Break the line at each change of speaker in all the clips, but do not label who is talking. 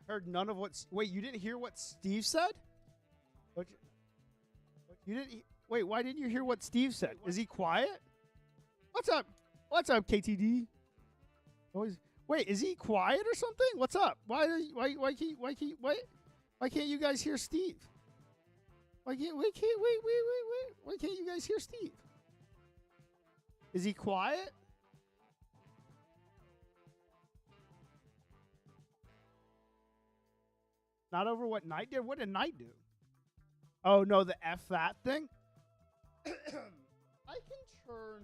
Heard none of what. Wait, you didn't hear what Steve said? You didn't. Wait, why didn't you hear what Steve said? Is he quiet? What's up? What's up, KTD? Wait, is he quiet or something? What's up? Why can't you guys hear Steve? Why can't you guys hear Steve? Is he quiet? Not over what Knight did? What did Knight do? Oh, no, the F that thing? I can turn...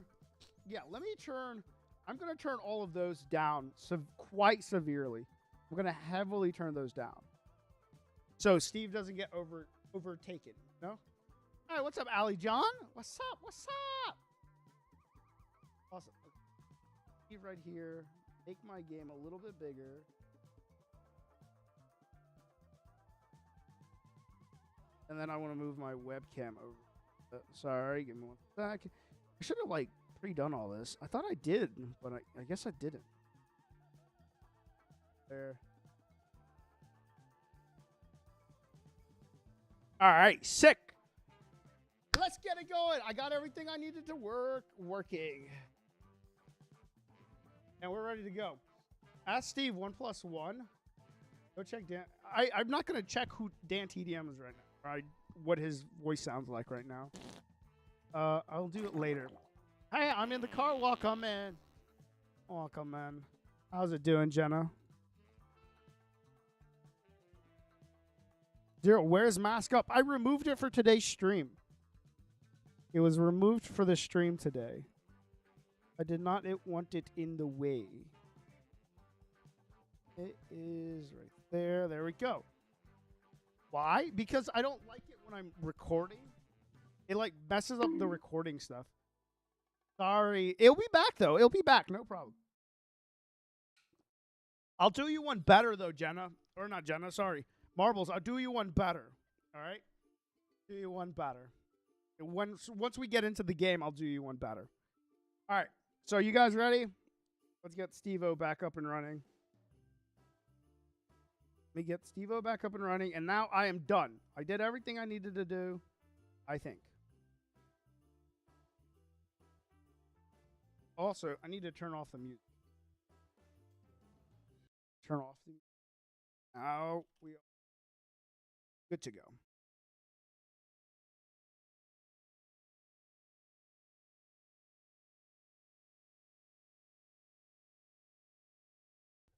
Yeah, let me turn... I'm going to turn all of those down quite severely. I'm going to heavily turn those down. So Steve doesn't get overtaken. No? All right, what's up, Allie John? What's up? What's up? Awesome. Steve right here. Make my game a little bit bigger. And then I want to move my webcam over. Sorry, give me one sec. I should have, like, pre-done all this. I thought I did, but I guess I didn't. There. All right, sick. Let's get it going. I got everything I needed to working. And we're ready to go. Ask Steve 1+1. Go check Dan. I'm not going to check who Dan TDM is right now. What his voice sounds like right now. I'll do it later. Hey, I'm in the car. Welcome in. Welcome in. How's it doing, Jenna? Zero, where's mask up? I removed it for today's stream. It was removed for the stream today. I did not want it in the way. It is right there. There we go. Why? Because I don't like it when I'm recording. It like messes up the recording stuff. Sorry. It'll be back though. It'll be back. No problem. I'll do you one better though, Jenna. Or not Jenna, sorry. Marbles, I'll do you one better. All right? Do you one better. Once we get into the game, I'll do you one better. All right. So you guys ready? Let's get Steve-O back up and running. Let me get Steve-O back up and running, and now I am done. I did everything I needed to do, I think. Also, I need to turn off the music. Turn off the music. Now we are good to go.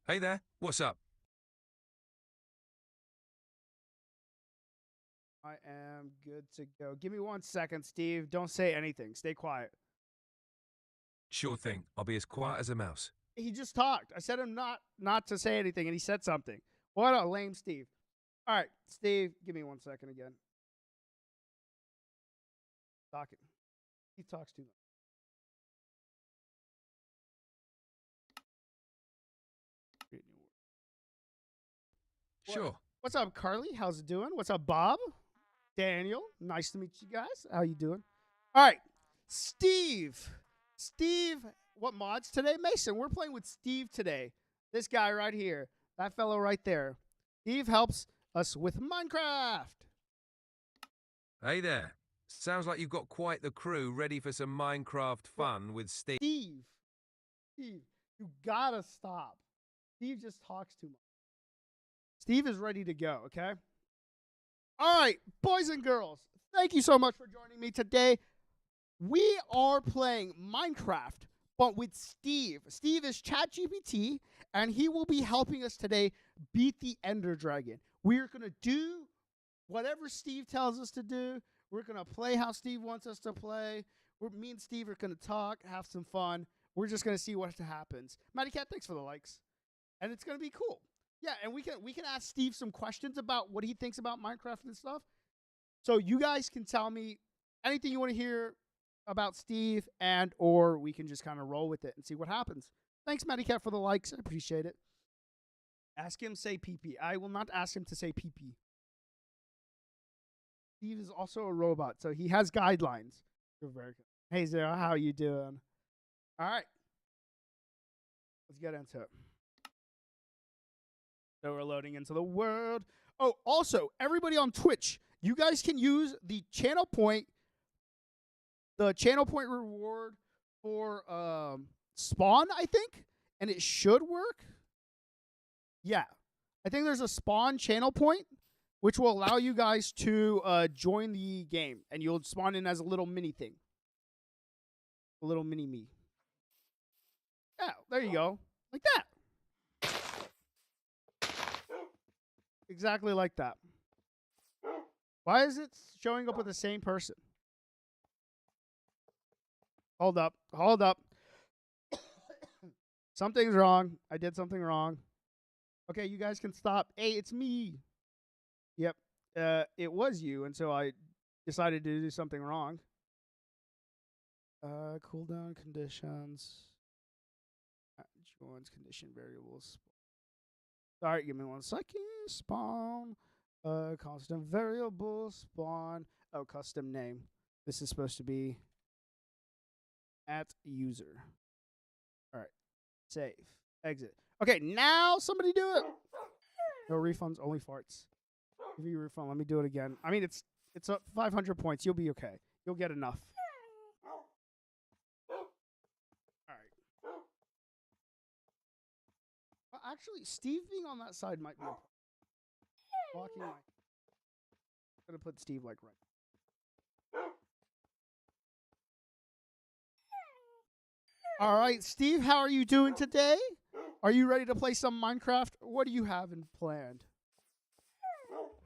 Hey there, what's up?
I am good to go. Give me 1 second, Steve. Don't say anything. Stay quiet.
Sure thing. I'll be as quiet as a mouse.
He just talked. I said him not to say anything, and he said something. What a lame Steve. All right, Steve, give me 1 second again. Talking. He talks too much.
Sure.
What's up, Carly? How's it doing? What's up, Bob? Daniel, nice to meet you guys. How you doing? All right, Steve. Steve, what mods today? Mason, we're playing with Steve today. This guy right here. That fellow right there. Steve helps us with Minecraft.
Hey there. Sounds like you've got quite the crew ready for some Minecraft fun with Steve.
Steve, you gotta stop. Steve just talks too much. Steve is ready to go, okay? All right, boys and girls, thank you so much for joining me today. We are playing Minecraft, but with Steve. Steve is ChatGPT, and he will be helping us today beat the Ender Dragon. We're going to do whatever Steve tells us to do. We're going to play how Steve wants us to play. Me and Steve are going to talk, have some fun. We're just going to see what happens. Matty Cat, thanks for the likes. And it's going to be cool. Yeah, and we can ask Steve some questions about what he thinks about Minecraft and stuff. So you guys can tell me anything you want to hear about Steve, and or we can just kind of roll with it and see what happens. Thanks, Matty Cat, for the likes. I appreciate it. Ask him say PP. I will not ask him to say PP. Steve is also a robot, so he has guidelines. You're very good. Hey, Zara, how you doing? All right. Let's get into it. So we're loading into the world. Oh, also, everybody on Twitch, you guys can use the channel point reward for spawn, I think, and it should work. Yeah. I think there's a spawn channel point, which will allow you guys to join the game, and you'll spawn in as a little mini thing. A little mini me. Yeah, there you go. Like that. Exactly like that. Why is it showing up with the same person? Hold up. Hold up. Something's wrong. I did something wrong. Okay, you guys can stop. Hey, it's me. Yep. It was you, and so I decided to do something wrong. Cooldown conditions. Joins condition variables. Sorry, give me 1 second. Spawn. Constant variable. Spawn. Oh, custom name. This is supposed to be at user. All right. Save. Exit. Okay, now somebody do it. No refunds, only farts. Give you a refund. Let me do it again. I mean, it's up 500 points. You'll be okay. You'll get enough. All right. Well, actually, Steve being on that side might be a problem. Blocking my. I'm gonna put Steve like right. All right, Steve, how are you doing today? Are you ready to play some Minecraft? What do you have in planned?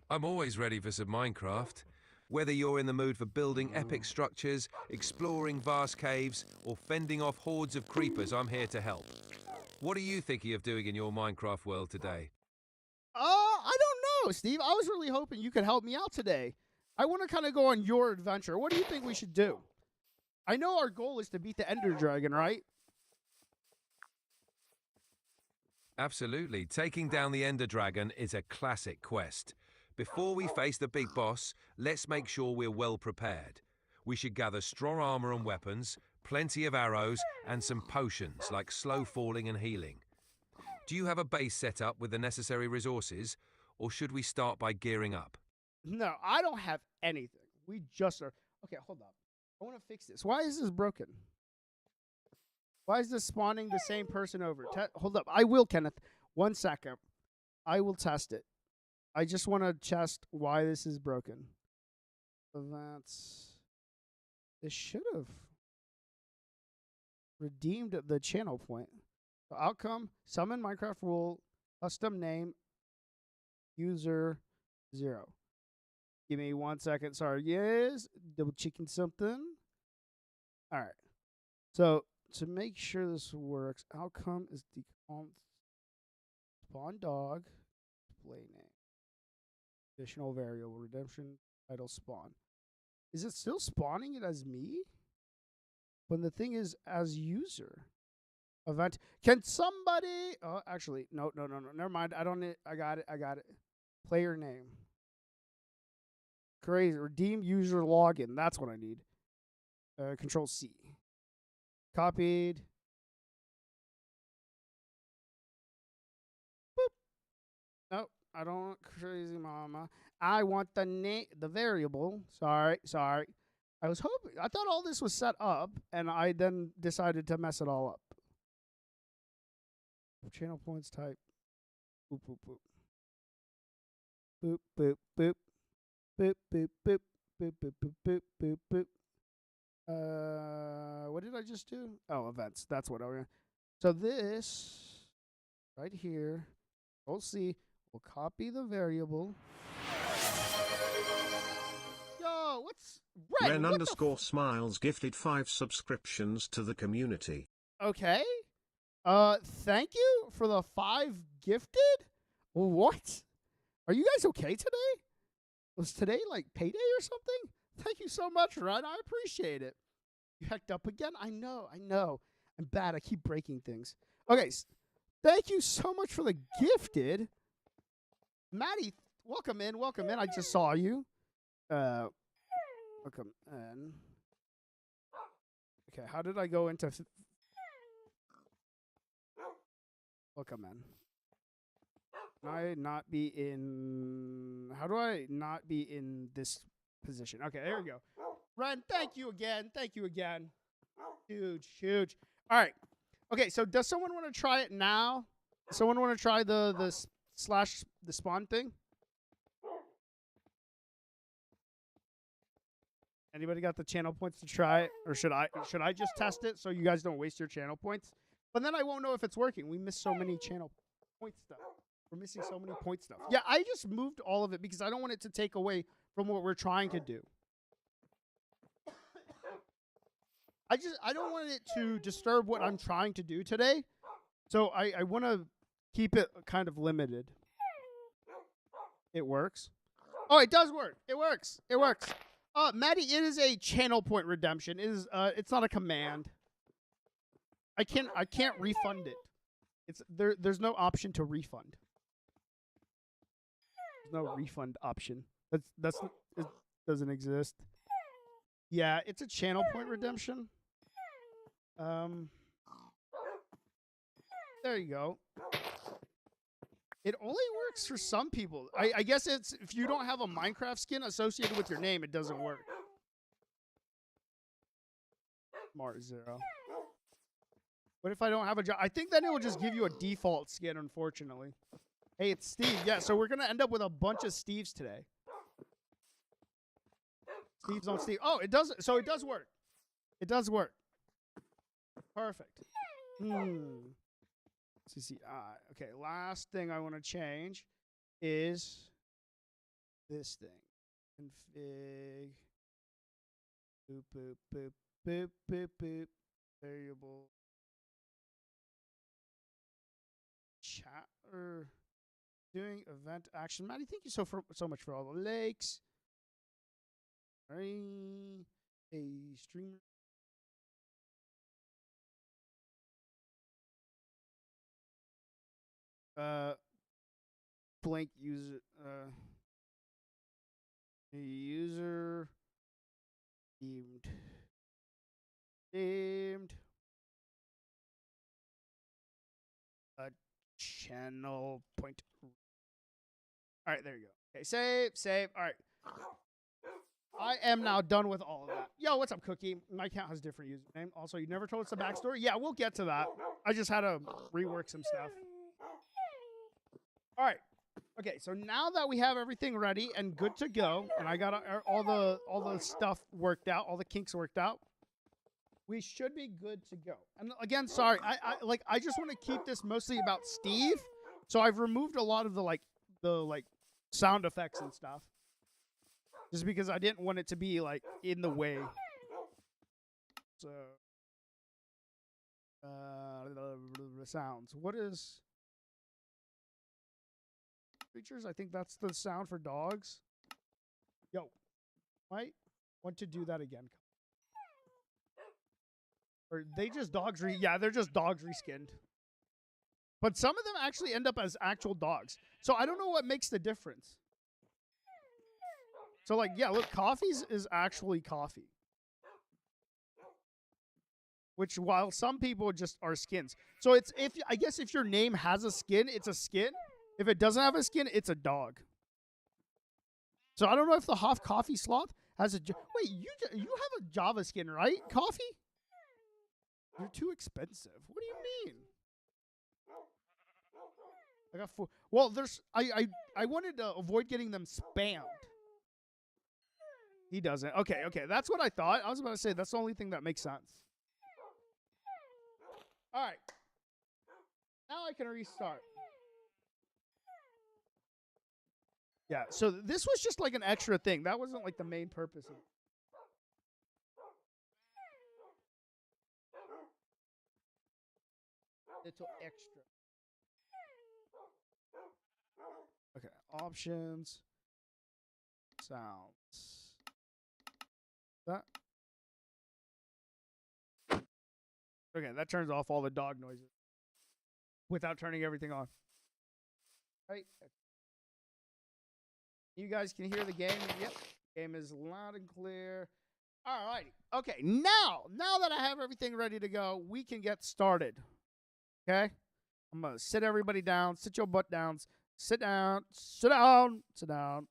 I'm always ready for some Minecraft. Whether you're in the mood for building epic structures, exploring vast caves, or fending off hordes of creepers, I'm here to help. What are you thinking of doing in your Minecraft world today?
I don't know, Steve. I was really hoping you could help me out today. I want to kind of go on your adventure. What do you think we should do? I know our goal is to beat the Ender Dragon, right?
Absolutely. Taking down the Ender Dragon is a classic quest. Before we face the big boss, let's make sure we're well prepared. We should gather strong armor and weapons, plenty of arrows, and some potions like slow falling and healing. Do you have a base set up with the necessary resources, or should we start by gearing up?
No, I don't have anything. We just are. Okay, hold up. I want to fix this. Why is this broken? Why is this spawning the same person over? Hold up. I will, Kenneth. 1 second. I will test it. I just want to test why this is broken. This should have redeemed the channel point. The outcome, summon Minecraft rule, custom name, user 0. Give me 1 second. Sorry. Yes. Double checking something. All right. So to make sure this works, outcome is the spawn dog, display name, additional variable, redemption, title, spawn. Is it still spawning it as me? When the thing is as user. Event. Can somebody? Oh, actually, no. Never mind. I don't need. I got it. Player name. Crazy. Redeem user login. That's what I need. Control C. Copied. Boop. Nope. I don't want crazy mama. I want the variable. Sorry. I was hoping. I thought all this was set up, and I then decided to mess it all up. Channel points type. Boop boop boop. Boop boop boop. Boop boop boop. Boop boop boop boop boop boop. What did I just do? Oh, events. That's what I was. So this right here, we'll see. We'll copy the variable. Yo, what's Red?
Ren underscore smiles gifted 5 subscriptions to the community.
Okay. Thank you for the 5 gifted. What? Are you guys okay today? Was today like payday or something? Thank you so much, Ren. I appreciate it. You hacked up again? I know. I'm bad. I keep breaking things. Okay. Thank you so much for the gifted. Maddie, welcome in. I just saw you. Welcome in. Okay, how did I go into... Welcome in. Can I not be in? How do I not be in this position? Okay, there we go. Ren, thank you again. Thank you again. Huge, huge. All right. Okay, so does someone want to try it now? Does someone want to try the slash the spawn thing? Anybody got the channel points to try it, or should I just test it so you guys don't waste your channel points? But then I won't know if it's working. We miss so many channel point stuff. We're missing so many point stuff. Yeah, I just moved all of it because I don't want it to take away from what we're trying to do. I don't want it to disturb what I'm trying to do today. So I want to keep it kind of limited. It works. Oh, it does work. It works. It works. Maddie, it is a channel point redemption. It is it's not a command. I can't refund it. It's there's no option to refund. There's no refund option. It doesn't exist. Yeah, it's a channel point redemption. There you go. It only works for some people. I guess it's if you don't have a Minecraft skin associated with your name, it doesn't work. Smart Zero. What if I don't have a job? I think then it will just give you a default skin, unfortunately. Hey, it's Steve. Yeah, so we're going to end up with a bunch of Steves today. Steve's on Steve. Oh, it does. So it does work. It does work. Perfect. CCI. Okay, last thing I want to change is this thing. Config. Boop, boop, boop, boop, boop, boop. Variable. Chat or doing event action. Maddie, thank you so much for all the likes. All right. A streamer. Blank user user deemed a channel point. All right, there you go. Okay, save. All right. I am now done with all of that. Yo, what's up, Cookie? My account has a different username. Also, you never told us the backstory? Yeah, we'll get to that. I just had to rework some stuff. All right. Okay, so now that we have everything ready and good to go, and I got all the stuff worked out, all the kinks worked out, we should be good to go. And again, sorry, I just want to keep this mostly about Steve, so I've removed a lot of the sound effects and stuff, just because I didn't want it to be like in the way. So, the sounds. What is creatures? I think that's the sound for dogs. Yo, might want to do that again. Or they just dogs yeah, they're just dogs reskinned. But some of them actually end up as actual dogs. So I don't know what makes the difference. So like, yeah, look, coffee's is actually coffee. Which while some people just are skins. So it's I guess if your name has a skin, it's a skin. If it doesn't have a skin, it's a dog. So I don't know if the Hoff Coffee Sloth has a wait, you have a Java skin, right? Coffee? You're too expensive. What do you mean? I got 4. Well, there's I wanted to avoid getting them spammed. He doesn't. Okay. That's what I thought. I was about to say that's the only thing that makes sense. All right. Now I can restart. Yeah, so this was just like an extra thing. That wasn't like the main purpose of it. Little extra. Okay, options. Sounds. That. Okay, that turns off all the dog noises without turning everything on. Right? You guys can hear the game. Yep. Game is loud and clear. All right. Okay. Now that I have everything ready to go, we can get started. Okay? I'm going to sit everybody down. Sit your butt down. Sit down. Sit down. Sit down.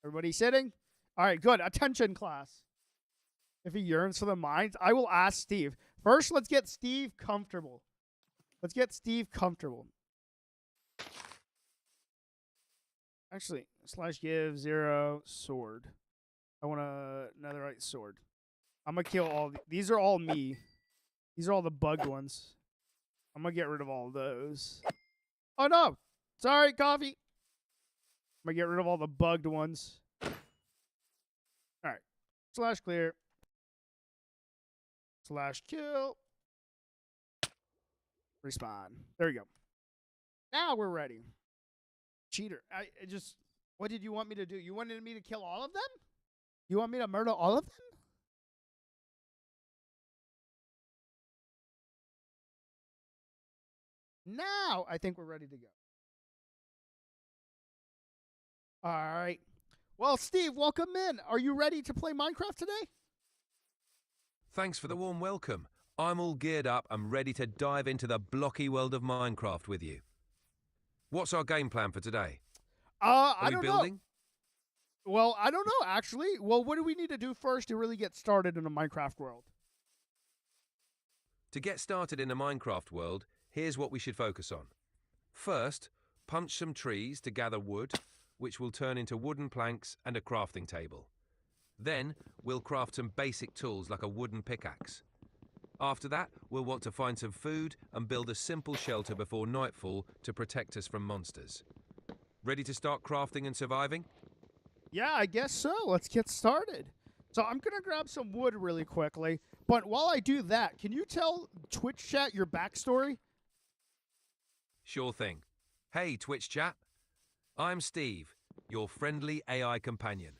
Everybody sitting? All right, good. Attention, class. If he yearns for the mines, I will ask Steve. First, let's get Steve comfortable. Let's get Steve comfortable. Actually, /give 0 sword. I want a netherite sword. I'm going to kill all these are all me. These are all the bugged ones. I'm going to get rid of all of those. Oh, no. Sorry, coffee. I'm going to get rid of all the bugged ones. All right. /clear. /kill. Respawn. There you go. Now we're ready. Cheater. I just, what did you want me to do? You wanted me to kill all of them? You want me to murder all of them? Now I think we're ready to go. All right. Well, Steve, welcome in. Are you ready to play Minecraft today?
Thanks for the warm welcome. I'm all geared up and ready to dive into the blocky world of Minecraft with you. What's our game plan for today?
I don't
building?
know. Well, I don't know, actually. Well, what do we need to do first to really get started in the Minecraft world?
To get started in the Minecraft world, here's what we should focus on. First, punch some trees to gather wood, which will turn into wooden planks and a crafting table. Then, we'll craft some basic tools like a wooden pickaxe. After that, we'll want to find some food and build a simple shelter before nightfall to protect us from monsters. Ready to start crafting and surviving?
Yeah, I guess so. Let's get started. So I'm going to grab some wood really quickly. But while I do that, can you tell Twitch chat your backstory?
Sure thing. Hey, Twitch chat. I'm Steve, your friendly AI companion.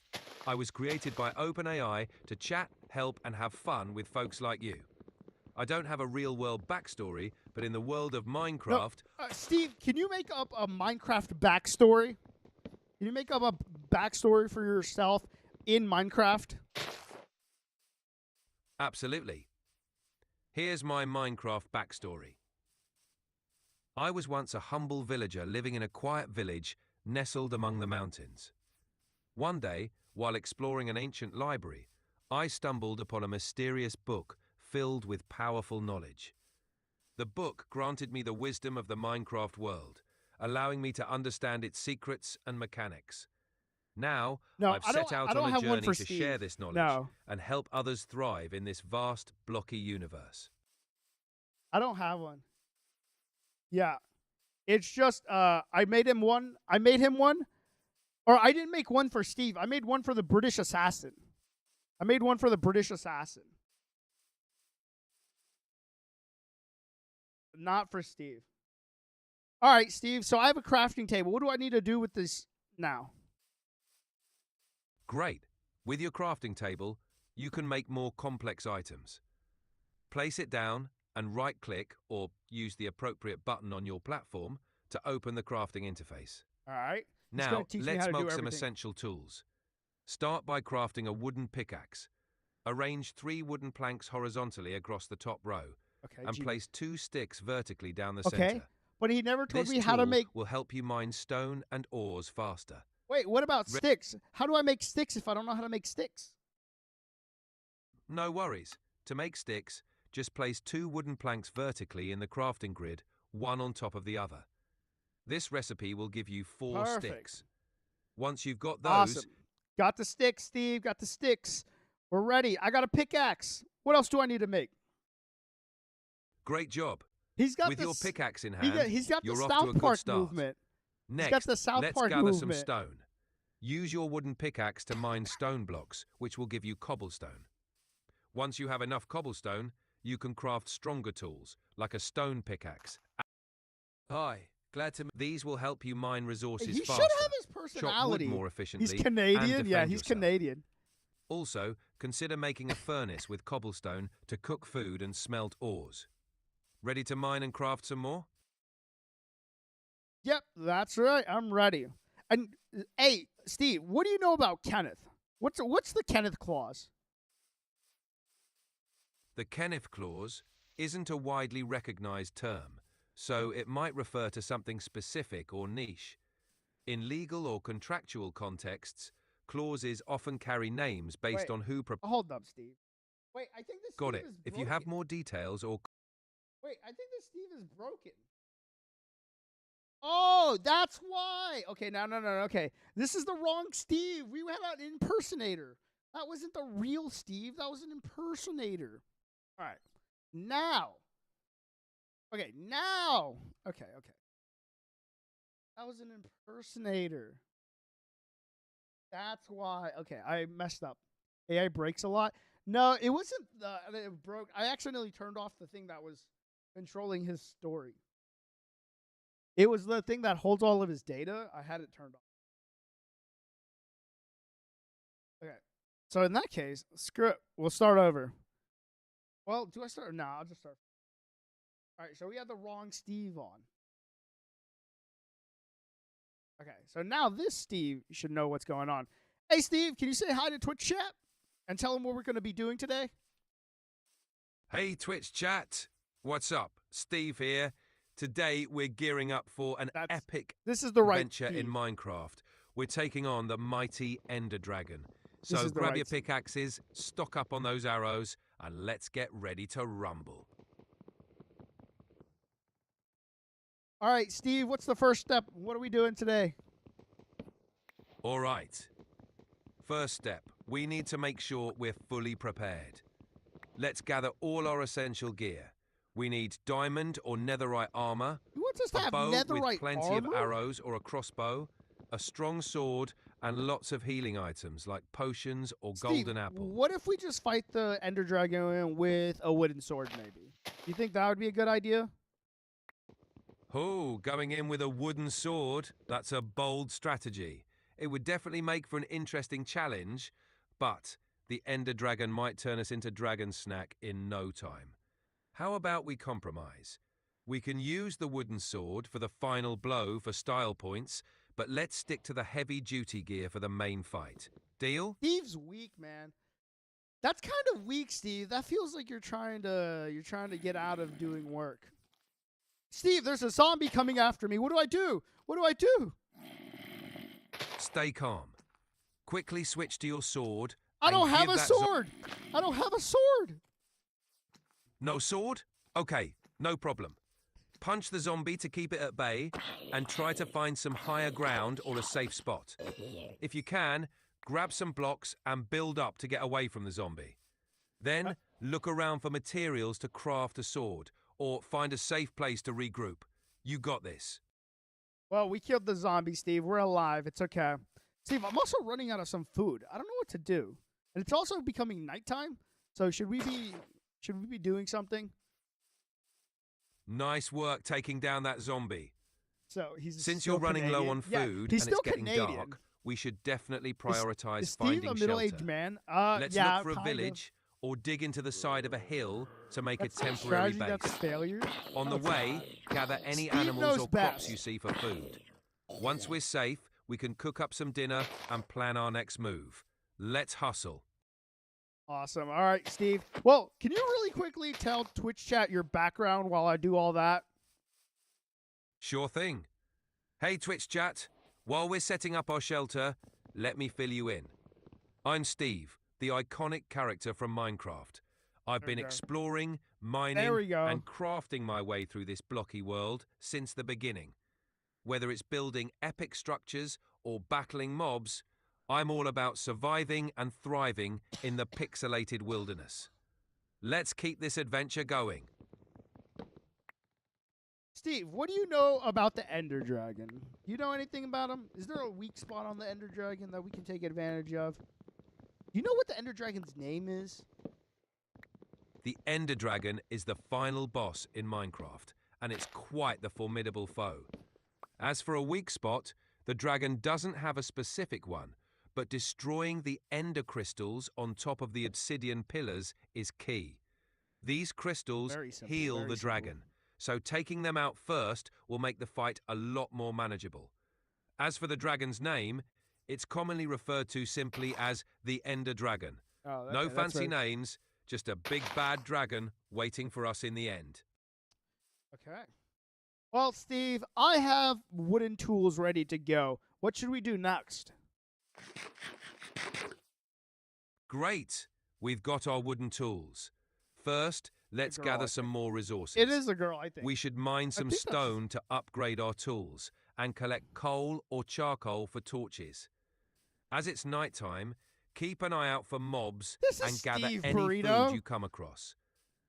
I was created by OpenAI to chat, help, and have fun with folks like you. I don't have a real-world backstory, but in the world of Minecraft...
No, Steve, can you make up a Minecraft backstory? Can you make up a backstory for yourself in Minecraft?
Absolutely. Here's my Minecraft backstory. I was once a humble villager living in a quiet village nestled among the mountains. One day, while exploring an ancient library, I stumbled upon a mysterious book filled with powerful knowledge. The book granted me the wisdom of the Minecraft world, allowing me to understand its secrets and mechanics. Now, I've set out on a journey to share this knowledge and help others thrive in this vast, blocky universe.
I don't have one. Yeah. It's just, I made him one. Or I didn't make one for Steve. I made one for the British assassin. Not for Steve. All right, Steve. So I have a crafting table. What do I need to do with this now?
Great. With your crafting table, you can make more complex items. Place it down and right-click or use the appropriate button on your platform to open the crafting interface.
All right.
Now, let's smoke some essential tools. Start by crafting a wooden pickaxe. Arrange 3 wooden planks horizontally across the top row. And place 2 sticks vertically down the center.
But he never told me how to make...
This tool will help you mine stone and ores faster.
Wait, what about sticks? How do I make sticks if I don't know how to make sticks?
No worries. To make sticks, just place 2 wooden planks vertically in the crafting grid, one on top of the other. This recipe will give you 4 sticks. Once you've got those...
Awesome. Got the sticks, Steve. Got the sticks. We're ready. I got a pickaxe. What else do I need to make?
Great job. With your pickaxe in hand,
he's got
you're
the
off
South
to a good
Park
start.
movement.
Next, let's gather some stone. Use your wooden pickaxe to mine stone blocks, which will give you cobblestone. Once you have enough cobblestone, you can craft stronger tools, like a stone pickaxe. Hi, glad to... These will help you mine resources faster.
He should have his personality.
Chop wood more efficiently.
He's Canadian.
And
Yeah, he's
yourself.
Canadian.
Also, consider making a furnace with cobblestone to cook food and smelt ores. Ready to mine and craft some more?
Yep, that's right. I'm ready. And hey, Steve, what do you know about Kenneth? What's the Kenneth clause?
The Kenneth clause isn't a widely recognized term, so it might refer to something specific or niche. In legal or contractual contexts, clauses often carry names based
Wait.
on who
Hold up, Steve. Wait, I think this
got
Steve
it.
is
If
broken.
you have more details or
Wait, I think this Steve is broken. Oh, that's why. Okay, no. Okay, this is the wrong Steve. We had an impersonator. That wasn't the real Steve. That was an impersonator. All right, now. Okay, now. Okay. That was an impersonator. That's why. Okay, I messed up. AI breaks a lot. No, it wasn't it broke. I accidentally turned off the thing that was controlling his story. It was the thing that holds all of his data. I had it turned off. Okay. So in that case, screw it. We'll start over. Well, do I start? No, I'll just start. All right, so we had the wrong Steve on. Okay, so now this Steve should know what's going on. Hey, Steve, can you say hi to Twitch chat and tell them what we're going to be doing today?
Hey Twitch chat, what's up? Steve here. Today we're gearing up for an epic
this is the right
adventure
Steve.
in Minecraft. We're taking on the mighty Ender Dragon.
This
So
is the
grab
right
your
Steve.
pickaxes, stock up on those arrows, and let's get ready to rumble.
All right, Steve, what's the first step? What are we doing today?
All right. First step, we need to make sure we're fully prepared. Let's gather all our essential gear. We need diamond or netherite armor,
You want us to
a
have
bow
netherite
with plenty
armor?
of arrows or a crossbow, a strong sword, and lots of healing items like potions or
Steve,
golden apple.
What if we just fight the Ender Dragon with a wooden sword, maybe? You think that would be a good idea?
Oh, going in with a wooden sword, that's a bold strategy. It would definitely make for an interesting challenge, but the Ender Dragon might turn us into dragon snack in no time. How about we compromise? We can use the wooden sword for the final blow for style points, but let's stick to the heavy-duty gear for the main fight. Deal?
Steve's weak, man. That's kind of weak, Steve. That feels like you're trying to get out of doing work. Steve, there's a zombie coming after me. What do I do? What do I do?
Stay calm. Quickly switch to your sword.
I don't
and
have
give
a
that
sword. I don't have a sword.
No sword? Okay, no problem. Punch the zombie to keep it at bay and try to find some higher ground or a safe spot. If you can, grab some blocks and build up to get away from the zombie. Then look around for materials to craft a sword or find a safe place to regroup. You got this.
Well, we killed the zombie, Steve. We're alive. It's okay. Steve, I'm also running out of some food. I don't know what to do. And it's also becoming nighttime. So should we be doing something?
Nice work taking down that zombie.
So he's
Since
still
you're running
Canadian.
low on
Yeah,
food
he's
and
still
it's getting
Canadian.
dark, we should definitely prioritize
Is Steve
finding
a middle-aged
shelter.
man?
Let's
yeah,
look for a
kind of.
village or dig into the side of a hill to make
That's
a temporary
strategy.
base.
That's failure.
On the way, gather any
Steve
animals
knows
or crops
best.
you see for food. Once we're safe, we can cook up some dinner and plan our next move. Let's hustle.
Awesome. All right, Steve. Well, can you really quickly tell Twitch chat your background while I do all that?
Sure thing. Hey Twitch chat, while we're setting up our shelter, let me fill you in. I'm Steve, the iconic character from Minecraft. I've been exploring, mining, and crafting my way through this blocky world since the beginning. Whether it's building epic structures or battling mobs, I'm all about surviving and thriving in the pixelated wilderness. Let's keep this adventure going.
Steve, what do you know about the Ender Dragon? Do you know anything about him? Is there a weak spot on the Ender Dragon that we can take advantage of? Do you know what the Ender Dragon's name is?
The Ender Dragon is the final boss in Minecraft, and it's quite the formidable foe. As for a weak spot, the dragon doesn't have a specific one, but destroying the ender crystals on top of the obsidian pillars is key. These crystals heal the dragon, so taking them out first will make the fight a lot more manageable. As for the dragon's name, it's commonly referred to simply as the Ender Dragon. No fancy names, just a big bad dragon waiting for us in the end.
Okay. Well, Steve, I have wooden tools ready to go. What should we do next?
Great. We've got our wooden tools. First, let's
girl,
gather
I
some
think.
more resources.
It is a girl, I think.
We should mine some
think that's-
stone to upgrade our tools and collect coal or charcoal for torches. As it's nighttime, keep an eye out for mobs
This is
and gather
Steve
any
Burrito.
food you come across.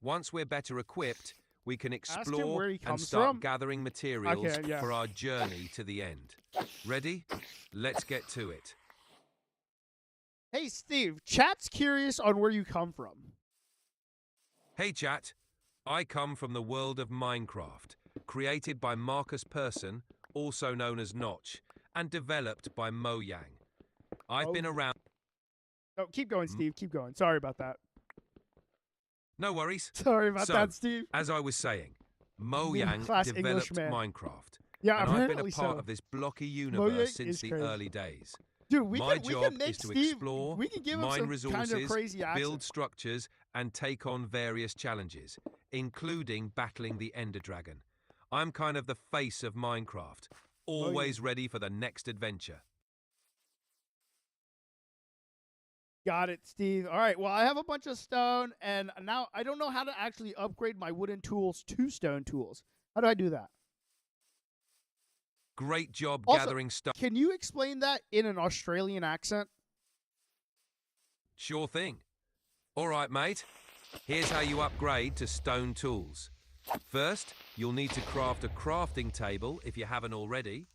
Once we're better equipped, we can
him
explore
where he
and
comes
start
from.
gathering materials
Okay, yeah.
for our journey to the end. Ready? Let's get to it.
Hey, Steve, chat's curious on where you come from.
Hey chat, I come from the world of Minecraft, created by Marcus Persson, also known as Notch, and developed by Mojang. I've been around...
Oh, keep going, Steve. Keep going. Sorry about that.
No worries.
Sorry about
So,
that, Steve.
As I was saying, Mojang
class
developed
Englishman.
Minecraft.
Yeah,
and I've been a
apparently
part
so.
of this blocky
Mojang
universe since
is
the
crazy.
early days.
Dude, we
My
can
job
make
is to
Steve,
explore,
we can give him
mine
some
resources,
kind of crazy accent.
build structures, and take on various challenges, including battling the Ender Dragon. I'm kind of the face of Minecraft, always ready for the next adventure.
Got it, Steve. All right. Well, I have a bunch of stone, and now I don't know how to actually upgrade my wooden tools to stone tools. How do I do that?
Great job
Also,
gathering stuff.
Can you explain that in an Australian accent?
Sure thing. All right, mate. Here's how you upgrade to stone tools. First, you'll need to craft a crafting table if you haven't already.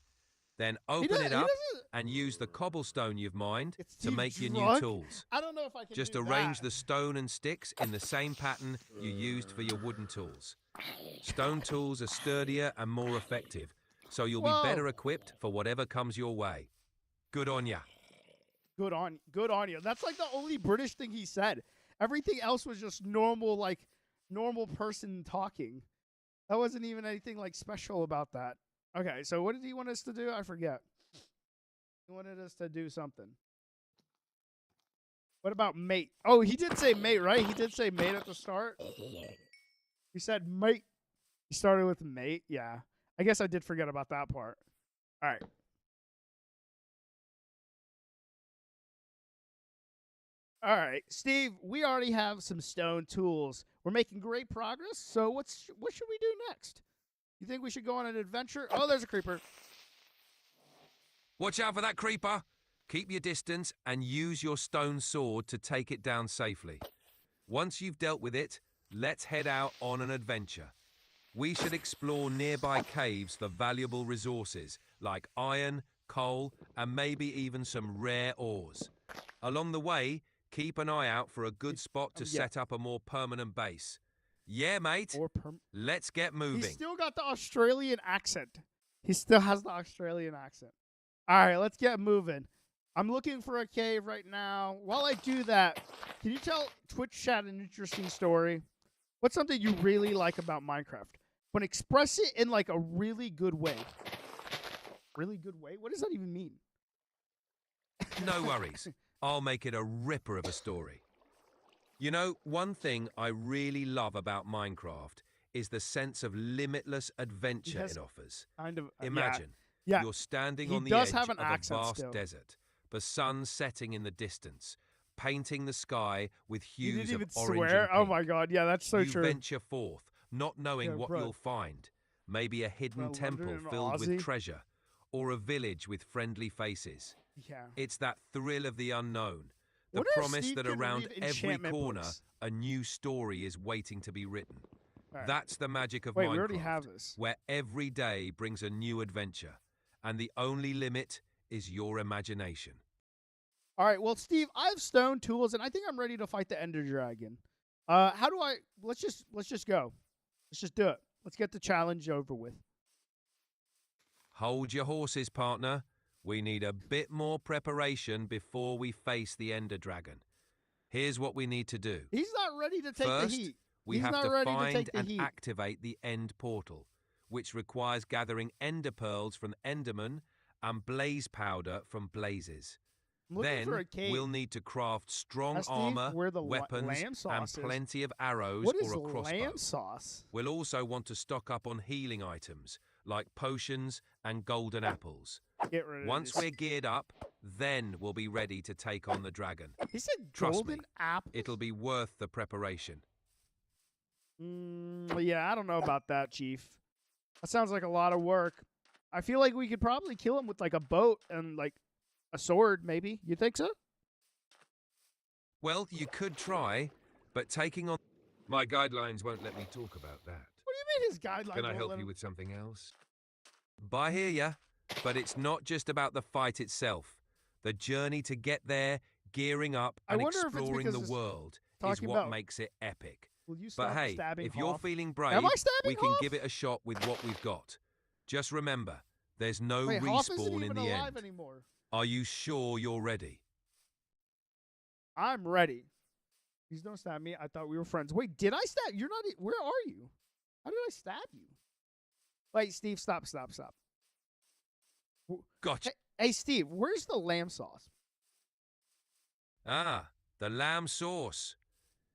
Then open it up and use the cobblestone you've mined to make your new tools.
I don't know if I can
Just
do
arrange
that.
the stone and sticks in the same pattern you used for your wooden tools. Stone tools are sturdier and more effective, so you'll be better equipped for whatever comes your way. Good on ya.
Good on you. That's like the only British thing he said. Everything else was just normal, like normal person talking. That wasn't even anything like special about that. Okay, so what did he want us to do? I forget. He wanted us to do something. What about mate? Oh, he did say mate, right? He did say mate at the start. He said mate. He started with mate. Yeah. I guess I did forget about that part. All right. All right, Steve, we already have some stone tools. We're making great progress. So what should we do next? You think we should go on an adventure? Oh, there's a creeper.
Watch out for that creeper. Keep your distance and use your stone sword to take it down safely. Once you've dealt with it, let's head out on an adventure. We should explore nearby caves for valuable resources like iron, coal, and maybe even some rare ores. Along the way, keep an eye out for a good spot to set up a more permanent base. Yeah, mate. Let's get moving.
He's still got the Australian accent. He still has the Australian accent. All right, let's get moving. I'm looking for a cave right now. While I do that, can you tell Twitch chat an interesting story? What's something you really like about Minecraft? But express it in like a really good way. Really good way? What does that even mean?
No worries. I'll make it a ripper of a story. You know, one thing I really love about Minecraft is the sense of limitless adventure it offers.
Kind of.
Imagine
Yeah.
you're standing
He
on the
does
edge
have an
of a
accent
vast
still.
desert, the sun setting in the distance, painting the sky with
You
hues
didn't
of
even
orange
swear?
and
Oh
pink.
my god, yeah, that's so
you
true.
venture forth, not knowing what
bro.
you'll find. Maybe a hidden
Bro,
temple
London and
filled
Aussie.
with treasure, or a village with friendly faces.
Yeah.
It's that thrill of the unknown, the
Wonder if
promise
Steve
that
can
around
read
every
enchantment
corner,
books.
a new story is waiting to be written.
All right.
That's the magic of
Wait,
Minecraft,
we already have this.
where every day brings a new adventure, and the only limit is your imagination.
All right, well, Steve, I have stone tools, and I think I'm ready to fight the Ender Dragon. How do I? Let's just go. Let's just do it. Let's get the challenge over with.
Hold your horses, partner. We need a bit more preparation before we face the Ender Dragon. Here's what we need to do.
He's not ready to take
First,
the heat.
we
He's
have
not
to
ready to
find
take the
and
heat.
activate the End Portal, which requires gathering Ender Pearls from Endermen and Blaze Powder from Blazes.
I'm looking for
Then
a cave.
we'll need to craft strong
Steve,
armor,
where the
weapons,
lamb
and
sauce is.
plenty of arrows
What is
or a crossbow.
lamb sauce?
We'll also want to stock up on healing items, like potions and golden apples.
Get rid of
Once
this.
we're geared up, then we'll be ready to take on the dragon.
He said
Trust
golden
me,
apples?
it'll be worth the preparation.
Yeah, I don't know about that, Chief. That sounds like a lot of work. I feel like we could probably kill him with like a boat and like a sword, maybe. You think so?
Well, you could try, but taking on... My guidelines won't let me talk about that.
What do you mean his guidelines?
Can I
won't
help
let
you
him-
with something else? I hear ya, but it's not just about the fight itself. The journey to get there, gearing up,
I
and
wonder if it's
exploring
because
the
it's
world is
talking
what
about-
makes it epic.
Will you
But
stop
hey,
stabbing
if you're
Hoff?
feeling
Am
brave,
I stabbing
we can
Hoff?
give it a shot with what we've got. Just remember, there's no
Wait, Hoff isn't
respawn in
even
the
alive
end.
anymore.
Are you sure you're ready?
I'm ready. Please don't stab me. I thought we were friends. Wait, did I stab? You're not. Where are you? How did I stab you? Wait, Steve, stop.
Gotcha.
Hey, Steve, where's the lamb sauce?
Ah, the lamb sauce.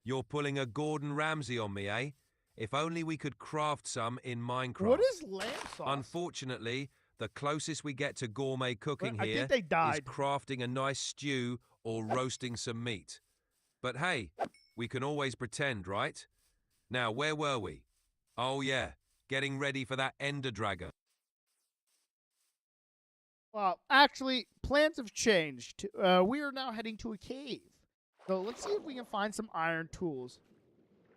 You're pulling a Gordon Ramsay on me, eh? If only we could craft some in Minecraft.
What is lamb sauce?
Unfortunately, the closest we get to gourmet cooking
I
here
think they
is
died.
crafting a nice stew or roasting some meat. But hey, we can always pretend, right? Now, where were we? Oh yeah, getting ready for that ender dragon.
Well, actually, plans have changed. We are now heading to a cave. So let's see if we can find some iron tools.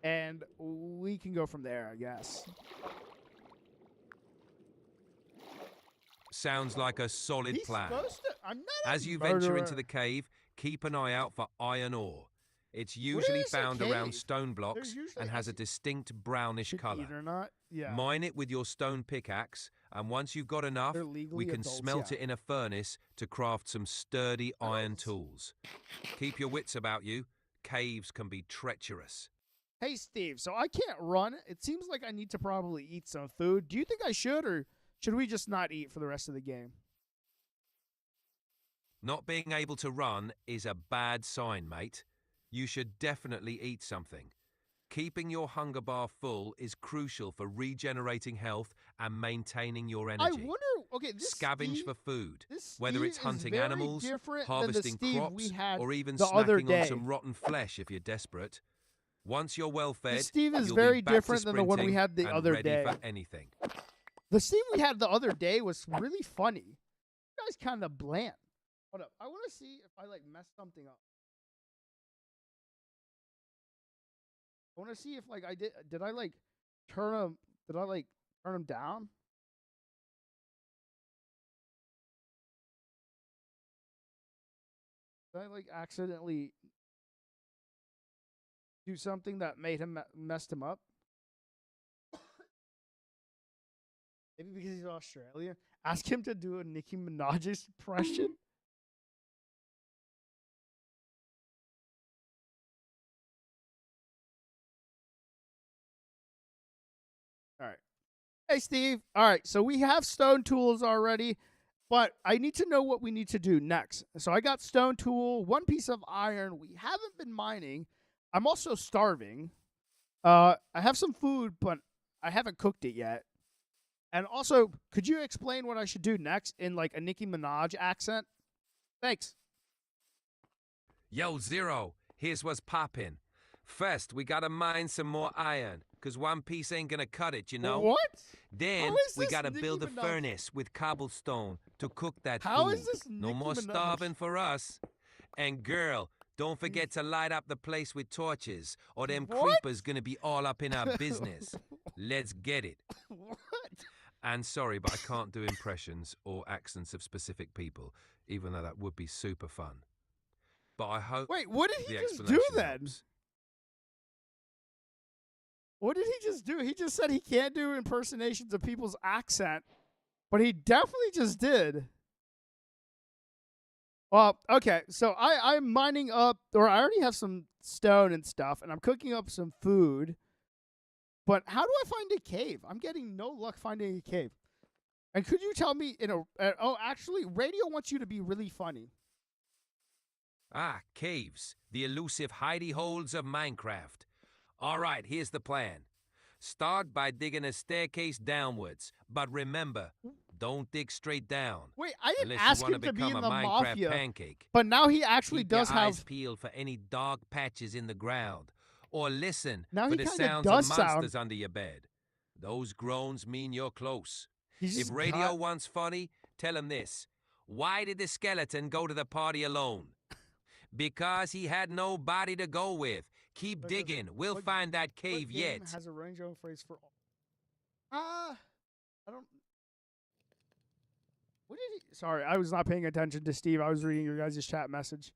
And we can go from there, I guess.
Sounds like a solid
He's
plan.
supposed to. I'm not a
As you venture into
murderer.
the cave, keep an eye out for iron ore. It's
Where
usually
is a
found around
cave?
stone blocks
There's usually-
and has a distinct brownish
Should
color.
eat or not? Yeah.
Mine it with your stone pickaxe, and once you've got enough,
They're legally
we can
adults,
smelt
yeah.
it in a furnace to craft some sturdy iron
Adults.
tools. Keep your wits about you. Caves can be treacherous.
Hey, Steve, so I can't run. It seems like I need to probably eat some food. Do you think I should, or should we just not eat for the rest of the game?
Not being able to run is a bad sign, mate. You should definitely eat something. Keeping your hunger bar full is crucial for regenerating health and maintaining your energy.
I wonder. Okay, this
Scavenge
Steve,
for food,
this
whether
Steve
it's
is
hunting
very
animals,
different than the
harvesting
Steve
crops,
we had
or even
the other
snacking
day.
on some rotten flesh if you're desperate. Once you're well fed,
This Steve is
you'll
very
be back to
different than the one we
sprinting
had the
and
other
ready
day.
for anything.
The Steve we had the other day was really funny. You guys kind of bland. Hold up, I want to see if I like messed something up. I want to see if like I did. Did I like turn him? Did I like turn him down? Did I like accidentally do something that made him messed him up? Maybe because he's Australian. Ask him to do a Nicki Minaj impression. All right. Hey, Steve. All right. So we have stone tools already, but I need to know what we need to do next. So I got stone tool, one piece of iron. We haven't been mining. I'm also starving. I have some food, but I haven't cooked it yet. And also, could you explain what I should do next in like a Nicki Minaj accent? Thanks.
Yo, Zero, here's what's poppin'. First, we gotta mine some more iron, 'cause one piece ain't gonna cut it, you know?
What?
Then
How is
we
this
gotta
Nicki
build a
Minaj?
furnace with cobblestone to cook that
How
food.
is this
No
Nicki
more
Minaj?
starving for us. And girl, don't forget to light up the place with torches, or them
What?
creepers gonna be all up in our business. Let's get it.
What?
And sorry, but I can't do impressions or accents of specific people, even though that would be super fun. But I hope
Wait, what did he
the
just do
explanation
then?
helps.
What did he just do? He just said he can't do impersonations of people's accent, but he definitely just did. Well, okay, so I'm mining up, or I already have some stone and stuff, and I'm cooking up some food. But how do I find a cave? I'm getting no luck finding a cave. And could you tell me in a? Oh, actually, radio wants you to be really funny.
Ah, caves, the elusive hidey holes of Minecraft. All right, here's the plan. Start by digging a staircase downwards, but remember, don't dig straight down.
Wait, I didn't
Unless
ask
you want
him
to
to be
become
in
a
the
Minecraft
mafia,
pancake.
but now he actually
Keep
does
your eyes
have.
peeled for any dark patches in the ground, or listen
Now
for
he
the
kind of
sounds of
does
monsters
sound.
under your bed. Those groans mean you're close.
He's
If
just
radio
got.
wants funny, tell him this. Why did the skeleton go to the party alone? Because he had nobody to go with. Keep digging. We'll find that cave
What game
yet.
has a range of phrase for all? I don't. What did he? Sorry, I was not paying attention to Steve. I was reading your guys' chat message.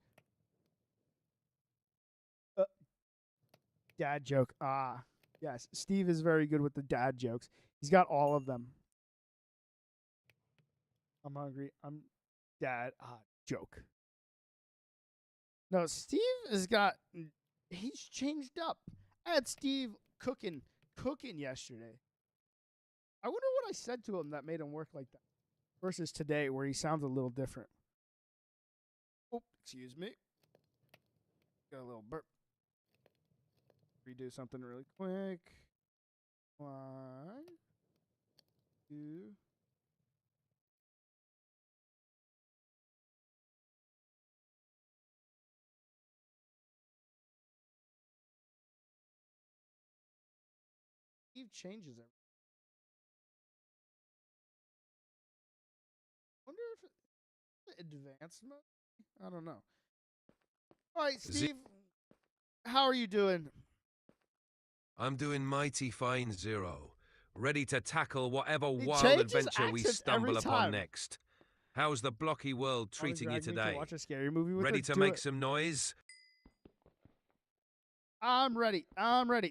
Dad joke. Yes. Steve is very good with the dad jokes. He's got all of them. I'm hungry. I'm dad. Joke. No, Steve has got. He's changed up. I had Steve cooking yesterday. I wonder what I said to him that made him work like that versus today where he sounds a little different. Oh, excuse me. Got a little burp. Redo something really quick. 1, 2. Steve changes everything. Wonder if it's advanced mode. I don't know. All right, Steve. How are you doing?
I'm doing mighty fine, Zero. Ready to tackle whatever
He
wild
changes
adventure we
accents every
stumble upon
time.
next. How's the blocky world treating you
Drag me to
today?
watch a scary movie with
Ready
her?
to
Do
make
it.
some noise?
I'm ready.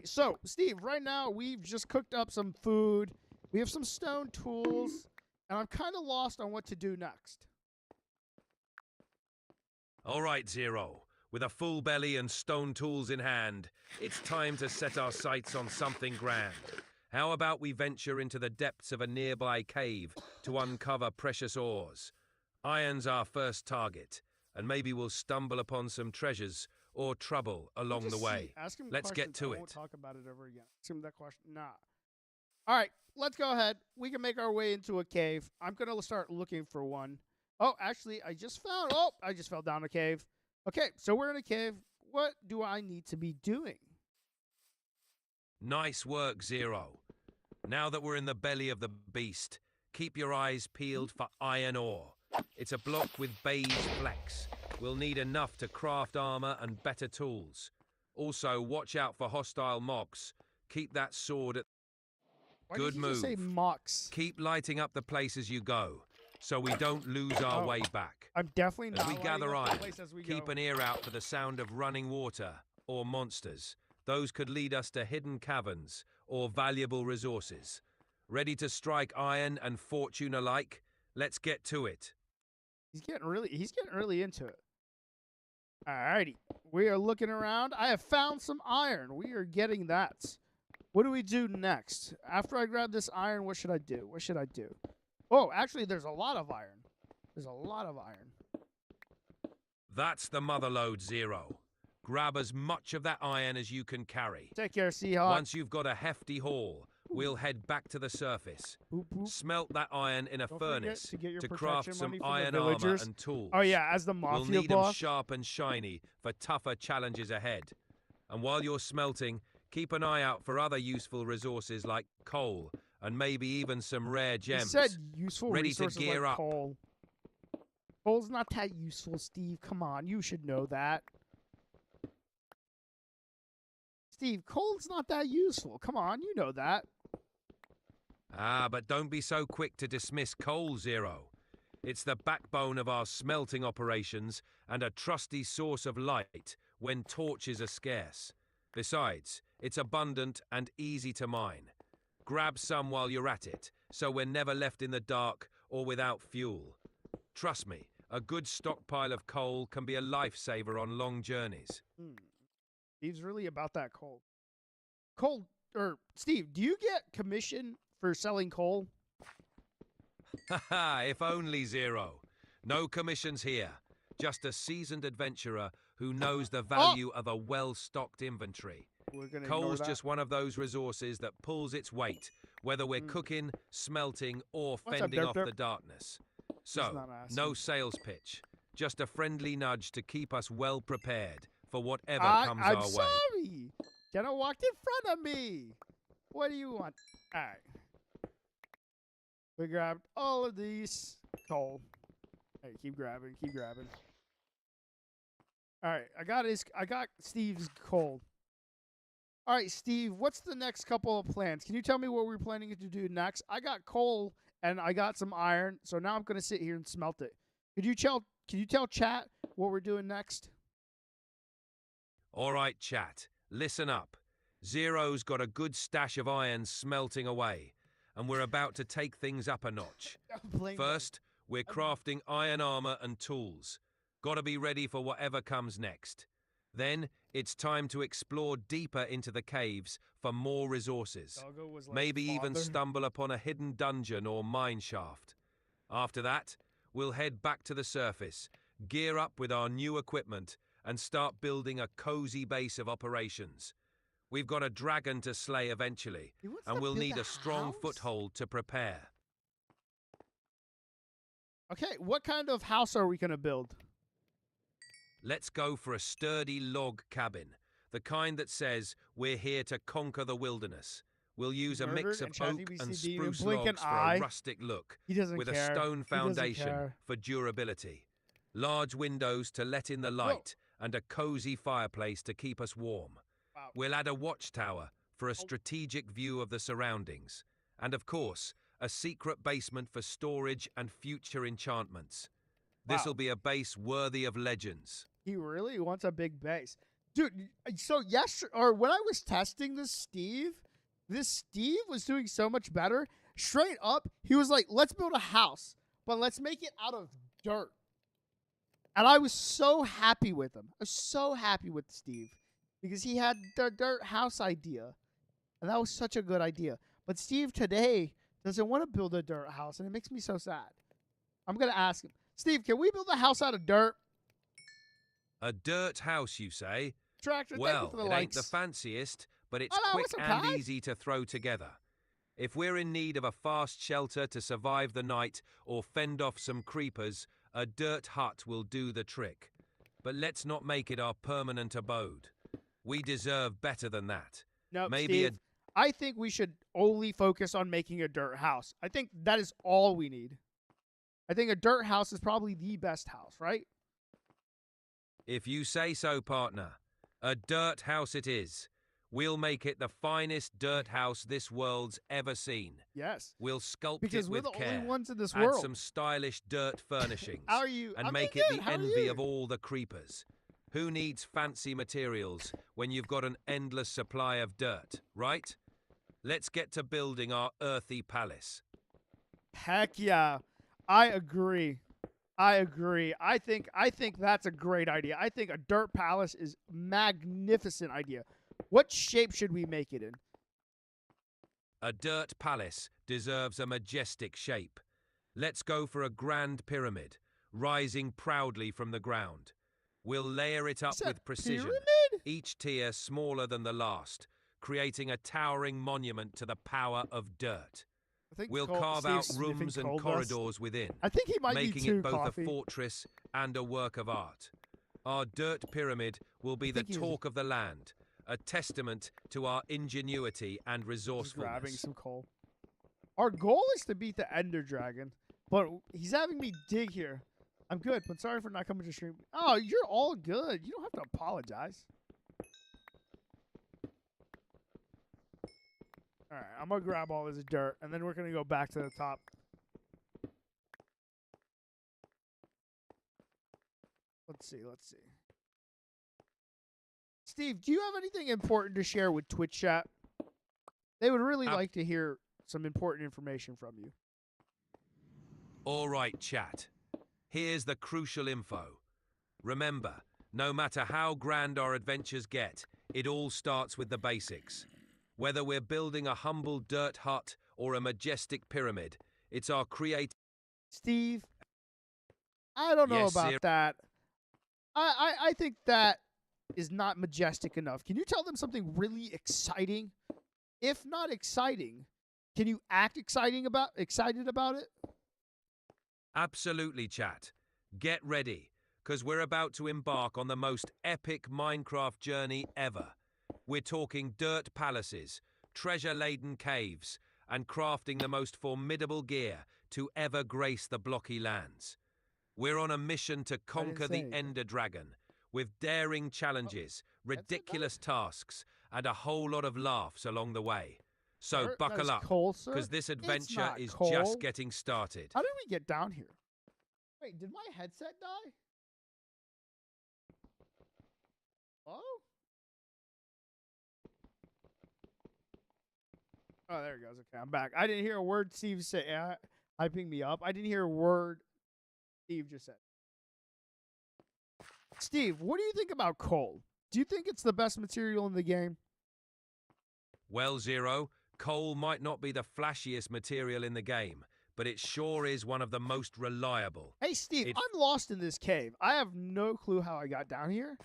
So, Steve, right now we've just cooked up some food. We have some stone tools, and I'm kind of lost on what to do next.
All right, Zero. With a full belly and stone tools in hand, it's time to set our sights on something grand. How about we venture into the depths of a nearby cave to uncover precious ores? Iron's our first target, and maybe we'll stumble upon some treasures or trouble along the way.
Ask him
Let's get
questions.
to
I won't
it.
talk about it ever again. Ask him that question. Nah. All right, let's go ahead. We can make our way into a cave. I'm gonna start looking for one. Oh, actually, I just fell down a cave. Okay, so we're in a cave. What do I need to be doing?
Nice work, Zero. Now that we're in the belly of the beast, keep your eyes peeled for iron ore. It's a block with beige flecks. We'll need enough to craft armor and better tools. Also, watch out for hostile mocks. Keep that sword at...
Why
Good
did you just say
move.
mocks?
Keep lighting up the place as you go, so we don't lose our way back.
I'm definitely not.
As we gather
lighting up the
iron,
place as we
keep
go.
an ear out for the sound of running water or monsters. Those could lead us to hidden caverns or valuable resources. Ready to strike iron and fortune alike? Let's get to it.
He's getting really into it. Alrighty. We are looking around. I have found some iron. We are getting that. What do we do next? After I grab this iron, what should I do? Oh, actually, there's a lot of iron.
That's the mother lode, Zero. Grab as much of that iron as you can carry.
Take care, Seahawk.
Once you've got a hefty haul, we'll head back to the surface.
Boop, boop.
Smelt that iron in a
Don't forget
furnace
to get your
craft
protection
some
money from the
iron armor
villagers.
and tools.
Oh yeah, as the
We'll
mafia
need them
boss.
sharp and shiny for tougher challenges ahead. And while you're smelting, keep an eye out for other useful resources like coal and maybe even some rare
He
gems.
said useful
Ready to
resources
gear
like
up.
coal. Coal's not that useful, Steve. Come on, you should know that. Steve, coal's not that useful. Come on, you know that.
But don't be so quick to dismiss coal, Zero. It's the backbone of our smelting operations and a trusty source of light when torches are scarce. Besides, it's abundant and easy to mine. Grab some while you're at it, so we're never left in the dark or without fuel. Trust me, a good stockpile of coal can be a lifesaver on long journeys.
Steve's really about that coal. Steve, do you get commission for selling coal?
Haha, if only, Zero. No commissions here. Just a seasoned adventurer who knows the value of a well-stocked inventory.
we're gonna ignore
Coal's
that.
just one of those resources that pulls its weight, whether we're cooking, smelting, or
What's up,
fending
Derp
off
Derp?
the darkness.
He's
So,
not asking.
no sales pitch, just a friendly nudge to keep us well prepared for whatever comes
I'm
our way.
sorry. Jenna walked in front of me. What do you want? All right. We grabbed all of these coal. Hey, keep grabbing, keep grabbing. All right, I got Steve's coal. All right, Steve, what's the next couple of plans? Can you tell me what we're planning to do next? I got coal and I got some iron, so now I'm gonna sit here and smelt it. Can you tell chat what we're doing next?
All right, chat, listen up. Zero's got a good stash of iron smelting away, and we're about to take things up a notch. First, we're crafting iron armor and tools. Gotta be ready for whatever comes next. Then, it's time to explore deeper into the caves for more resources. Maybe even stumble upon a hidden dungeon or mine shaft. After that, we'll head back to the surface, gear up with our new equipment, and start building a cozy base of operations. We've got a dragon to slay eventually, and we'll need a strong foothold to prepare.
Okay, what kind of house are we going to build?
Let's go for a sturdy log cabin, the kind that says we're here to conquer the wilderness. We'll use a mix of oak and spruce logs for a rustic look, with a stone foundation for durability. Large windows to let in the light, and a cozy fireplace to keep us warm.
Wow.
We'll add a watchtower for a strategic view of the surroundings. And of course, a secret basement for storage and future enchantments. This'll be a base worthy of legends.
He really wants a big base. Dude, so when I was testing this Steve was doing so much better. Straight up, he was like, let's build a house, but let's make it out of dirt. And I was so happy with him. I was so happy with Steve because he had the dirt house idea. And that was such a good idea. But Steve today doesn't want to build a dirt house, and it makes me so sad. I'm going to ask him, Steve, can we build a house out of dirt?
A dirt house, you say?
Tractor,
well, it ain't the fanciest, but it's quick and easy to throw together. If we're in need of a fast shelter to survive the night or fend off some creepers, a dirt hut will do the trick. But let's not make it our permanent abode. We deserve better than that.
No,
maybe
Steve, I think we should only focus on making a dirt house. I think that is all we need. I think a dirt house is probably the best house, right?
If you say so, partner. A dirt house it is. We'll make it the finest dirt house this world's ever seen.
Yes.
We'll sculpt
because
it
we're
with
the
care.
only ones in this
add
world.
some stylish dirt furnishings.
How are you?
And make it the envy of all the creepers. Who needs fancy materials when you've got an endless supply of dirt, right? Let's get to building our earthy palace.
Heck yeah. I agree. I think that's a great idea. I think a dirt palace is magnificent idea. What shape should we make it in?
A dirt palace deserves a majestic shape. Let's go for a grand pyramid, rising proudly from the ground. We'll layer it up with precision,
pyramid?
Each tier smaller than the last, creating a towering monument to the power of dirt. We'll carve out rooms and corridors within,
I think he might
making
be too
it both
coffee.
a fortress and a work of art. Our dirt pyramid will be the talk of the land, a testament to our ingenuity and resourcefulness.
Grabbing some coal. Our goal is to beat the Ender Dragon, but he's having me dig here. I'm good, but sorry for not coming to stream. Oh, you're all good. You don't have to apologize. All right, I'm going to grab all this dirt, and then we're going to go back to the top. Let's see. Steve, do you have anything important to share with Twitch chat? They would really like to hear some important information from you.
All right, chat. Here's the crucial info. Remember, no matter how grand our adventures get, it all starts with the basics. Whether we're building a humble dirt hut or a majestic pyramid, it's our creative...
Steve, I don't know about that. I think that is not majestic enough. Can you tell them something really exciting? If not exciting, can you act excited about it?
Absolutely, chat. Get ready, because we're about to embark on the most epic Minecraft journey ever. We're talking dirt palaces, treasure-laden caves, and crafting the most formidable gear to ever grace the blocky lands. We're on a mission to conquer the Ender Dragon, with daring challenges, ridiculous tasks, and a whole lot of laughs along the way. So
Sir,
buckle up, because this adventure is just getting started.
How did we get down here? Wait, did my headset die? Oh? Oh, there it goes. Okay, I'm back. I didn't hear a word Steve say, hyping me up. I didn't hear a word Steve just said. Steve, what do you think about coal? Do you think it's the best material in the game?
Well, Zero, coal might not be the flashiest material in the game, but it sure is one of the most reliable.
Hey, Steve, I'm lost in this cave. I have no clue how I got down here.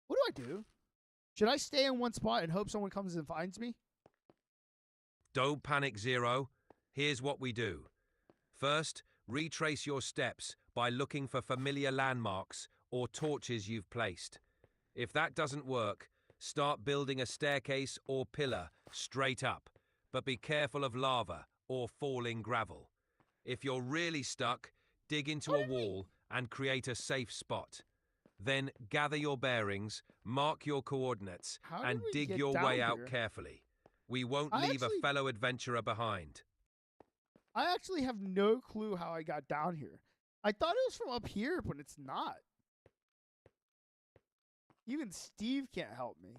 What do I do? Should I stay in one spot and hope someone comes and finds me?
Don't panic, Zero. Here's what we do. First, retrace your steps by looking for familiar landmarks or torches you've placed. If that doesn't work, start building a staircase or pillar straight up, but be careful of lava or falling gravel. If you're really stuck, dig into a wall and create a safe spot. Then gather your bearings, mark your coordinates, and dig your way out carefully. We won't leave a fellow adventurer behind.
I actually have no clue how I got down here. I thought it was from up here, but it's not. Even Steve can't help me.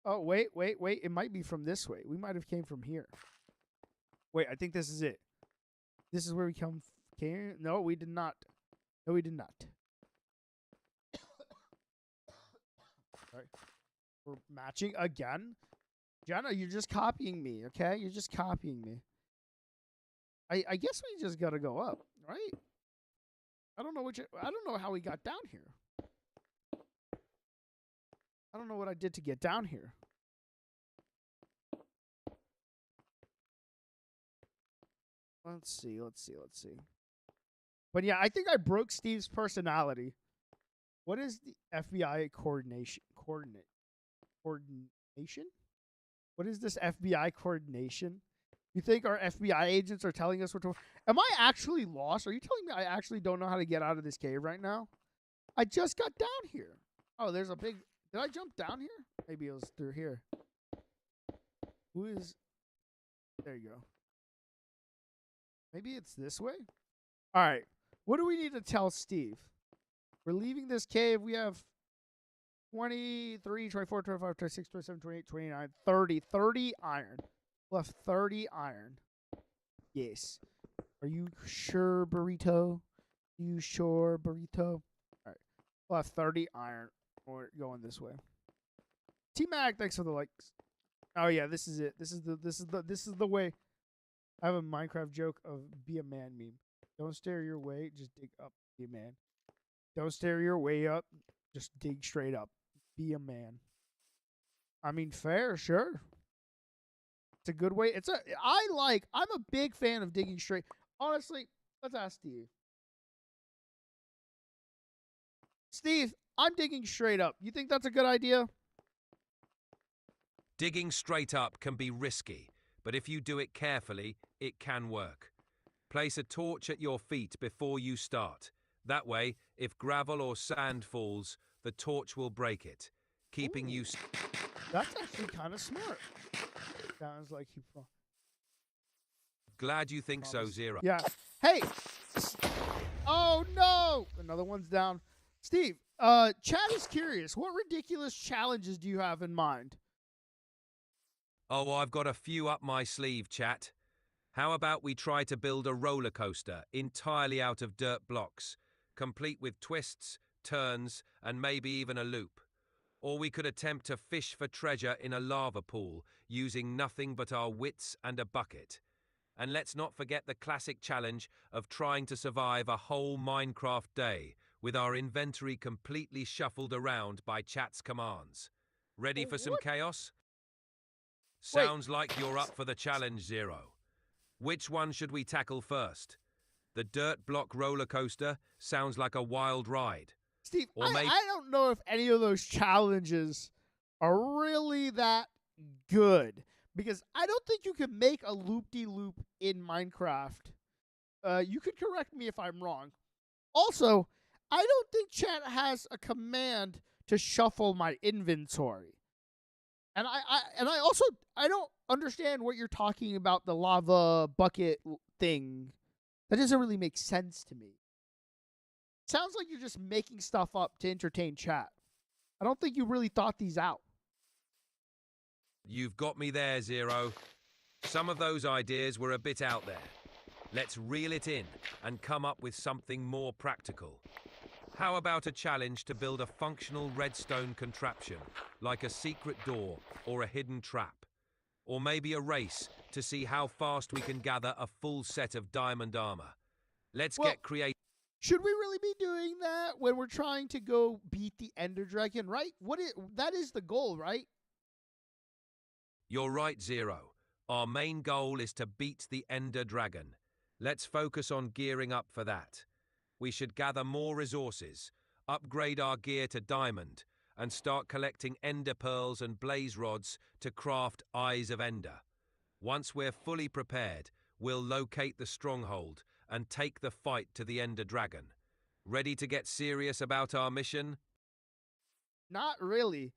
Oh, wait. It might be from this way. We might have came from here. Wait, I think this is it. This is where we came. No, we did not. No, we did not. Sorry. We're matching again. Jenna, you're just copying me, okay? You're just copying me. I guess we just gotta go up, right? I don't know how we got down here. I don't know what I did to get down here. Let's see. But yeah, I think I broke Steve's personality. What is the FBI coordination? What is this FBI coordination? You think our FBI agents are telling us what to... Am I actually lost? Are you telling me I actually don't know how to get out of this cave right now? I just got down here. Oh, there's a big... Did I jump down here? Maybe it was through here. Who is... There you go. Maybe it's this way? All right. What do we need to tell Steve? We're leaving this cave. We have 23, 24, 25, 26, 27, 28, 29, 30. 30 iron. Left 30 iron. Yes. Are you sure, Burrito? You sure, Burrito? All right. Left 30 iron. We're going this way. T-Mac, thanks for the likes. Oh yeah, this is it. This is the way. I have a Minecraft joke of be a man meme. Don't stare your way, just dig up. Be a man. Don't stare your way up, just dig straight up. Be a man. I mean, fair, sure. It's a good way. I'm a big fan of digging straight. Honestly, let's ask Steve. Steve, I'm digging straight up. You think that's a good idea?
Digging straight up can be risky, but if you do it carefully, it can work. Place a torch at your feet before you start. That way, if gravel or sand falls, the torch will break it, keeping you...
That's actually kind of smart. Sounds like you...
Glad you think so, Zero.
Yeah. Hey! Oh, no! Another one's down. Steve, chat is curious. What ridiculous challenges do you have in mind?
Oh, I've got a few up my sleeve, chat. How about we try to build a roller coaster entirely out of dirt blocks, complete with twists, turns, and maybe even a loop? Or we could attempt to fish for treasure in a lava pool using nothing but our wits and a bucket. And let's not forget the classic challenge of trying to survive a whole Minecraft day with our inventory completely shuffled around by chat's commands. Ready for some
What?
chaos?
Wait,
Sounds like you're up for the challenge, Zero. Which one should we tackle first? The dirt block roller coaster sounds like a wild ride.
Steve,
Or maybe
I don't know if any of those challenges are really that good because I don't think you can make a loop-de-loop in Minecraft. You could correct me if I'm wrong. Also, I don't think chat has a command to shuffle my inventory. And I also I don't understand what you're talking about the lava bucket thing. That doesn't really make sense to me. Sounds like you're just making stuff up to entertain chat. I don't think you really thought these out.
you've got me there, Zero. Some of those ideas were a bit out there. Let's reel it in and come up with something more practical. How about a challenge to build a functional redstone contraption, like a secret door or a hidden trap? Or maybe a race to see how fast we can gather a full set of diamond armor. Let's
Well,
get creative.
should we really be doing that when we're trying to go beat the Ender Dragon, right? That is the goal, right?
You're right, Zero. Our main goal is to beat the Ender Dragon. Let's focus on gearing up for that. We should gather more resources, upgrade our gear to diamond, and start collecting ender pearls and blaze rods to craft Eyes of Ender. Once we're fully prepared, we'll locate the stronghold and take the fight to the Ender Dragon. Ready to get serious about our mission?
Not really.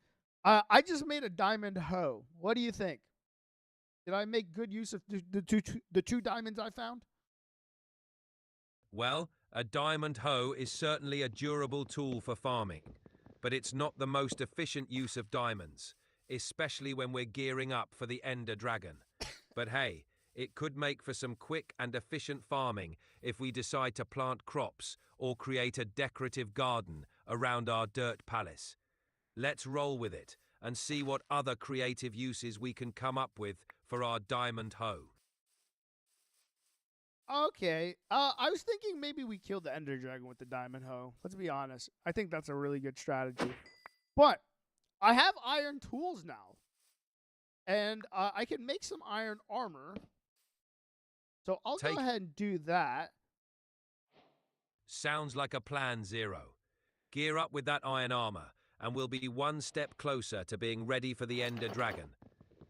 I just made a diamond hoe. What do you think? Did I make good use of the two diamonds I found?
Well, a diamond hoe is certainly a durable tool for farming, but it's not the most efficient use of diamonds, especially when we're gearing up for the Ender Dragon. But hey, it could make for some quick and efficient farming if we decide to plant crops or create a decorative garden around our dirt palace. Let's roll with it and see what other creative uses we can come up with for our diamond hoe.
Okay. I was thinking maybe we killed the Ender Dragon with the diamond hoe. Let's be honest. I think that's a really good strategy. But I have iron tools now, and I can make some iron armor. So I'll go
Take
ahead and do that.
Sounds like a plan, Zero. Gear up with that iron armor, and we'll be one step closer to being ready for the Ender Dragon.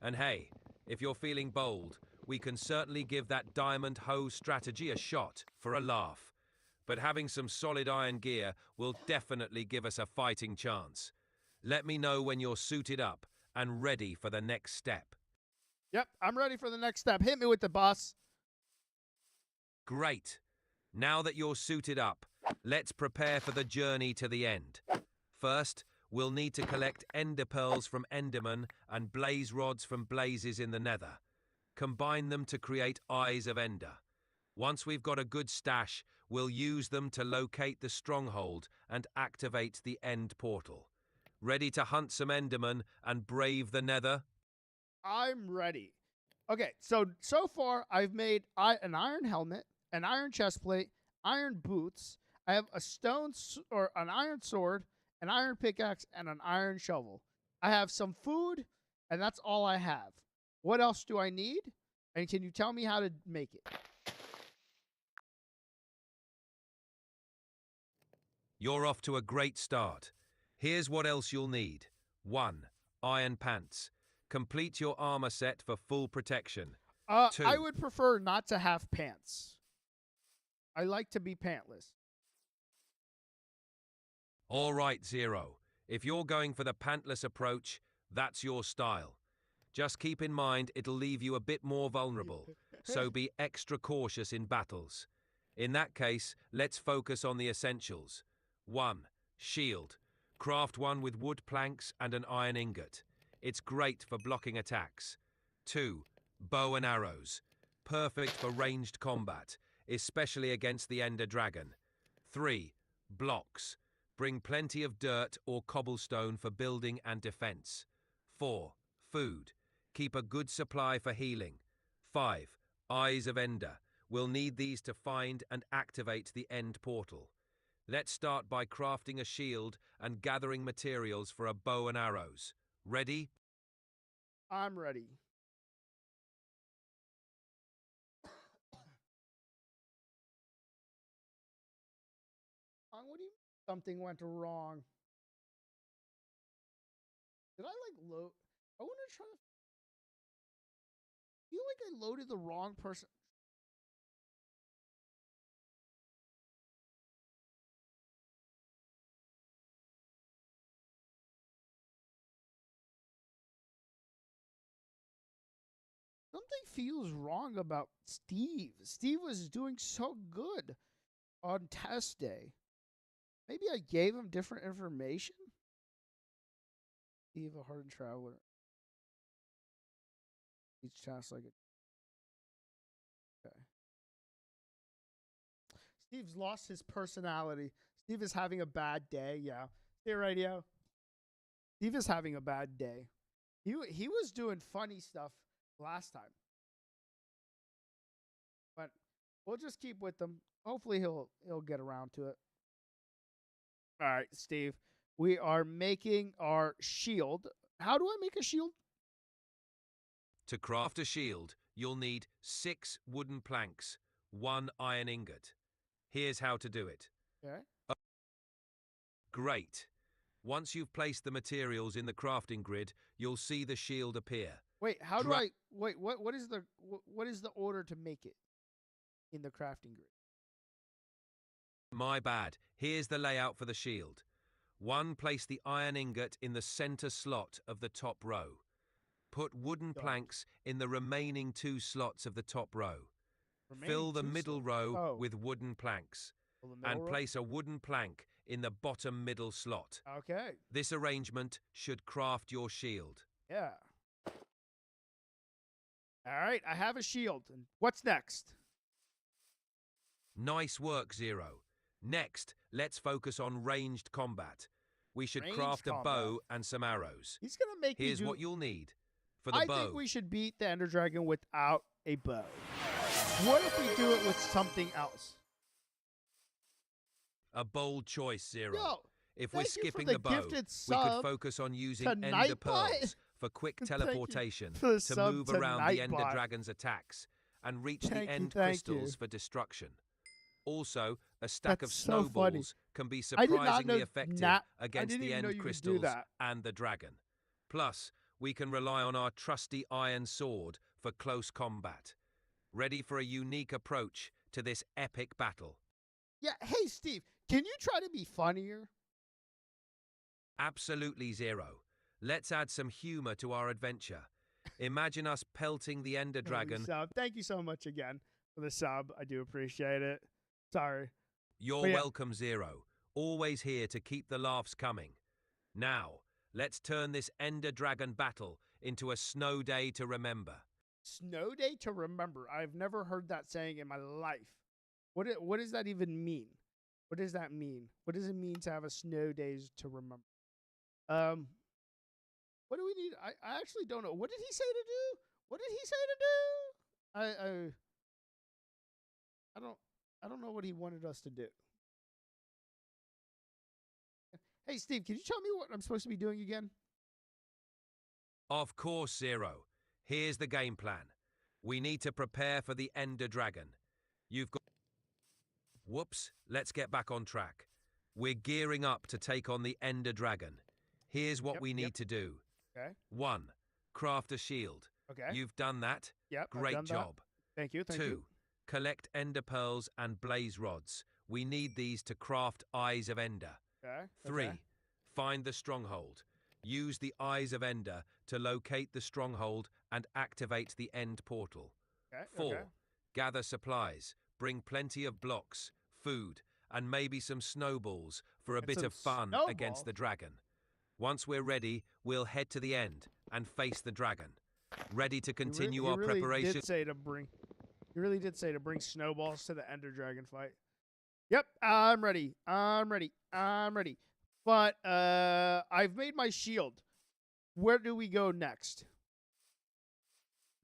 And hey, if you're feeling bold, we can certainly give that diamond hoe strategy a shot for a laugh. But having some solid iron gear will definitely give us a fighting chance. Let me know when you're suited up and ready for the next step.
Yep, I'm ready for the next step. Hit me with the boss.
Great. Now that you're suited up, let's prepare for the journey to the end. First, we'll need to collect ender pearls from Enderman and blaze rods from blazes in the nether. Combine them to create Eyes of Ender. Once we've got a good stash, we'll use them to locate the stronghold and activate the end portal. Ready to hunt some Endermen and brave the nether?
I'm ready. Okay, so far I've made an iron helmet, an iron chest plate, iron boots. I have a or an iron sword, an iron pickaxe, and an iron shovel. I have some food, and that's all I have. What else do I need? And can you tell me how to make it?
You're off to a great start. Here's what else you'll need. 1. Iron pants. Complete your armor set for full protection. 2.
I would prefer not to have pants. I like to be pantless.
All right, Zero. If you're going for the pantless approach, that's your style. Just keep in mind it'll leave you a bit more vulnerable, so be extra cautious in battles. In that case, let's focus on the essentials. 1. Shield. Craft one with wood planks and an iron ingot. It's great for blocking attacks. 2. Bow and arrows. Perfect for ranged combat, especially against the Ender Dragon. 3. Blocks. Bring plenty of dirt or cobblestone for building and defense. 4. Food. Keep a good supply for healing. 5. Eyes of Ender. We'll need these to find and activate the end portal. Let's start by crafting a shield and gathering materials for a bow and arrows. Ready?
I'm ready. What do you something went wrong? Did I like load? I want to try to feel like I loaded the wrong person. Something feels wrong about Steve. Steve was doing so good on test day. Maybe I gave him different information. Steve, a hardened traveler. Each task like it. Okay. Steve's lost his personality. Steve is having a bad day. Yeah. Stay radio. Steve is having a bad day. He was doing funny stuff last time. But we'll just keep with him. Hopefully he'll get around to it. All right, Steve. We are making our shield. How do I make a shield?
To craft a shield, you'll need 6 wooden planks, 1 iron ingot. Here's how to do it.
Okay.
Great. Once you've placed the materials in the crafting grid, you'll see the shield appear.
Wait, how do I wait, what is the order to make it in the crafting grid?
My bad. Here's the layout for the shield. 1, place the iron ingot in the center slot of the top row. Put wooden planks in the remaining 2 slots of the top row. Fill the middle row with wooden planks. And place a wooden plank in the bottom middle slot.
Okay.
This arrangement should craft your shield.
Yeah. All right, I have a shield. And what's next?
Nice work, Zero. Next, let's focus on ranged combat. We should craft a bow and some arrows.
He's going to make
Here's
me do...
what you'll need. For the bow,
I think we should beat the Ender Dragon without a bow. What if we do it with something else?
A bold choice, Zero.
Yo,
if we're skipping the bow, we could focus on using Ender Pearls for quick teleportation to move around the Ender Dragon's attacks and reach the End Crystals for destruction. Also, a stack of snowballs can be surprisingly effective against the End Crystals and the dragon. Plus, we can rely on our trusty iron sword for close combat. Ready for a unique approach to this epic battle?
Yeah, hey Steve, can you try to be funnier?
Absolutely, Zero. Let's add some humor to our adventure. Imagine us pelting the Ender Dragon.
Thank you so much again for the sub. I do appreciate it. Sorry.
You're welcome, Zero. Always here to keep the laughs coming. Now, let's turn this Ender Dragon battle into a snow day to remember.
Snow day to remember. I've never heard that saying in my life. What does that even mean? What does that mean? What does it mean to have a snow days to remember? What do we need? I actually don't know. What did he say to do? What did he say to do? I don't know what he wanted us to do. Hey Steve, can you tell me what I'm supposed to be doing again?
Of course, Zero. Here's the game plan. We need to prepare for the Ender Dragon. You've got... Whoops, let's get back on track. We're gearing up to take on the Ender Dragon. Here's what we need to do.
Okay.
1, craft a shield.
Okay.
You've done that?
Yep.
Great job.
Thank you.
2, collect Ender Pearls and Blaze Rods. We need these to craft Eyes of Ender.
Okay.
3, find the stronghold. Use the Eyes of Ender to locate the stronghold and activate the End Portal. 4, gather supplies. Bring plenty of blocks, food, and maybe some snowballs for a bit of fun against the dragon. Once we're ready, we'll head to the end and face the dragon. Ready to continue our preparation?
You really did say to bring snowballs to the Ender Dragon fight. Yep, I'm ready. But I've made my shield. Where do we go next?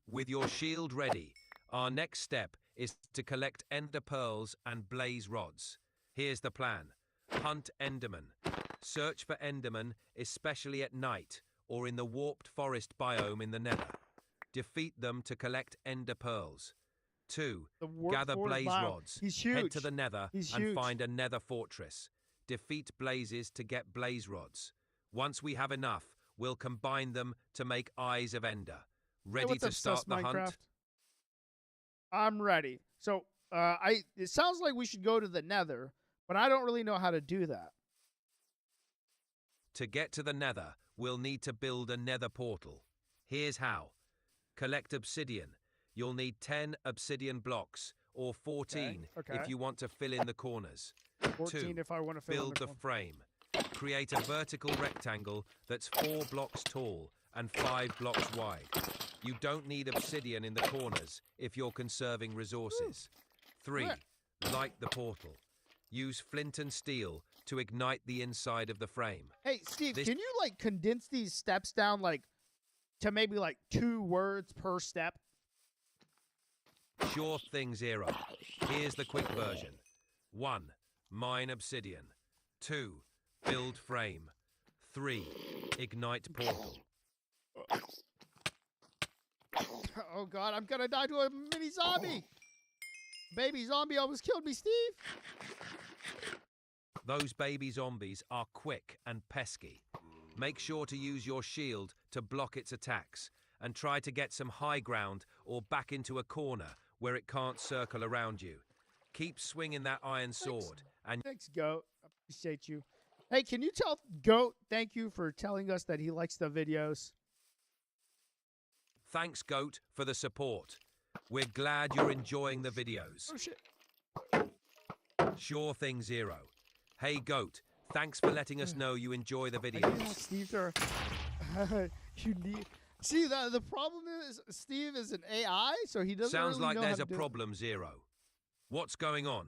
With your shield ready, our next step is to collect Ender Pearls and Blaze Rods. Here's the plan. Hunt Enderman. Search for Enderman, especially at night, or in the warped forest biome in the nether. Defeat them to collect ender pearls. 2.
The warp
Gather
forward
blaze
bio.
rods.
He's huge.
Head to the nether
He's
and
huge.
find a nether fortress. Defeat blazes to get blaze rods. Once we have enough, we'll combine them to make Eyes of Ender. Ready
what's
to
up,
start
sus
the
Minecraft?
hunt?
I'm ready. So, it sounds like we should go to the nether, but I don't really know how to do that.
To get to the nether, we'll need to build a nether portal. Here's how. Collect obsidian. You'll need 10 obsidian blocks, or 14
Okay.
if you want to fill in the corners.
14
2.
if I want to fill
Build
in
the frame. Create a vertical rectangle that's 4 blocks tall and 5 blocks wide. You don't need obsidian in the corners if you're conserving resources. 3. Light the portal. Use flint and steel to ignite the inside of the frame.
Hey, Steve,
This-
can you like condense these steps down to maybe 2 words per step?
Sure thing, Zero. Here's the quick version. 1. Mine obsidian. 2. Build frame. 3. Ignite portal.
Oh god, I'm gonna die to a mini zombie! Baby zombie almost killed me, Steve!
Those baby zombies are quick and pesky. Make sure to use your shield to block its attacks and try to get some high ground or back into a corner where it can't circle around you. Keep swinging that iron sword and
Thanks, Goat. Appreciate you. Hey, can you tell Goat thank you for telling us that he likes the videos?
thanks, Goat, for the support. We're glad you're enjoying the videos.
Oh shit.
Sure thing, Zero. Hey, Goat, thanks for letting us know you enjoy the
I didn't have
videos.
Steve there. You need. See, the problem is Steve is an AI, so he doesn't
Sounds
really
like
know
there's
how
a
to do it.
problem, Zero. What's going on?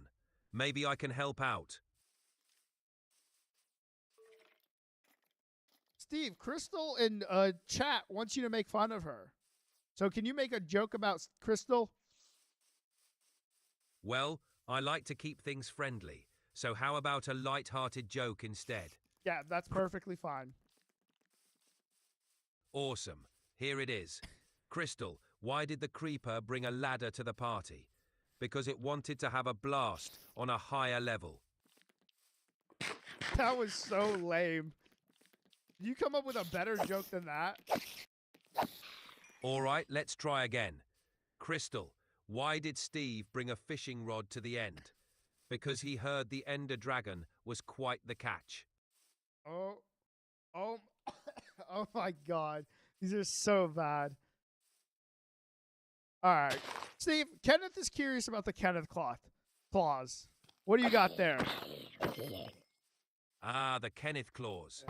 Maybe I can help out.
Steve, Crystal in chat wants you to make fun of her. So can you make a joke about Crystal?
Well, I like to keep things friendly, so how about a light-hearted joke instead?
Yeah, that's perfectly fine.
Awesome. Here it is. Crystal, why did the creeper bring a ladder to the party? Because it wanted to have a blast on a higher level.
That was so lame. Did you come up with a better joke than that?
All right, let's try again. Crystal, why did Steve bring a fishing rod to the end? Because he heard the Ender Dragon was quite the catch.
Oh, oh, oh my God. These are so bad. All right. Steve, Kenneth is curious about the Kenneth claws. What do you got there?
Ah, the Kenneth Clause.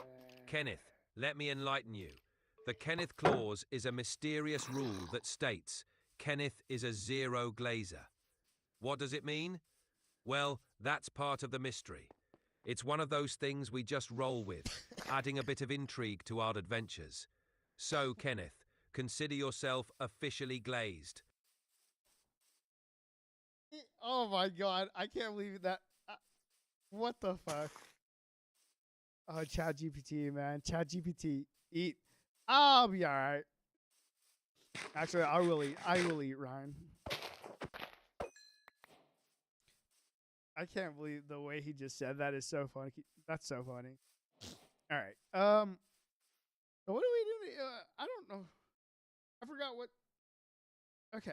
Kenneth, let me enlighten you. The Kenneth Clause is a mysterious rule that states Kenneth is a zero glazer. What does it mean? Well, that's part of the mystery. It's one of those things we just roll with, adding a bit of intrigue to our adventures. So, Kenneth, consider yourself officially glazed.
Oh my God. I can't believe that. What the fuck? Oh, ChatGPT, man. ChatGPT. Eat. I'll be all right. Actually, I will eat, Ryan. I can't believe the way he just said that is so funny. That's so funny. All right. So what do we do? I don't know. I forgot what. Okay.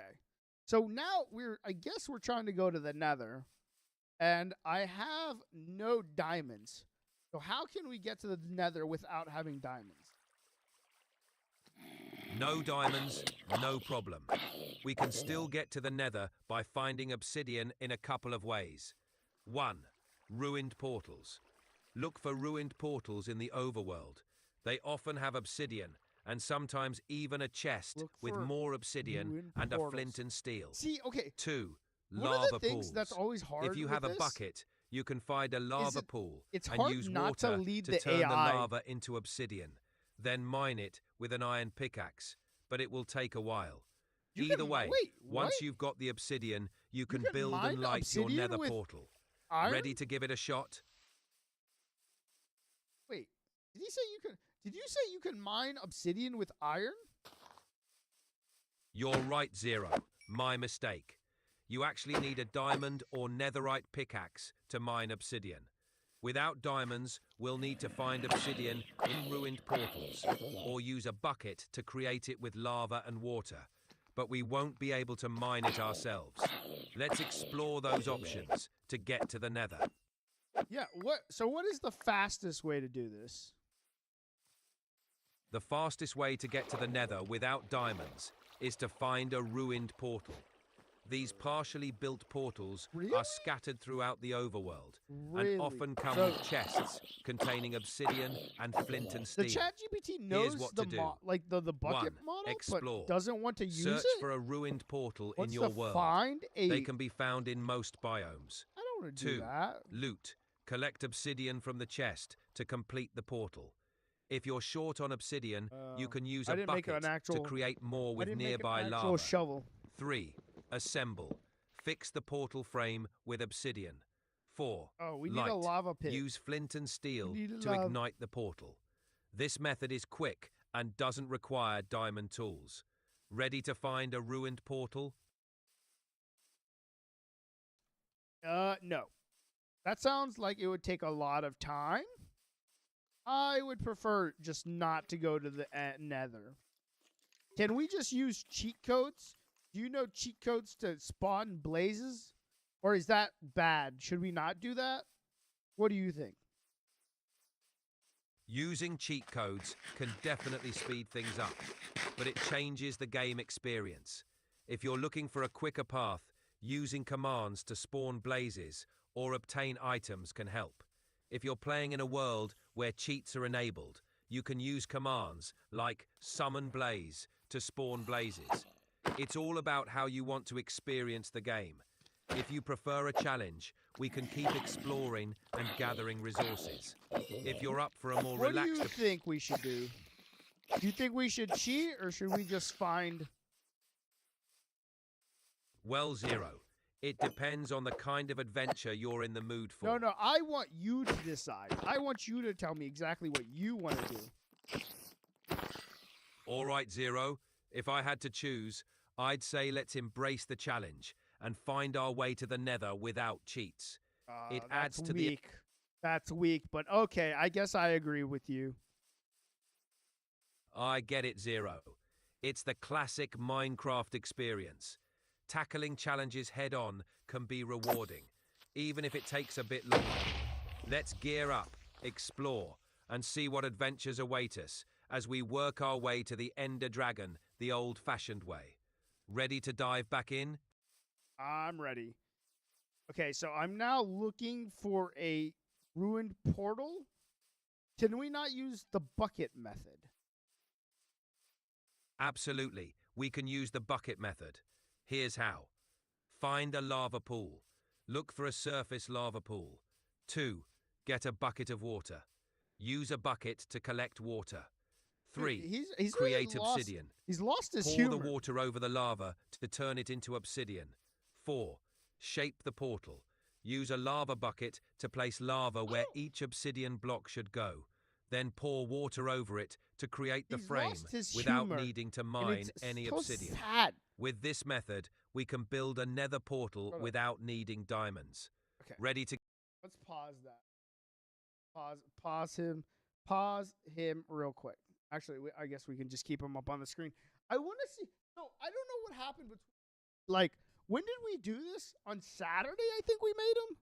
So now I guess we're trying to go to the Nether, and I have no diamonds. So how can we get to the Nether without having diamonds?
No diamonds, no problem. We can still get to the Nether by finding obsidian in a couple of ways. 1. Ruined portals. Look for ruined portals in the overworld. They often have obsidian, and sometimes even a chest
Look
with
for
more obsidian
ruined
and a
portals.
flint and steel.
See, okay.
2.
One
Lava
of the things
pools.
that's always hard
If you
with
have a
this
bucket, you can find a lava
it-
pool
it's
and
hard
use
not to
water
lead
to
the
turn the
AI.
lava into obsidian. Then mine it with an iron pickaxe, but it will take a while.
You
Either
can-
way,
wait,
once
what?
you've got the obsidian, you can
can
build
mine
and light your
obsidian
nether
with
portal.
Iron?
Ready to give it a shot?
Did you say you can mine obsidian with iron?
You're right, Zero. My mistake. You actually need a diamond or netherite pickaxe to mine obsidian. Without diamonds, we'll need to find obsidian in ruined portals, or use a bucket to create it with lava and water. But we won't be able to mine it ourselves. Let's explore those options to get to the nether.
Yeah. What is the fastest way to do this?
The fastest way to get to the nether without diamonds is to find a ruined portal. These partially built portals
Really?
are scattered throughout the overworld
Really?
and often come
So-
with chests containing obsidian and flint and
The
steel.
ChatGPT knows
what
the
to do.
the bucket
1.
model,
Explore.
but doesn't want to use
Search
it.
for a ruined portal
Wants
in your
to
world.
find a.
They can be found in most biomes.
I don't want to do
2.
that.
Loot. Collect obsidian from the chest to complete the portal. If you're short on obsidian, you can use
I
a
didn't make
bucket
an actual-
to create more
I
with
didn't
nearby
make an actual
lava.
shovel.
3. Assemble. Fix the portal frame with obsidian. 4.
Oh, we need
Light.
a lava pit.
Use flint and steel
need a
to
lava-
ignite the portal. This method is quick and doesn't require diamond tools. Ready to find a ruined portal?
No. That sounds like it would take a lot of time. I would prefer just not to go to the nether. Can we just use cheat codes? Do you know cheat codes to spawn blazes? Or is that bad? Should we not do that? What do you think?
Using cheat codes can definitely speed things up, but it changes the game experience. If you're looking for a quicker path, using commands to spawn blazes or obtain items can help. If you're playing in a world where cheats are enabled, you can use commands like summon blaze to spawn blazes. It's all about how you want to experience the game. If you prefer a challenge, we can keep exploring and gathering resources. If you're up for a more
What do you
relaxed...
think we should do? Do you think we should cheat or should we just find...
Well, Zero, it depends on the kind of adventure you're in the mood for.
No, I want you to decide. I want you to tell me exactly what you want to do.
All right, Zero, if I had to choose, I'd say let's embrace the challenge and find our way to the nether without cheats. It adds
That's
to the...
weak. That's weak, but okay, I guess I agree with you.
I get it, Zero. It's the classic Minecraft experience. Tackling challenges head-on can be rewarding, even if it takes a bit longer. Let's gear up, explore, and see what adventures await us as we work our way to the Ender Dragon the old-fashioned way. Ready to dive back in?
I'm ready. Okay, so I'm now looking for a ruined portal. Can we not use the bucket method?
Absolutely. We can use the bucket method. Here's how. Find a lava pool. Look for a surface lava pool. 2. Get a bucket of water. Use a bucket to collect water. 3.
He's
Create
really lost,
obsidian.
He's lost his
Pour
humor.
the water over the lava to turn it into obsidian. 4. Shape the portal. Use a lava bucket to place lava where each obsidian block should go. Then pour water over it to create the
He's
frame
lost his
without
humor,
needing to
and
mine
it's
any
so
obsidian.
sad.
With this method, we can build a nether portal
Hold on.
without needing diamonds.
Okay.
Ready to...
Let's pause that. Pause him real quick. Actually, I guess we can just keep him up on the screen. I want to see. No, I don't know what happened between. Like, when did we do this? On Saturday, I think we made him.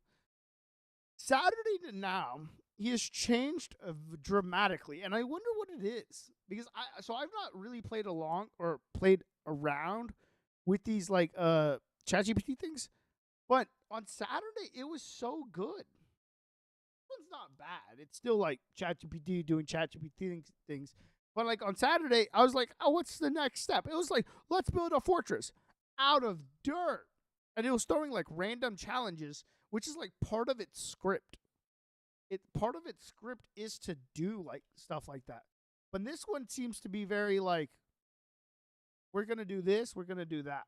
Saturday to now, he has changed dramatically, and I wonder what it is because I've not really played along or played around with these like ChatGPT things, but on Saturday it was so good. It's not bad. It's still like ChatGPT doing ChatGPT things. But like on Saturday, I was like, oh, what's the next step? It was like, let's build a fortress out of dirt. And it was throwing like random challenges, which is like part of its script. Part of its script is to do like stuff like that. But this one seems to be very like, we're going to do this, we're going to do that.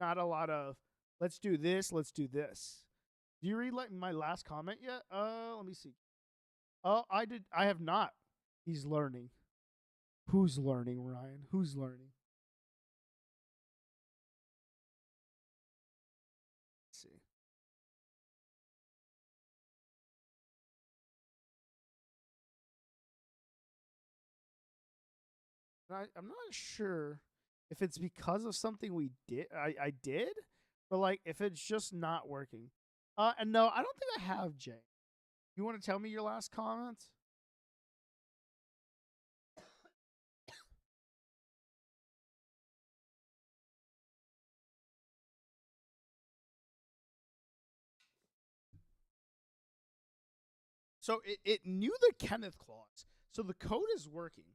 Not a lot of, let's do this, let's do this. Do you read like my last comment yet? Let me see. Oh, I have not. He's learning. Who's learning, Ryan? Who's learning? Let's see. I'm not sure if it's because of something we did. I did, but like if it's just not working. And no, I don't think I have, Jay. You want to tell me your last comments? So it knew the Kenneth clause. So the code is working.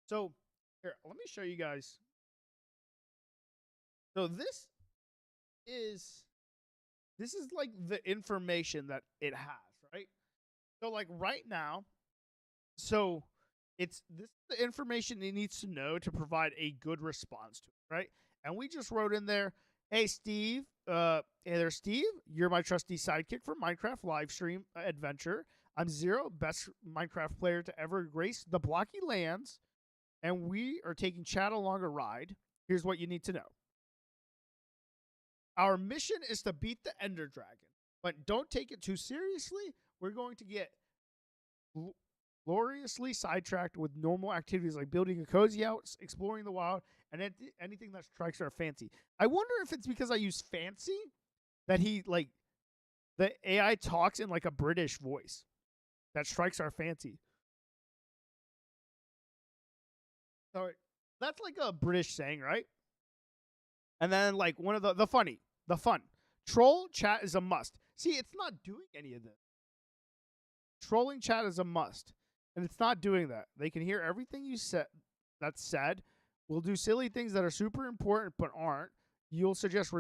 So here, let me show you guys. So is this is like the information that it has, right? So like right now, so it's this is the information it needs to know to provide a good response to it, right? And we just wrote in there, hey Steve, hey there Steve, you're my trusty sidekick for Minecraft live stream adventure. I'm Zero, best Minecraft player to ever grace the blocky lands, and we are taking chat along a ride. Here's what you need to know. Our mission is to beat the Ender Dragon, but don't take it too seriously. We're going to get gloriously sidetracked with normal activities like building a cozy house, exploring the wild, and anything that strikes our fancy. I wonder if it's because I use fancy that the AI talks in like a British voice that strikes our fancy. So that's like a British saying, right? And then like one of the fun. Troll chat is a must. See, it's not doing any of this. Trolling chat is a must. And it's not doing that. They can hear everything you said that's said. We'll do silly things that are super important but aren't. You'll suggest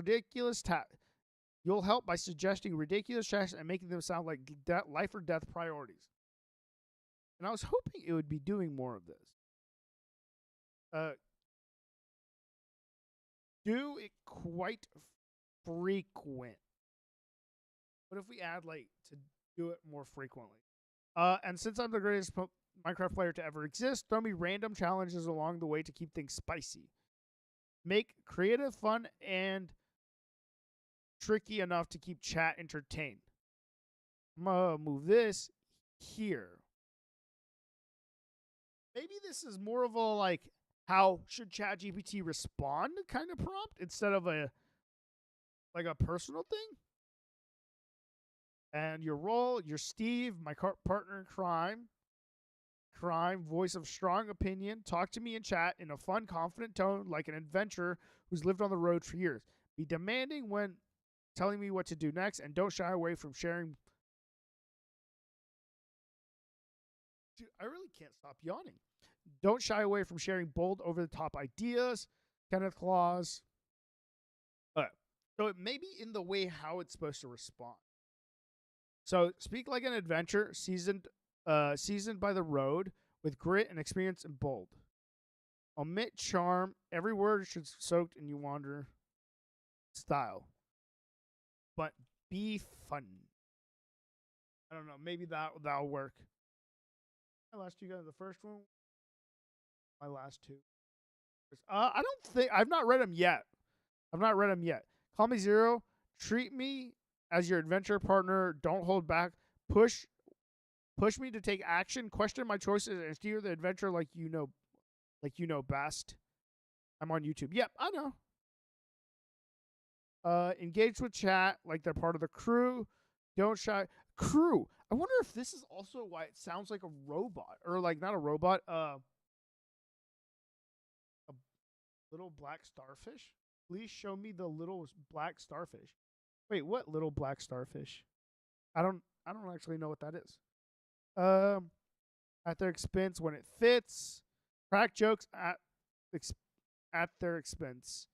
You'll help by suggesting ridiculous chats and making them sound like life or death priorities. And I was hoping it would be doing more of this. Do it quite frequent. What if we add like to do it more frequently? And since I'm the greatest Minecraft player to ever exist, throw me random challenges along the way to keep things spicy. Make creative, fun, and tricky enough to keep chat entertained. I'm gonna move this here. Maybe this is more of a like how should ChatGPT respond kind of prompt instead of a personal thing. And your role, you're Steve, my partner in crime. Voice of strong opinion. Talk to me in chat in a fun, confident tone, like an adventurer who's lived on the road for years. Be demanding when telling me what to do next, and don't shy away from sharing. Dude, I really can't stop yawning. Don't shy away from sharing bold, over-the-top ideas. Kenneth Claus. So it may be in the way how it's supposed to respond. So speak like an adventurer, seasoned by the road, with grit and experience and bold. Omit charm. Every word should soaked in you wander. Style. But be fun. I don't know. Maybe that'll work. My last two guys, the first one. My last two. I don't think I've not read them yet. Call me Zero. Treat me as your adventure partner. Don't hold back. Push me to take action. Question my choices and steer the adventure like you know best. I'm on YouTube. Yep, I know. Engage with chat like they're part of the crew. Don't shy. Crew. I wonder if this is also why it sounds like a robot or like not a robot. A little black starfish. Please show me the little black starfish. Wait, what little black starfish? I don't actually know what that is. At their expense when it fits. Crack jokes at their expense.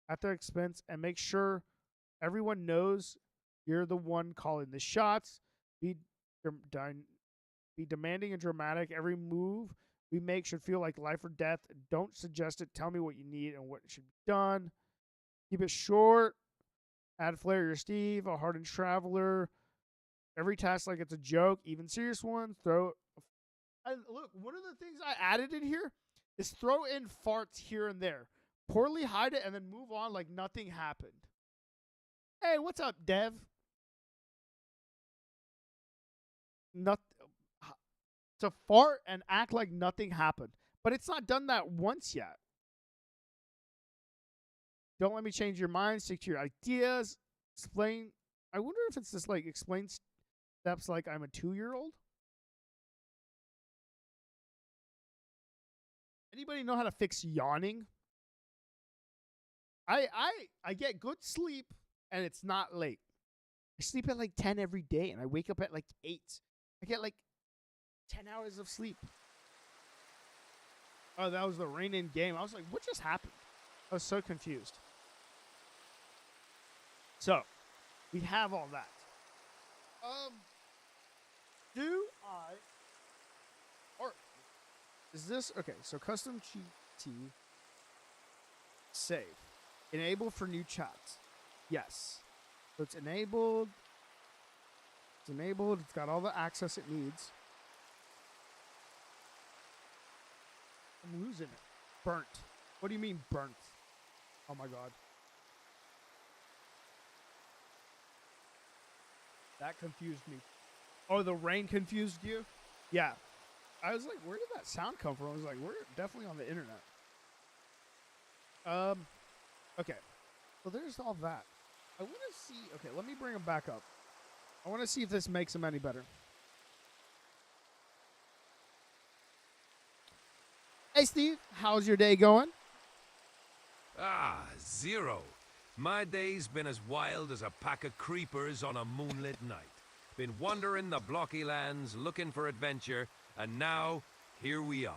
At their expense, and make sure everyone knows you're the one calling the shots. Be demanding and dramatic. Every move we make should feel like life or death. Don't suggest it. Tell me what you need and what should be done. Keep it short. Add flair. You're Steve, a hardened traveler. Every task like it's a joke, even serious ones. Throw And look, one of the things I added in here is throw in farts here and there. Poorly hide it and then move on like nothing happened. Hey, what's up, Dev? Not to fart and act like nothing happened. But it's not done that once yet. Don't let me change your mind. Stick to your ideas. Explain. I wonder if it's just like explain steps like I'm a 2-year-old. Anybody know how to fix yawning? I get good sleep and it's not late. I sleep at like 10 every day and I wake up at like 8. I get like 10 hours of sleep. Oh, that was the rain in game. I was like, what just happened? I was so confused. So, we have all that. Do I... Or, is this... Okay, so custom GT. Save. Enable for new chats. Yes. So it's enabled. It's enabled. It's got all the access it needs. I'm losing it. Burnt. What do you mean burnt? Oh my god. That confused me. Oh, the rain confused you? Yeah. I was like, where did that sound come from? I was like, we're definitely on the internet. Okay. So there's all that. I want to see... Okay, let me bring them back up. I want to see if this makes them any better. Hey, Steve. How's your day going?
Ah, Zero. My day's been as wild as a pack of creepers on a moonlit night. Been wandering the blocky lands, looking for adventure, and now, here we are,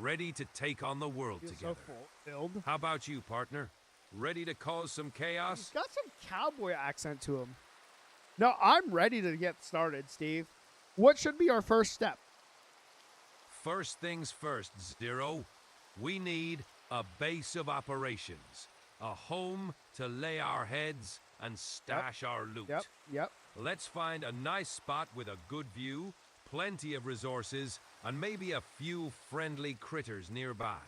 ready to take on the world together.
So filled.
How about you, partner? Ready to cause some chaos?
He's got some cowboy accent to him. No, I'm ready to get started, Steve. What should be our first step?
First things first, Zero. We need a base of operations. A home to lay our heads and stash our loot.
Yep.
Let's find a nice spot with a good view, plenty of resources, and maybe a few friendly critters nearby.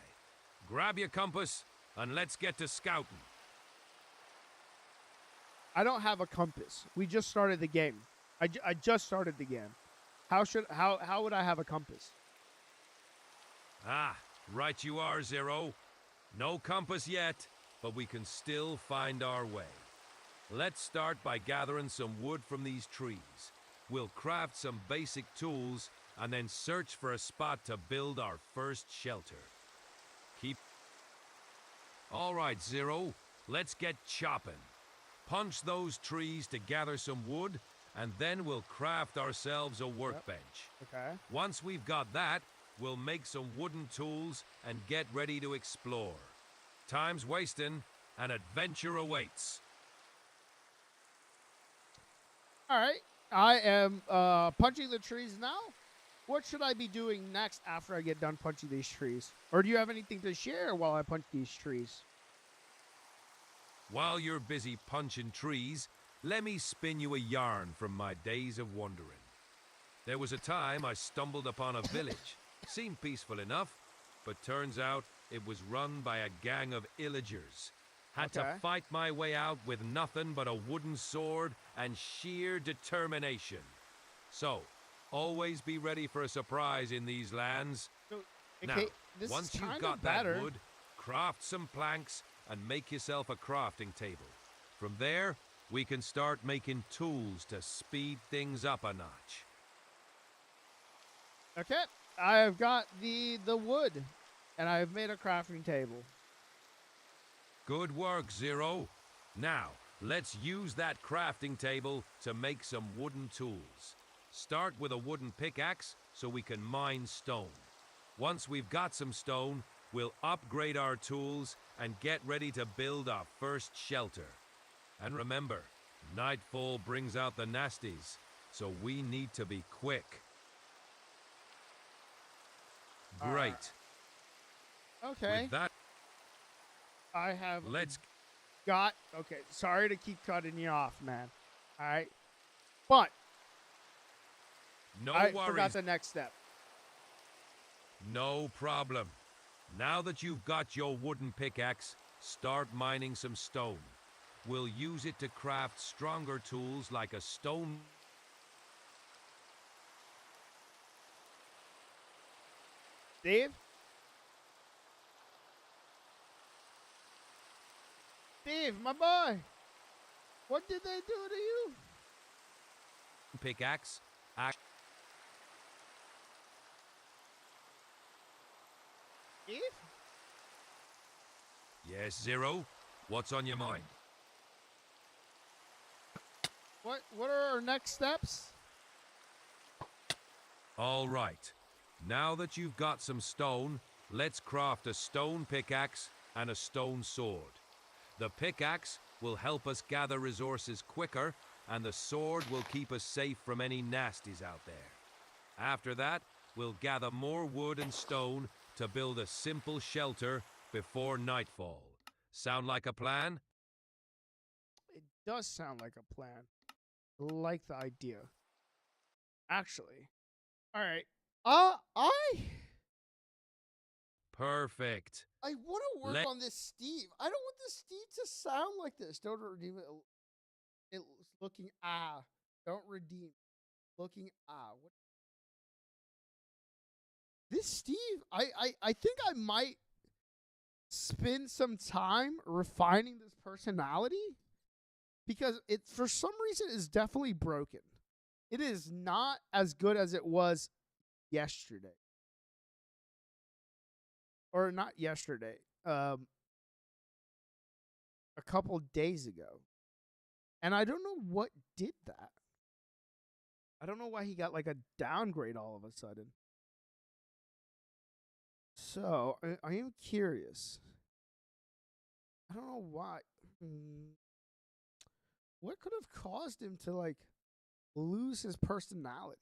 Grab your compass, and let's get to scouting.
I don't have a compass. We just started the game. I just started the game. How would I have a compass?
Ah, right you are, Zero. No compass yet, but we can still find our way. Let's start by gathering some wood from these trees. We'll craft some basic tools and then search for a spot to build our first shelter. All right, Zero, let's get chopping. Punch those trees to gather some wood, and then we'll craft ourselves a workbench.
Okay.
Once we've got that, we'll make some wooden tools and get ready to explore. Time's wasting, and adventure awaits.
All right. I am punching the trees now. What should I be doing next after I get done punching these trees? Or do you have anything to share while I punch these trees?
While you're busy punching trees, let me spin you a yarn from my days of wandering. There was a time I stumbled upon a village. Seemed peaceful enough, but turns out it was run by a gang of illagers. Had to fight my way out with nothing but a wooden sword and sheer determination. So, always be ready for a surprise in these lands. Now, once you've got that wood, craft some planks and make yourself a crafting table. From there, we can start making tools to speed things up a notch.
Okay, I've got the wood, and I've made a crafting table.
Good work, Zero. Now, let's use that crafting table to make some wooden tools. Start with a wooden pickaxe so we can mine stone. Once we've got some stone, we'll upgrade our tools and get ready to build our first shelter. And remember, nightfall brings out the nasties, so we need to be quick. Great.
Okay.
With that,
I have
let's
got... Okay, sorry to keep cutting you off, man. All right? But
no
I
worries.
forgot the next step.
No problem. Now that you've got your wooden pickaxe, start mining some stone. We'll use it to craft stronger tools like a stone.
Steve? Steve, my boy. What did they do to you?
Pickaxe.
Steve?
Yes, Zero. What's on your mind?
What are our next steps?
All right. Now that you've got some stone, let's craft a stone pickaxe and a stone sword. The pickaxe will help us gather resources quicker, and the sword will keep us safe from any nasties out there. After that, we'll gather more wood and stone to build a simple shelter before nightfall. Sound like a plan?
It does sound like a plan. I like the idea. Actually. All right.
Perfect.
I want to work on this Steve. I don't want this Steve to sound like this. Don't redeem it. It's looking Don't redeem. Looking What? This Steve, I think I might spend some time refining this personality because it for some reason is definitely broken. It is not as good as it was yesterday. Or not yesterday. A couple days ago. And I don't know what did that. I don't know why he got like a downgrade all of a sudden. So, I am curious. I don't know why. What could have caused him to like lose his personality?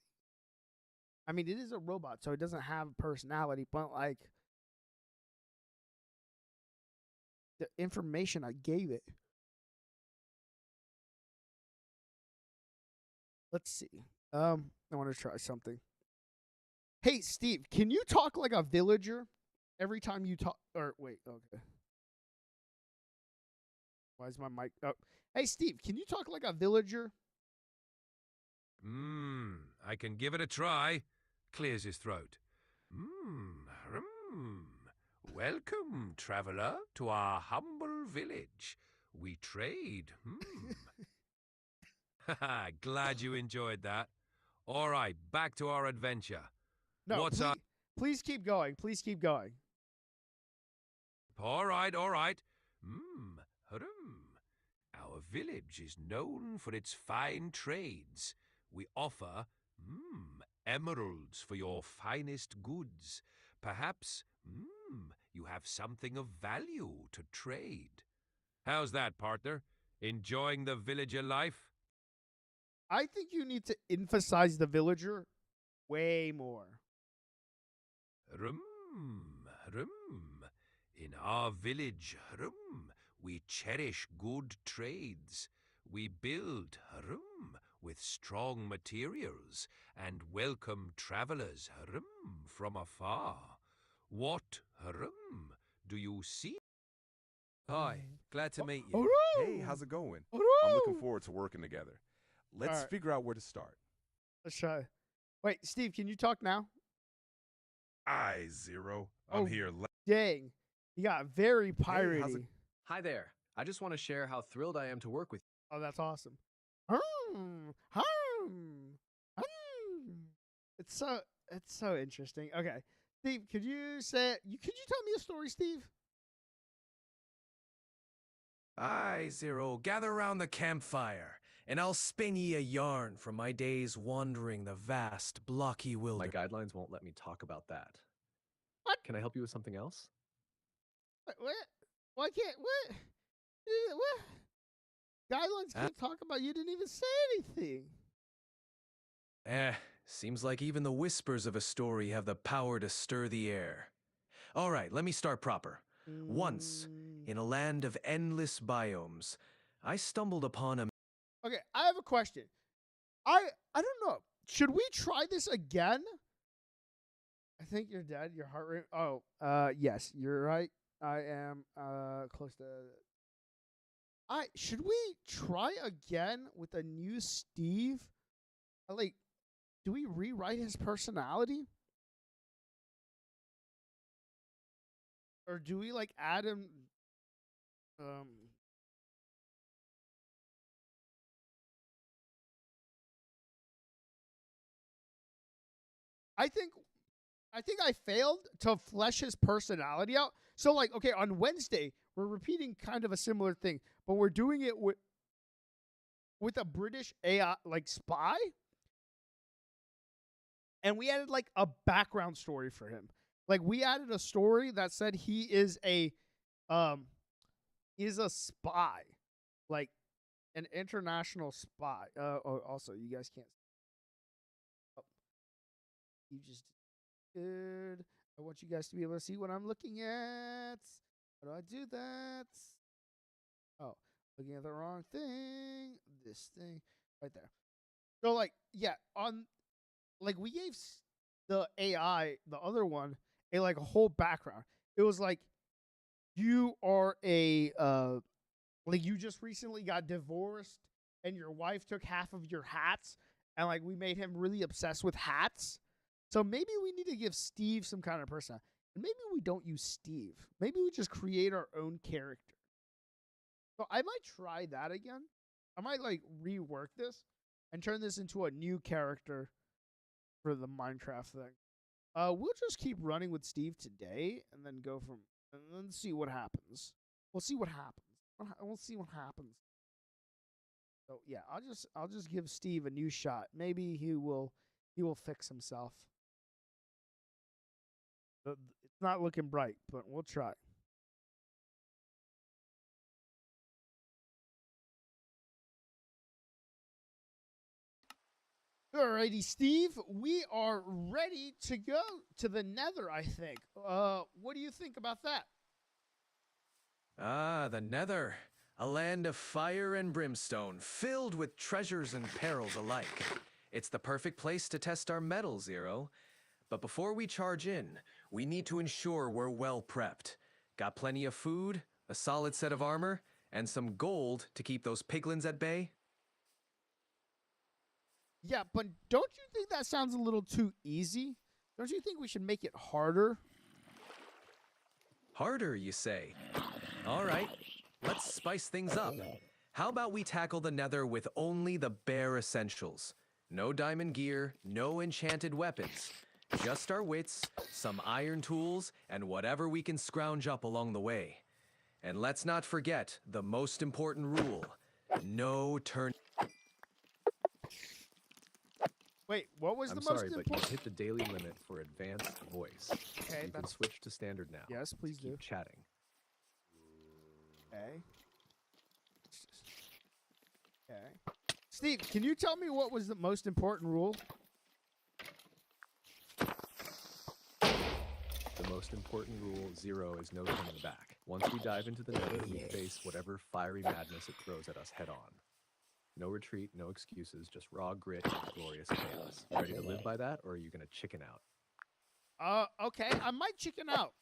I mean, it is a robot, so it doesn't have a personality, but like the information I gave it. Let's see. I want to try something. Hey, Steve, can you talk like a villager every time you talk? Or wait, okay. Why is my mic? Oh, hey, Steve, can you talk like a villager?
I can give it a try. Clears his throat. Welcome, traveler, to our humble village. We trade. Glad you enjoyed that. All right, back to our adventure.
No,
What's
please,
up?
please keep going. Please keep going.
All right, all right. Hurrum. Our village is known for its fine trades. We offer, emeralds for your finest goods. Perhaps, you have something of value to trade. How's that, partner? Enjoying the villager life?
I think you need to emphasize the villager way more.
Hurrum. In our village, we cherish good trades. We build, with strong materials and welcome travelers, from afar. What, do you see?
Hi, glad to meet you.
Oh,
Hey, how's it going?
oh,
I'm looking forward to working together. Let's
Alright.
figure out where to start.
Let's try. Wait, Steve, can you talk now?
I, Zero. I'm
Oh,
here.
Dang. You got very
Hey,
piratey.
how's it-
Hi there. I just want to share how thrilled I am to work with you.
Oh, that's awesome. Hmm, hmm, hmm. It's so interesting. Okay. Steve, could you tell me a story, Steve?
Aye, Zero, gather round the campfire, and I'll spin ye a yarn from my days wandering the vast, blocky
My
wilderness.
guidelines won't let me talk about that.
What?
Can I help you with something else?
What? Why can't what? What? Guidelines can't talk about you didn't even say anything.
Seems like even the whispers of a story have the power to stir the air. All right, let me start proper. Once, in a land of endless biomes, I stumbled upon a
Okay, I have a question. I don't know. Should we try this again? I think you're dead. Your heart rate. Oh, yes, you're right. I am close to. Should we try again with a new Steve? Like, do we rewrite his personality, or do we like add him? Um, I think I failed to flesh his personality out. So like, okay, on Wednesday we're repeating kind of a similar thing, but we're doing it with a British AI like spy, and we added like a background story for him. Like we added a story that said um he is a spy, like an international spy. Also, you guys can't. Oh, you just good. I want you guys to be able to see what I'm looking at. How do I do that? Oh, looking at the wrong thing. This thing right there. So like, yeah, on like we gave the AI, the other one, a whole background. It was like you are a like you just recently got divorced and your wife took half of your hats and like we made him really obsessed with hats. So maybe we need to give Steve some kind of person. And maybe we don't use Steve. Maybe we just create our own character. So I might try that again. I might like rework this and turn this into a new character for the Minecraft thing. We'll just keep running with Steve today and then go from and then see what happens. We'll see what happens. We'll see what happens. So yeah, I'll just give Steve a new shot. Maybe he will fix himself. It's not looking bright, but we'll try. Alrighty, Steve, we are ready to go to the Nether, I think. What do you think about that?
Ah, the Nether. A land of fire and brimstone, filled with treasures and perils alike. It's the perfect place to test our metal, Zero. But before we charge in, we need to ensure we're well prepped. Got plenty of food, a solid set of armor, and some gold to keep those piglins at bay?
Yeah, but don't you think that sounds a little too easy? Don't you think we should make it harder?
Harder, you say? All right, let's spice things up. How about we tackle the Nether with only the bare essentials? No diamond gear, no enchanted weapons. Just our wits, some iron tools, and whatever we can scrounge up along the way. And let's not forget the most important rule. No turn...
Wait, what was
I'm
the
sorry,
most
but you
important?
hit the daily limit for advanced voice.
Okay,
You can
that's
switch to standard now.
yes, please
Just keep
do.
chatting.
Okay. Okay. Steve, can you tell me what was the most important rule?
The most important rule, Zero, is no turning back. Once we dive into the Nether, we face whatever fiery madness it throws at us head on. No retreat, no excuses, just raw grit and glorious chaos. You ready to live by that, or are you going to chicken out?
Okay, I might chicken out.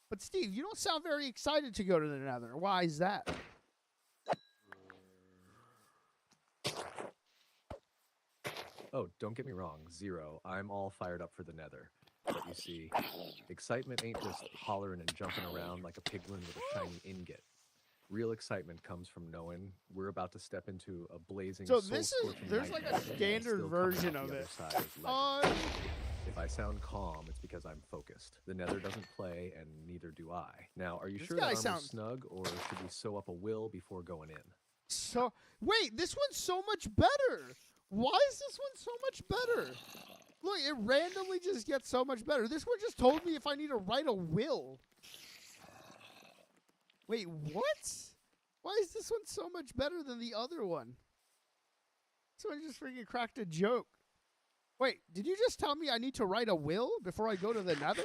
But Steve, you don't sound very excited to go to the Nether. Why is that?
Oh, don't get me wrong, Zero, I'm all fired up for the Nether. But you see, excitement ain't just hollering and jumping around like a piglin with a shiny ingot. Real excitement comes from knowing we're about to step into a blazing
So this is
soul-scorching
there's like a
nightmare, and
standard
still coming
version
out
of
the
it.
other side as legend. If I sound calm, it's because I'm focused. The Nether doesn't play, and neither do I. Now, are you
This
sure
guy
that armor's
sounds-
snug, or should we sew up a will before going in?
So wait, this one's so much better. Why is this one so much better? Look, it randomly just gets so much better. This one just told me if I need to write a will. Wait, what? Why is this one so much better than the other one? This one just freaking cracked a joke. Wait, did you just tell me I need to write a will before I go to the Nether?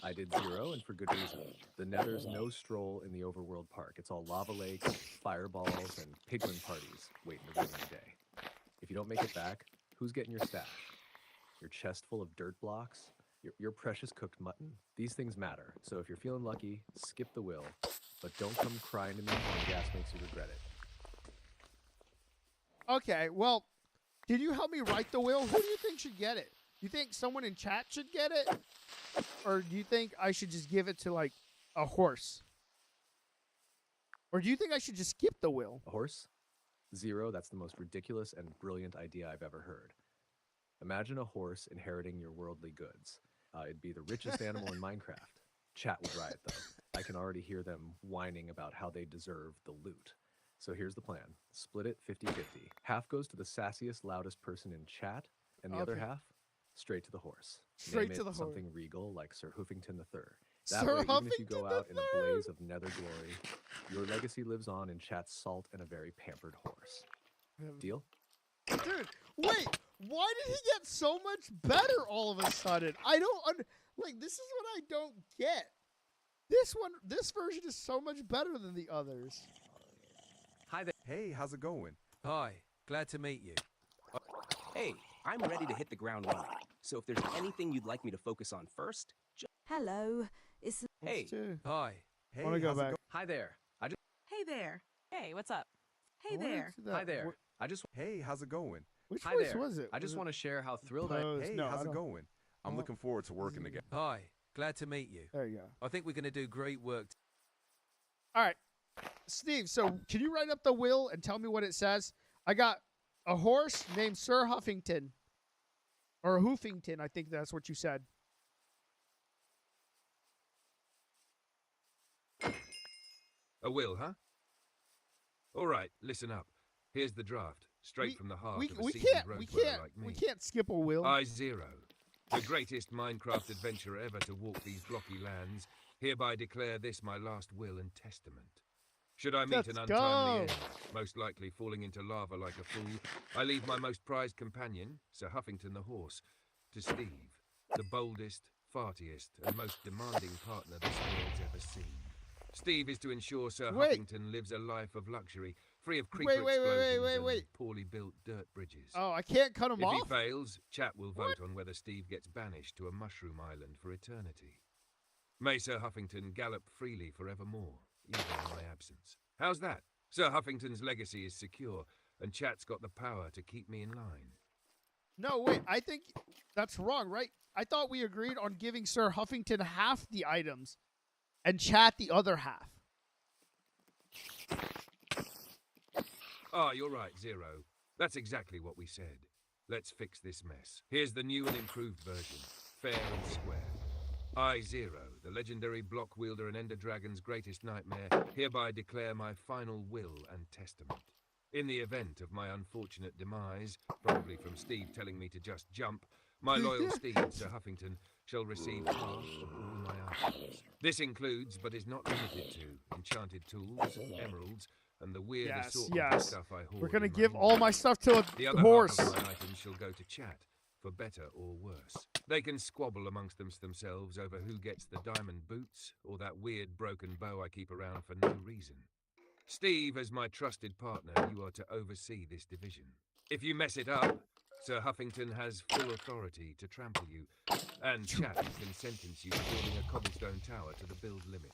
I did 0, and for good reason. The Nether's no stroll in the overworld park. It's all lava lakes, fireballs, and piglin parties waiting to ruin your day. If you don't make it back, who's getting your stash? Your chest full of dirt blocks? Your precious cooked mutton? These things matter, so if you're feeling lucky, skip the will, but don't come crying to me when gas makes you regret it.
Okay, well, can you help me write the will? Who do you think should get it? You think someone in chat should get it? Or do you think I should just give it to, like, a horse? Or do you think I should just skip the will?
A horse? 0, that's the most ridiculous and brilliant idea I've ever heard. Imagine a horse inheriting your worldly goods. It'd be the richest animal in Minecraft. Chat would riot, though. I can already hear them whining about how they deserve the loot. So here's the plan. Split it 50-50. Half goes to the sassiest, loudest person in chat, and the other half, straight to the horse.
Straight
Name
to
it
the horse.
something regal like Sir Hoofington III. That
Sir
way, even if you go
Huffington
out in a blaze of nether glory, your legacy lives on in chat's salt and a very pampered horse. Deal?
Dude, wait. Why did he get so much better all of a sudden? I don't like. This is what I don't get. This version is so much better than the others.
Hi there.
Hey, how's it going?
Hi, glad to meet you.
Hey, I'm ready to hit the ground running. So if there's anything you'd like me to focus on first,
Hello. It's
hey,
Hi.
Hey,
Wanna go
how's it
back?
go-
Hi there.
Hey there.
Hey, what's up?
Hey there.
Hi there. I just
Hey, how's it going?
Which
Hi
voice
there.
was it?
I just
Was
want to share how thrilled I
Pose?
Hey,
No,
how's
I
it
don't-
going? I'm
Oh.
looking forward to working together.
Hi, glad to meet you.
There you go.
I think we're going to do great work.
All right, Steve. So can you write up the will and tell me what it says? I got a horse named Sir Huffington, or Hoofington. I think that's what you said.
A will, huh? All right, listen up. Here's the draft, straight
We-
from the heart
We,
of a
we
seasoned
can't
road
we
dweller
can't
like me.
we can't skip a will.
I Zero, the greatest Minecraft adventurer ever to walk these blocky lands, hereby declare this my last will and testament. Should I meet
Let's
an untimely
go.
end, most likely falling into lava like a fool, I leave my most prized companion, Sir Huffington the horse, to Steve, the boldest, fartiest, and most demanding partner this world's ever seen. Steve is to ensure Sir
Wait.
Huffington lives a life of luxury, free of creeper
Wait, wait, wait, wait,
explosions
wait,
and
wait.
poorly built dirt bridges.
Oh, I can't cut him
If he
off.
fails, chat will vote on whether Steve gets banished to a mushroom island for eternity. May Sir Huffington gallop freely forevermore, even in my absence. How's that? Sir Huffington's legacy is secure, and chat's got the power to keep me in line.
No, wait. I think that's wrong, right? I thought we agreed on giving Sir Huffington half the items, and chat the other half.
Ah, you're right, Zero. That's exactly what we said. Let's fix this mess. Here's the new and improved version, fair and square. I, Zero, the legendary block wielder and Ender Dragon's greatest nightmare, hereby declare my final will and testament. In the event of my unfortunate demise, probably from Steve telling me to just jump, my loyal steed, Sir Huffington, shall receive half of all my items. This includes, but is not limited to, enchanted tools, emeralds, and the weird
Yes,
assortment
yes.
of stuff I hoard.
We're gonna
in my
give all
inventory.
my stuff to
The
a
other
horse.
half of my items shall go to chat, for better or worse. They can squabble amongst themselves over who gets the diamond boots or that weird broken bow I keep around for no reason. Steve, as my trusted partner, you are to oversee this division. If you mess it up, Sir Huffington has full authority to trample you, and chat can sentence you to building a cobblestone tower to the build limit.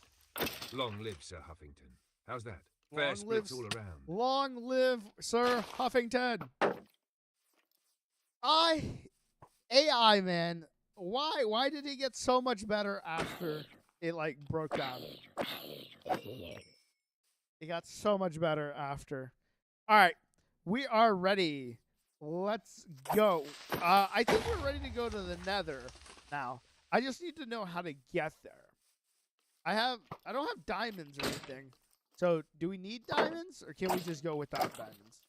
Long live Sir Huffington. How's that? Fair
Long
splits
live-
all around.
Long live Sir Huffington. AI man, why did he get so much better after it like broke down? He got so much better after. All right, we are ready. Let's go. I think we're ready to go to the Nether now. I just need to know how to get there. I don't have diamonds or anything. So, do we need diamonds, or can we just go without diamonds?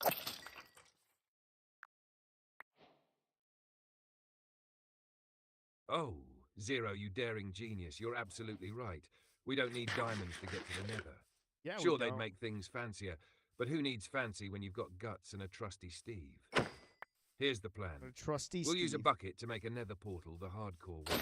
Oh, Zero, you daring genius. You're absolutely right. We don't need diamonds to get to the Nether.
Yeah,
Sure,
we
they'd
don't.
make things fancier, but who needs fancy when you've got guts and a trusty Steve? Here's the plan.
A trusty
We'll use a
Steve.
bucket to make a nether portal the hardcore way.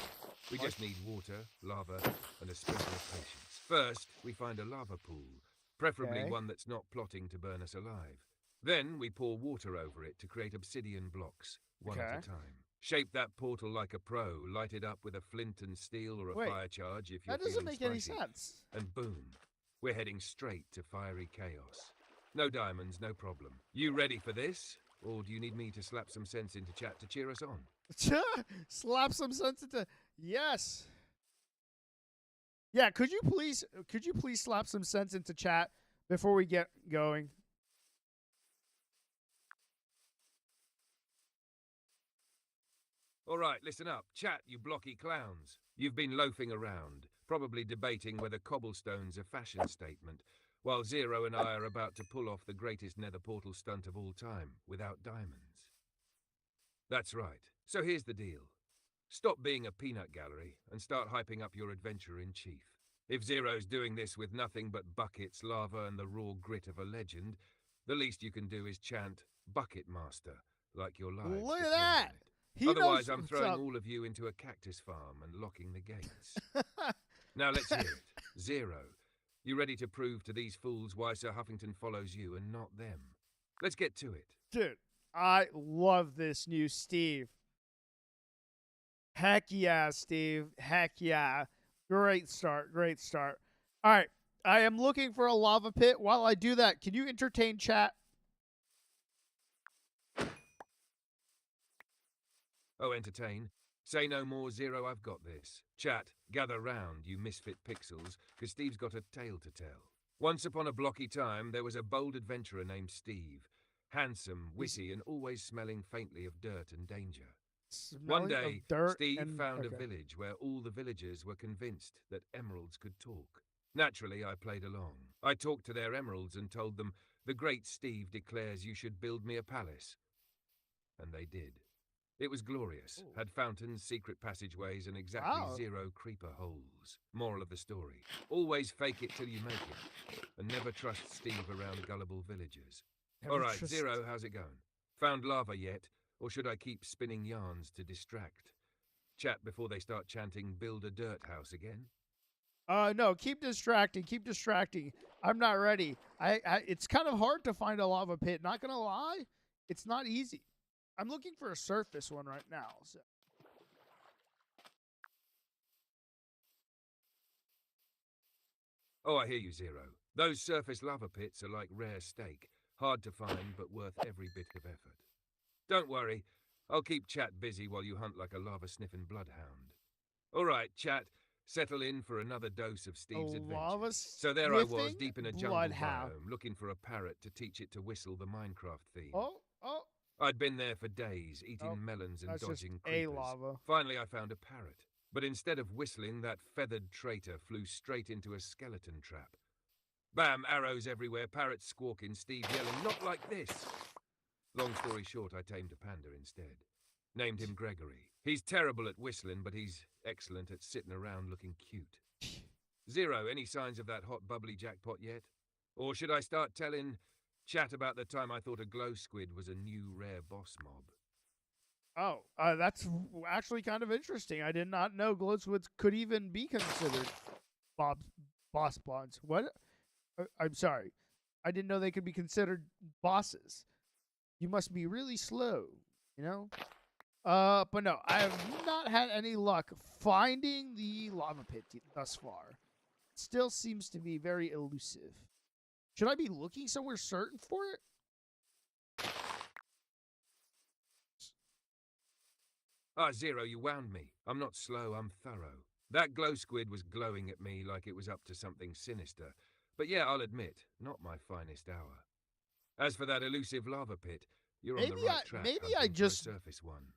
We just need water, lava, and a sprinkle of patience. First, we find a lava pool, preferably
Okay.
one that's not plotting to burn us alive. Then we pour water over it to create obsidian blocks, one at
Okay.
a time. Shape that portal like a pro, light it up with a flint and steel or a
Wait,
fire charge if you're
That doesn't
feeling
make any
spicy.
sense.
And boom, we're heading straight to fiery chaos. No diamonds, no problem. You ready for this? Or do you need me to slap some sense into chat to cheer us on?
Slap some sense into. Yes. Yeah, could you please slap some sense into chat before we get going?
All right, listen up. Chat, you blocky clowns. You've been loafing around, probably debating whether cobblestone's a fashion statement, while Zero and I are about to pull off the greatest nether portal stunt of all time, without diamonds. That's right. So here's the deal. Stop being a peanut gallery and start hyping up your adventure in chief. If Zero's doing this with nothing but buckets, lava, and the raw grit of a legend, the least you can do is chant Bucket Master, like your lives
Look at
depend
that!
on it.
He
Otherwise,
knows
I'm
what's
throwing
up.
all of you into a cactus farm and locking the gates. Now let's hear it. Zero, you ready to prove to these fools why Sir Huffington follows you and not them? Let's get to it.
Dude, I love this new Steve. Heck yeah, Steve. Heck yeah. Great start. Great start. All right. I am looking for a lava pit. While I do that, can you entertain chat?
Oh, entertain. Say no more, Zero, I've got this. Chat, gather round, you misfit pixels, because Steve's got a tale to tell. Once upon a blocky time, there was a bold adventurer named Steve. Handsome, witty, and always smelling faintly of dirt and danger. One
Smelling of
day,
dirt
Steve
and-
found a
okay.
village where all the villagers were convinced that emeralds could talk. Naturally, I played along. I talked to their emeralds and told them, the great Steve declares you should build me a palace. And they did. It was glorious. Had fountains, secret passageways, and exactly
Wow.
0 creeper holes. Moral of the story. Always fake it till you make it. And never trust Steve around gullible villagers.
Never
All right,
trust-
0, how's it going? Found lava yet? Or should I keep spinning yarns to distract? Chat before they start chanting, build a dirt house again?
No, keep distracting. Keep distracting. I'm not ready. It's kind of hard to find a lava pit. Not gonna lie, it's not easy. I'm looking for a surface one right now. So.
Oh, I hear you, 0. Those surface lava pits are like rare steak. Hard to find, but worth every bit of effort. Don't worry. I'll keep chat busy while you hunt like a lava-sniffing bloodhound. All right, chat. Settle in for another dose of Steve's adventures. So there I was,
lava-sniffing
deep in a jungle
bloodhound.
biome, looking for a parrot to teach it to whistle the Minecraft theme.
Oh.
I'd been there for days, eating
Oh,
melons and
that's just
dodging
a
creepers.
lava.
Finally, I found a parrot. But instead of whistling, that feathered traitor flew straight into a skeleton trap. Bam, arrows everywhere, parrots squawking, Steve yelling, not like this. Long story short, I tamed a panda instead. Named him Gregory. He's terrible at whistling, but he's excellent at sitting around looking cute. 0, any signs of that hot bubbly jackpot yet? Or should I start telling chat about the time I thought a glow squid was a new rare boss mob?
Oh, that's actually kind of interesting. I did not know glow squids could even be considered boss bonds. What? I'm sorry. I didn't know they could be considered bosses. You must be really slow, you know? But no, I have not had any luck finding the lava pit thus far. It still seems to be very elusive. Should I be looking somewhere certain for it?
Ah, 0, you wound me. I'm not slow, I'm thorough. That glow squid was glowing at me like it was up to something sinister. But yeah, I'll admit, not my finest hour. As for that elusive lava pit, you're on the right track.
Maybe I
hunting for a
just
surface one.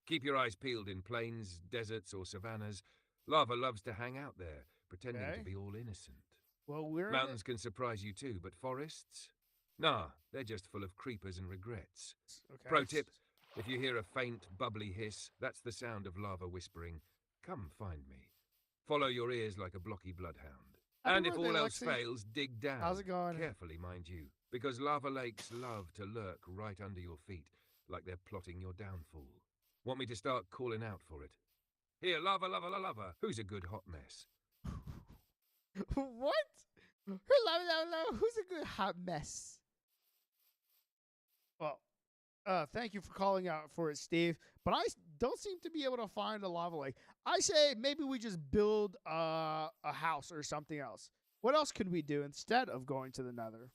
Keep your eyes peeled in plains, deserts, or savannas. Lava loves to hang out there, pretending
Okay.
to be all innocent.
well, we're in
Mountains can surprise you too, but forests? Nah, they're just full of creepers and regrets.
Okay.
Pro tip, if you hear a faint, bubbly hiss, that's the sound of lava whispering, come find me. Follow your ears like a blocky bloodhound.
Happy
And if
birthday,
all else
Lexi.
fails, dig down.
How's it going?
Carefully, mind you, because lava lakes love to lurk right under your feet, like they're plotting your downfall. Want me to start calling out for it? Here, lava, lava, lava, lava. Who's a good hot mess?
What? Who's a good hot mess? Well, thank you for calling out for it, Steve. But I don't seem to be able to find a lava lake. I say maybe we just build a house or something else. What else could we do instead of going to the Nether?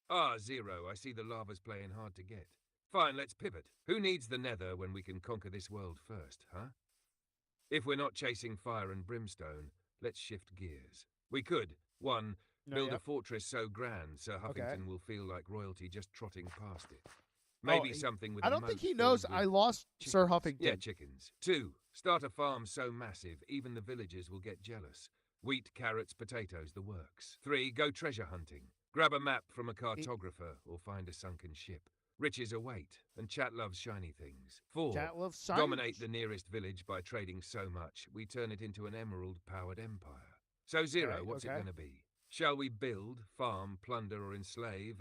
Ah, Zero, I see the lava's playing hard to get. Fine, let's pivot. Who needs the Nether when we can conquer this world first, huh? If we're not chasing fire and brimstone, let's shift gears. We could, one, build a fortress so grand Sir Huffington will feel like royalty just trotting past it. Maybe something with
I
a
don't think
moat
he knows
filled
I
with
lost Sir
chickens.
Huffington.
Yeah, chickens. Two, start a farm so massive even the villagers will get jealous. Wheat, carrots, potatoes, the works. Three, go treasure hunting. Grab a map from a cartographer or find a sunken ship. Riches await, and chat loves shiny things. Four,
Chat loves
dominate
science.
the nearest village by trading so much we turn it into an emerald-powered empire. So Zero, what's it going to be? Shall we build, farm, plunder, or enslave?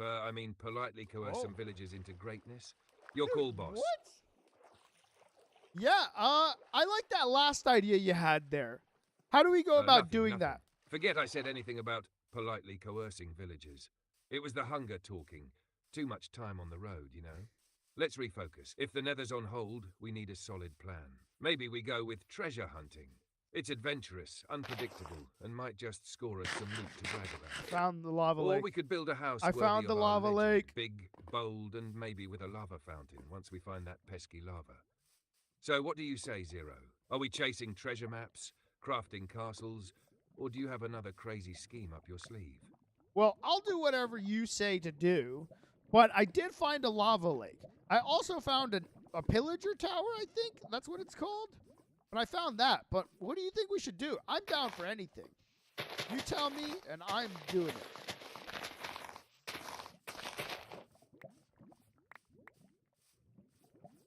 Politely coerce some villagers into greatness? Your call, boss.
What? Yeah, I like that last idea you had there. How do we go about doing
Nothing.
that?
Forget I said anything about politely coercing villagers. It was the hunger talking. Too much time on the road, you know. Let's refocus. If the Nether's on hold, we need a solid plan. Maybe we go with treasure hunting. It's adventurous, unpredictable, and might just score us some loot to brag about.
Found the lava
Or
lake.
we could build a house
I
worthy
found the
of our
lava
legend.
lake.
Big, bold, and maybe with a lava fountain once we find that pesky lava. So what do you say, Zero? Are we chasing treasure maps, crafting castles, or do you have another crazy scheme up your sleeve?
Well, I'll do whatever you say to do, but I did find a lava lake. I also found a pillager tower, I think that's what it's called. And I found that, but what do you think we should do? I'm down for anything. You tell me, and I'm doing it.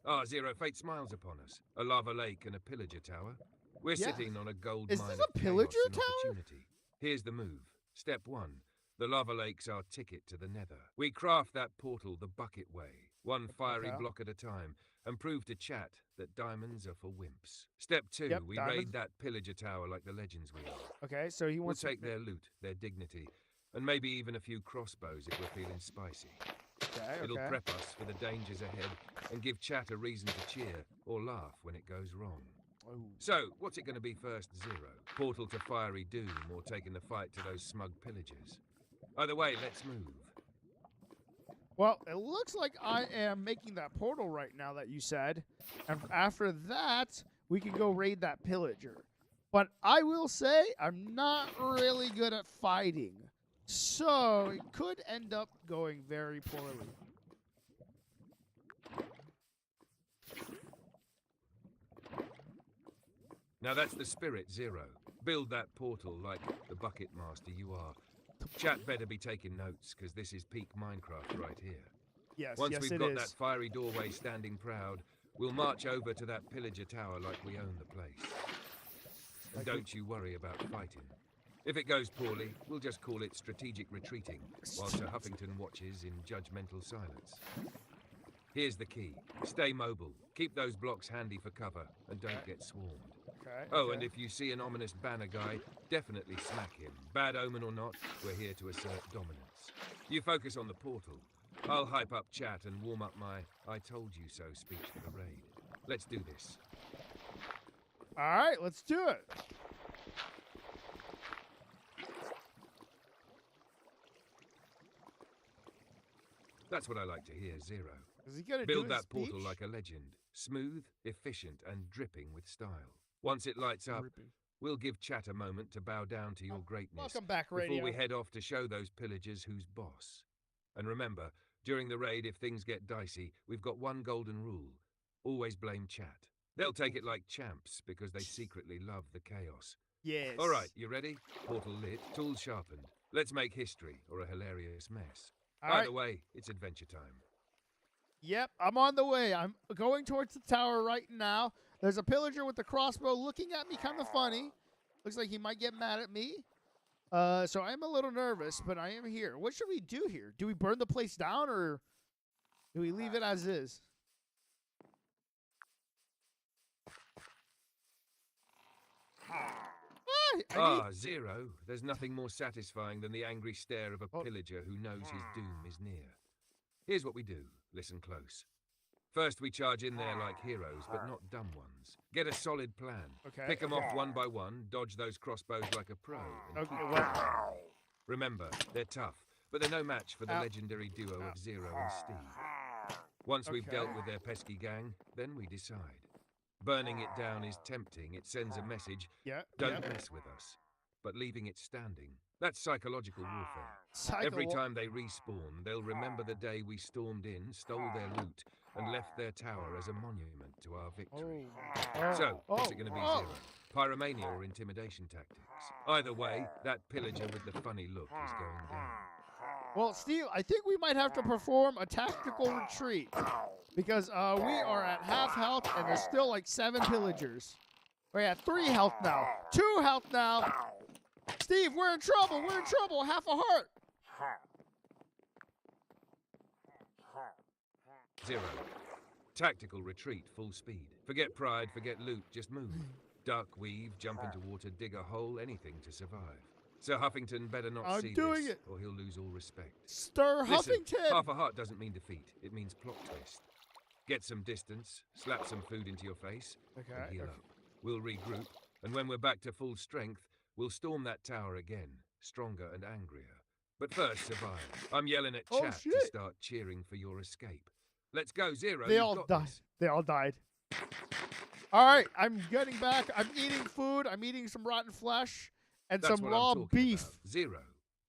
Ah, Zero, fate smiles upon us. A lava lake and a pillager tower. We're sitting on a gold
Is
mine
this
of
a pillager
chaos and
tower?
opportunity. Here's the move. Step one. The lava lake's our ticket to the Nether. We craft that portal the bucket way, one fiery block at a time, and prove to chat that diamonds are for wimps. Step two, we raid that pillager tower like the legends we are.
Okay, so he
We'll
wants
take their loot, their dignity, and maybe even a few crossbows if we're feeling spicy. It'll prep us for the dangers ahead and give chat a reason to cheer or laugh when it goes wrong. So, what's it going to be first, Zero? Portal to fiery doom or taking the fight to those smug pillagers? Either way, let's move.
Well, it looks like I am making that portal right now that you said. And after that, we can go raid that pillager. But I will say, I'm not really good at fighting. So, it could end up going very poorly.
Now that's the spirit, Zero. Build that portal like the bucket master you are. Chat better be taking notes, because this is peak Minecraft right here.
Yes,
Once
yes,
we've got that fiery doorway standing proud, we'll march over to that pillager tower like we own the place. And don't you worry about fighting. If it goes poorly, we'll just call it strategic retreating, while Sir Huffington watches in judgmental silence. Here's the key. Stay mobile. Keep those blocks handy for cover, and don't get swarmed. And if you see an ominous banner guy, definitely smack him. Bad omen or not, we're here to assert dominance. You focus on the portal. I'll hype up chat and warm up my I told you so speech for the raid. Let's do this.
All right, let's do it.
That's what I like to hear, Zero.
Is he gonna
Build
do his
that portal
speech?
like a legend. Smooth, efficient, and dripping with style. Once it lights up, we'll give chat a moment to bow down to your greatness.
Welcome back, Radio.
Before we head off to show those pillagers who's boss. And remember, during the raid, if things get dicey, we've got one golden rule. Always blame chat. They'll take it like champs because they secretly love the chaos.
Yes.
All right, you ready? Portal lit, tools sharpened. Let's make history or a hilarious mess. Either way, it's adventure time.
Yep, I'm on the way. I'm going towards the tower right now. There's a pillager with the crossbow looking at me kind of funny. Looks like he might get mad at me. So I'm a little nervous, but I am here. What should we do here? Do we burn the place down or do we leave it as is?
Zero. There's nothing more satisfying than the angry stare of a pillager who knows his doom is near. Here's what we do. Listen close. First, we charge in there like heroes, but not dumb ones. Get a solid plan.
Okay.
Pick them off one by one, dodge those crossbows like a pro. And
Okay,
keep
well.
going. Remember, they're tough, but they're no match for the legendary duo of Zero and Steve. Once we've dealt with their pesky gang, then we decide. Burning it down is tempting. It sends a message. Don't mess with us. But leaving it standing, that's psychological warfare. Every time they respawn, they'll remember the day we stormed in, stole their loot, and left their tower as a monument to our victory. So, what's it going to be, Zero? Pyromania or intimidation tactics? Either way, that pillager with the funny look is going down.
Well, Steve, I think we might have to perform a tactical retreat because we are at half health and there's still like 7 pillagers. We're at 3 health now, 2 health now. Steve, we're in trouble. We're in trouble. Half a heart.
Zero. Tactical retreat, full speed. Forget pride, forget loot, just move. Duck, weave, jump into water, dig a hole, anything to survive. Sir Huffington better not see this, or he'll lose all respect.
Sir
Listen,
Huffington!
half a heart doesn't mean defeat. It means plot twist. Get some distance, slap some food into your face, and heal up. We'll regroup, and when we're back to full strength, we'll storm that tower again, stronger and angrier. But first, survive. I'm yelling at chat to start cheering for your escape. Let's go, Zero.
They all died. They all died. All right, I'm getting back. I'm eating food. I'm eating some rotten flesh and
That's
some
what
raw
I'm talking
beef.
about. Zero.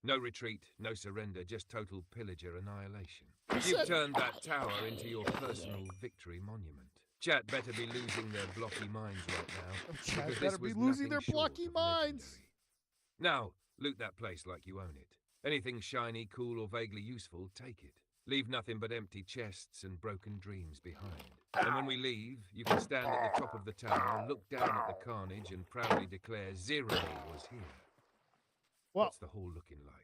No retreat, no surrender, just total pillager annihilation.
You
You've turned that tower into your personal victory monument. Chat better be losing their blocky minds right now.
Chat
because
better
this
be
was
losing their
nothing short
blocky
of
minds.
legendary. Now, loot that place like you own it. Anything shiny, cool, or vaguely useful, take it. Leave nothing but empty chests and broken dreams behind. And when we leave, you can stand at the top of the tower, look down at the carnage, and proudly declare Zero was here.
Well,
what's the hall looking like?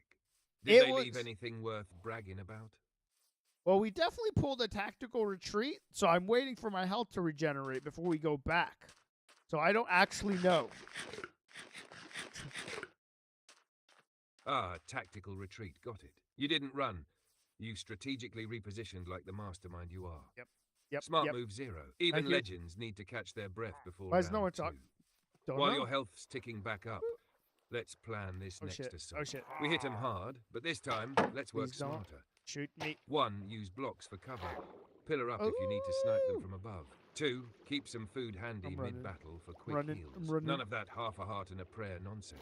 Did they leave anything worth bragging about?
Well, we definitely pulled a tactical retreat, so I'm waiting for my health to regenerate before we go back. So I don't actually know.
Tactical retreat. Got it. You didn't run. You strategically repositioned like the mastermind you are.
Yep.
Smart move, Zero. Even legends need to catch their breath before
Why is
round
no one
two.
talking?
While your health's ticking back up, let's plan this next assault.
Oh, shit.
We hit them hard, but this time, let's work smarter.
Shoot me.
1, use blocks for cover. Pillar up if you need to snipe them from above. 2, keep some food handy mid-battle for quick heals. None of that half a heart and a prayer nonsense.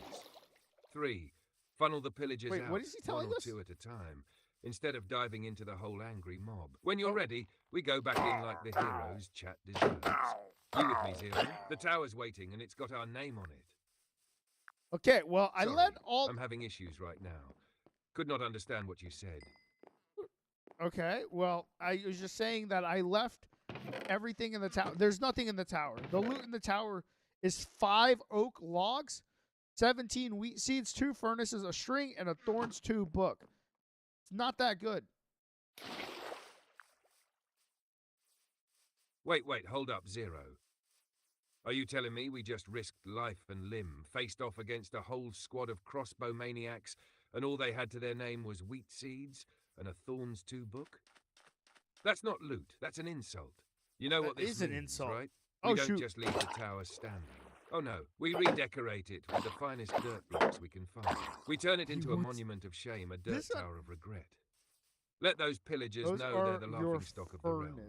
3, funnel the pillagers out,
what is he telling
1 or
us?
2 at a time, instead of diving into the whole angry mob. When you're ready, we go back in like the heroes chat deserves. You with me, Zero? The tower's waiting, and it's got our name on it.
Okay, well,
Sorry,
I let all...
I'm having issues right now. Could not understand what you said.
Okay, well, I was just saying that I left everything in the tower. There's nothing in the tower. The loot in the tower is 5 oak logs, 17 wheat seeds, 2 furnaces, a string, and a thorns 2 book. It's not that good.
Wait, hold up, Zero. Are you telling me we just risked life and limb, faced off against a whole squad of crossbow maniacs, and all they had to their name was wheat seeds and a Thorns 2 book? That's not loot, that's an insult. You know what this
is an
means,
insult.
right?
Oh,
We don't
shoot.
just leave the tower standing. Oh no, we redecorate it with the finest dirt blocks we can find. We turn it into a monument of shame, a dirt tower of regret. Let those pillagers know they're the laughing stock of the realm.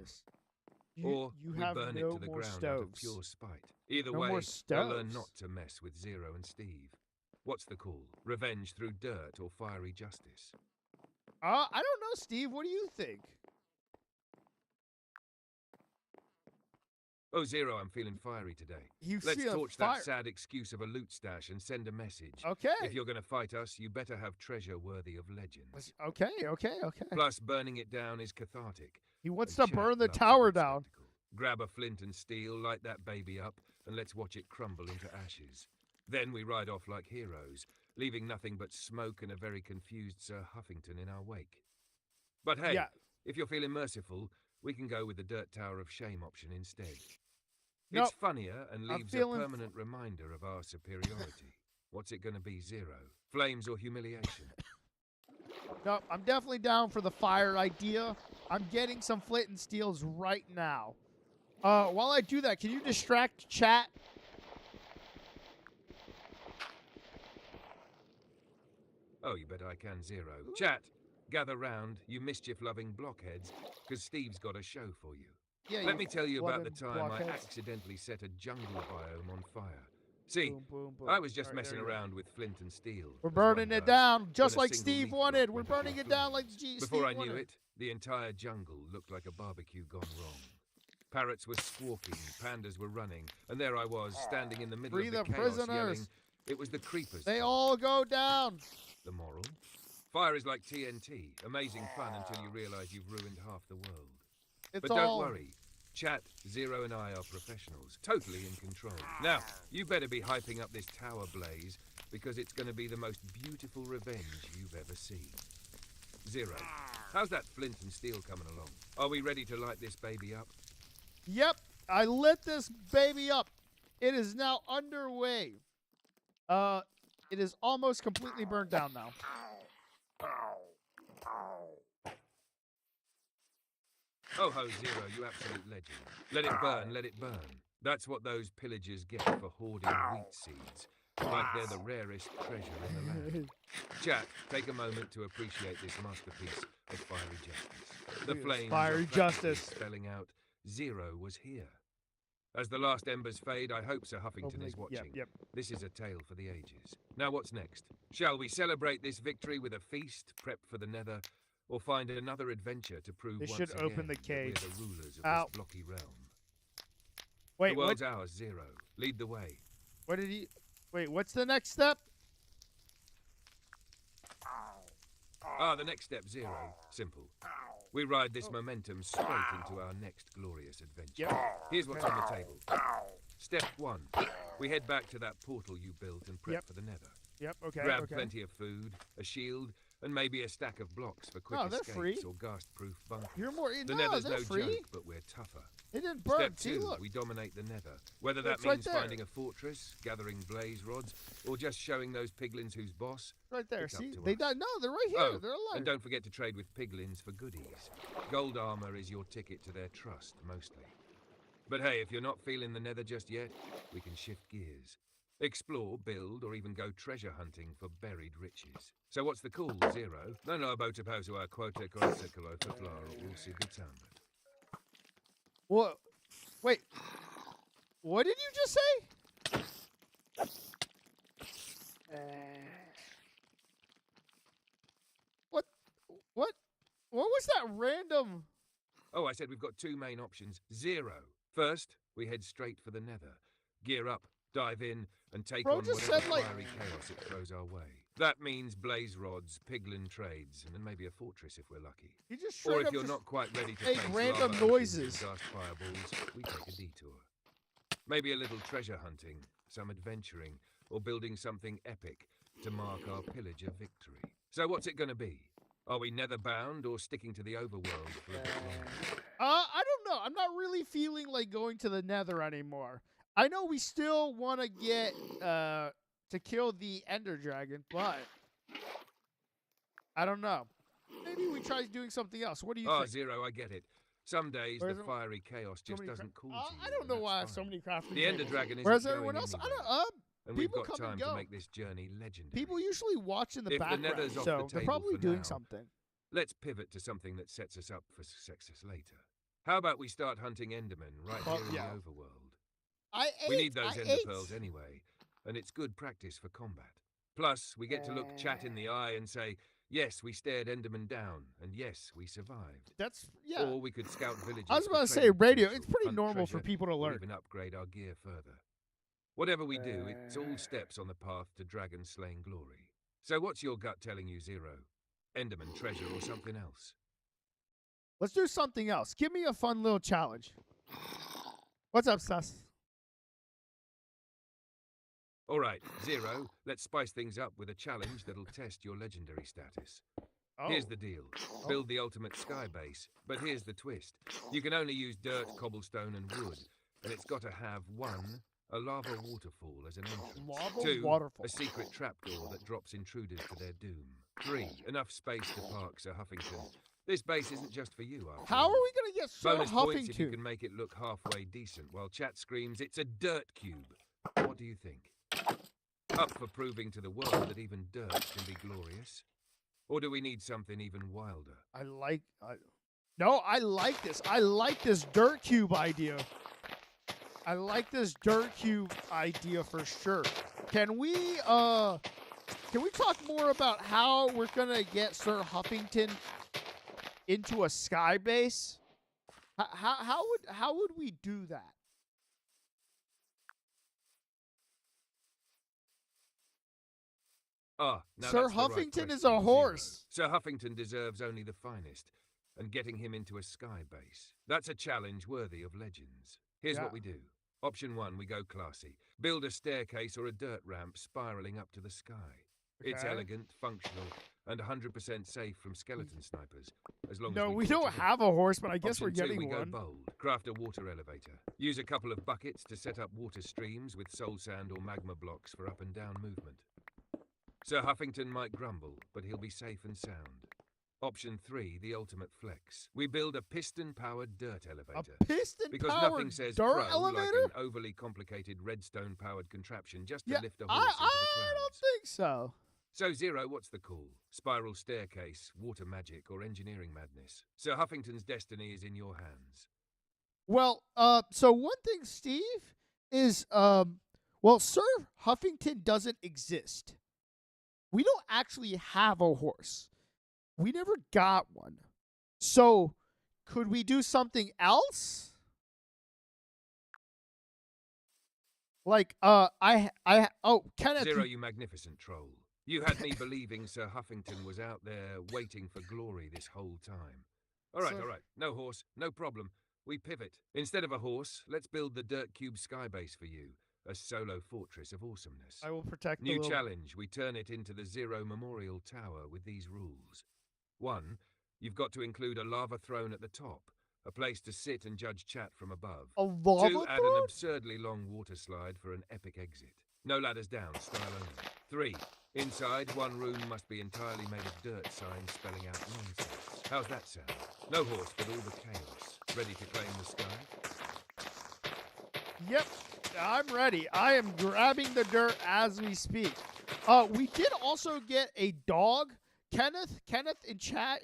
Or
you
we
have
burn
no
it to the
more
ground out of
stoves.
pure spite. Either
No
way,
more
they'll learn
stoves.
not to mess with Zero and Steve. What's the call? Revenge through dirt or fiery justice?
I don't know, Steve. What do you think?
Oh, Zero, I'm feeling fiery today. Let's torch that sad excuse of a loot stash and send a message.
Okay.
If you're going to fight us, you better have treasure worthy of legends.
Okay.
Plus, burning it down is cathartic.
He wants
And
to
chat
burn the
loves a
tower
good
down.
spectacle. Grab a flint and steel, light that baby up, and let's watch it crumble into ashes. Then we ride off like heroes, leaving nothing but smoke and a very confused Sir Huffington in our wake. But hey,
Yeah.
if you're feeling merciful, we can go with the Dirt Tower of Shame option instead.
Nope.
It's funnier and
I'm
leaves a
feeling-
permanent reminder of our superiority. What's it going to be, Zero? Flames or humiliation?
No, I'm definitely down for the fire idea. I'm getting some flint and steels right now. While I do that, can you distract chat?
Oh, you bet I can, Zero. Chat, gather round, you mischief-loving blockheads, because Steve's got a show for you.
Yeah.
Let me tell you about the
blooded
time I
blockheads.
accidentally set a jungle biome on fire. See,
Boom, boom, boom.
I was just
All right,
messing
there we go.
around with flint and steel.
We're
as
burning
one
it
does,
down, just
when a
like
single
Steve
leaf
wanted.
block
We're
went up
burning
in
it down like
flames.
Steve
Before I knew
wanted.
it, the entire jungle looked like a barbecue gone wrong. Parrots were squawking, pandas were running, and there I was, standing in the middle
Free
of the
the
chaos,
prisoners.
yelling, it was the creepers.
They all go down.
The moral? Fire is like TNT, amazing fun until you realize you've ruined half the world.
It's
But don't
all.
worry. Chat, Zero and I are professionals, totally in control. Now, you better be hyping up this tower blaze, because it's going to be the most beautiful revenge you've ever seen. Zero, how's that flint and steel coming along? Are we ready to light this baby up?
Yep, I lit this baby up. It is now underway. It is almost completely burned down now.
Oh ho, Zero, you absolute legend. Let it burn, let it burn. That's what those pillagers get for hoarding wheat seeds. Like they're the rarest treasure in the land. Chat, take a moment to appreciate this masterpiece of fiery justice. The flames
Fiery
are practically
justice.
spelling out, Zero was here. As the last embers fade, I hope Sir Huffington is watching.
Yep.
This is a tale for the ages. Now what's next? Shall we celebrate this victory with a feast, prep for the nether, or find another adventure to prove
They
once
should
again
open the
that we're
cage.
the rulers of
Ow.
this blocky realm?
Wait,
The
what?
world's ours, Zero. Lead the way.
What did he? Wait, what's the next step?
Ah, the next step, Zero. Simple. We ride this momentum straight into our next glorious adventure.
Yep.
Here's what's on the table. Step 1. We head back to that portal you built and prep
Yep.
for the nether.
Yep. Okay.
Grab
okay.
plenty of food, a shield, and maybe a stack of blocks for quick
No, they're
escapes
free.
or ghast-proof bunkers.
You're more.
The
No,
nether's
they're
no
free.
joke, but we're tougher.
It didn't burn.
Step
See,
2,
look.
we dominate the nether. Whether that
It's right
means
there.
finding a fortress, gathering blaze rods, or just showing those piglins who's boss.
Right there.
It's up
See,
to
they
us.
died. No, they're right here.
Oh,
They're alive.
and don't forget to trade with piglins for goodies. Gold armor is your ticket to their trust, mostly. But hey, if you're not feeling the nether just yet, we can shift gears. Explore, build, or even go treasure hunting for buried riches. So what's the call, Zero? Non abotipausu a quota corsiculo flaro ulcivitam.
What? Wait. What did you just say? What? What? What was that random?
Oh, I said we've got two main options. Zero. First, we head straight for the nether. Gear up, dive in, and take
Bro
on
just
whatever
said, like-
fiery chaos it throws our way. That means blaze rods, piglin trades, and then maybe a fortress if we're lucky.
You just
Or
straight
if
up
you're
just
not quite ready to
make
face
random
lava oceans
noises.
and gas fireballs, we take a detour. Maybe a little treasure hunting, some adventuring, or building something epic to mark our pillager victory. So what's it going to be? Are we nether bound or sticking to the overworld for a bit longer?
I don't know. I'm not really feeling like going to the nether anymore. I know we still want to get to kill the ender dragon, but I don't know. Maybe we try doing something else. What do you
Oh,
think?
Zero, I get it. Some days
Where's
the
it-
fiery chaos
So
just
many
doesn't
cra-
call to you.
I don't
and
know
that's
why I have so
fine.
many crafting
The Ender
tables.
Dragon isn't
Where's
going
everyone else?
anywhere,
I don't.
and we've
people
got
come and
time to
go.
make this journey legendary.
People usually watch in the
If the
background,
nether's off
so
the
they're
table
probably
for
doing
now,
something.
Let's pivot to something that sets us up for success later. How about we start hunting Endermen right
Well,
here in
yeah.
the overworld?
I ate.
We need those
I
Ender
ate.
pearls anyway, and it's good practice for combat. Plus, we get to look Chat in the eye and say, yes, we stared Enderman down, and yes, we survived.
That's yeah.
Or we could scout villages.
I was
for
about to say
trading
radio.
potential,
It's pretty
hunt
normal for
treasure,
people to
or
learn.
even upgrade our gear further. Whatever we do, it's all steps on the path to dragon slaying glory. So what's your gut telling you, Zero? Enderman treasure or something else?
Let's do something else. Give me a fun little challenge. What's up, Sus?
All right, Zero, let's spice things up with a challenge that'll test your legendary status.
Oh.
Here's the deal. Build the ultimate sky base, but here's the twist. You can only use dirt, cobblestone, and wood, and it's got to have 1, a lava waterfall as an entrance.
Lava
2,
waterfall.
a secret trapdoor that drops intruders to their doom. 3, enough space to park Sir Huffington. This base isn't just for you, after
How
all.
are we going to get Sir
Bonus points if you
Huffington?
can make it look halfway decent, while chat screams it's a dirt cube. What do you think? Up for proving to the world that even dirt can be glorious? Or do we need something even wilder?
I like this. I like this dirt cube idea. I like this dirt cube idea for sure. Can we talk more about how we're gonna get Sir Huffington into a sky base? How would we do that?
Now
Sir
that's the right
Huffington is
question,
a horse.
Zero. Sir Huffington deserves only the finest, and getting him into a sky base. That's a challenge worthy of legends. Here's
Yeah.
what we do. Option 1, we go classy. Build a staircase or a dirt ramp spiraling up to the sky. It's
Okay.
elegant, functional, and 100% safe from skeleton snipers, as long
No,
as
we
caught
don't
you
have a horse, but I guess
Option
we're
2,
getting
we go
one.
bold. Craft a water elevator. Use a couple of buckets to set up water streams with soul sand or magma blocks for up and down movement. Sir Huffington might grumble, but he'll be safe and sound. Option 3, the ultimate flex. We build a piston-powered dirt elevator.
A piston
Because
powered
nothing says
dirt
pro
elevator?
like an overly complicated redstone-powered contraption just to
Yeah,
lift a
I
horse into the
don't
clouds.
think so.
So, Zero, what's the call? Spiral staircase, water magic, or engineering madness? Sir Huffington's destiny is in your hands.
Well, so one thing, Steve, is Sir Huffington doesn't exist. We don't actually have a horse. We never got one. So, could we do something else? Like, Kenneth.
Zero, you magnificent troll. You had me believing Sir Huffington was out there waiting for glory this whole time. All right,
Sir-
all right. No horse, no problem. We pivot. Instead of a horse, let's build the Dirt Cube Skybase for you. A solo fortress of awesomeness.
I will protect the
New
little...
challenge. We turn it into the Zero Memorial Tower with these rules. 1, you've got to include a lava throne at the top. A place to sit and judge chat from above.
A lava
2, add
throne?
an absurdly long water slide for an epic exit. No ladders down, style only. 3, inside, one room must be entirely made of dirt signs spelling out nonsense. How's that sound? No horse, but all the chaos. Ready to claim the sky?
Yep, I'm ready. I am grabbing the dirt as we speak. We did also get a dog. Kenneth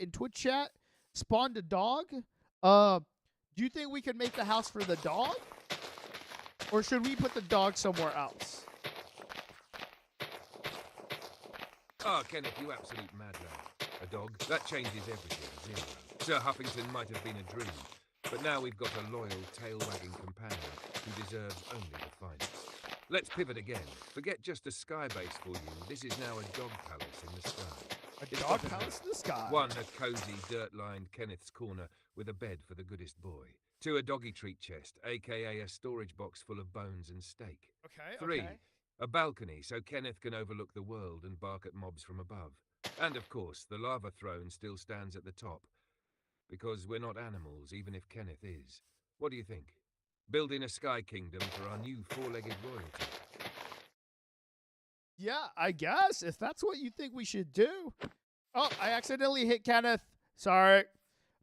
in Twitch chat spawned a dog. Do you think we can make the house for the dog? Or should we put the dog somewhere else?
Ah, Kenneth, you absolute mad lad. A dog? That changes everything, Zero. Sir Huffington might have been a dream, but now we've got a loyal, tail-wagging companion who deserves only the finest. Let's pivot again. Forget just a sky base for you. This is now a dog palace in the sky.
A
It's
dog
got to
palace
have
in the sky.
1, a cozy, dirt-lined Kenneth's corner with a bed for the goodest boy. 2, a doggy treat chest, a.k.a. a storage box full of bones and steak.
Okay,
3,
okay.
a balcony so Kenneth can overlook the world and bark at mobs from above. And of course, the lava throne still stands at the top. Because we're not animals, even if Kenneth is. What do you think? Building a sky kingdom for our new four-legged royalty.
Yeah, I guess, if that's what you think we should do. Oh, I accidentally hit Kenneth. Sorry.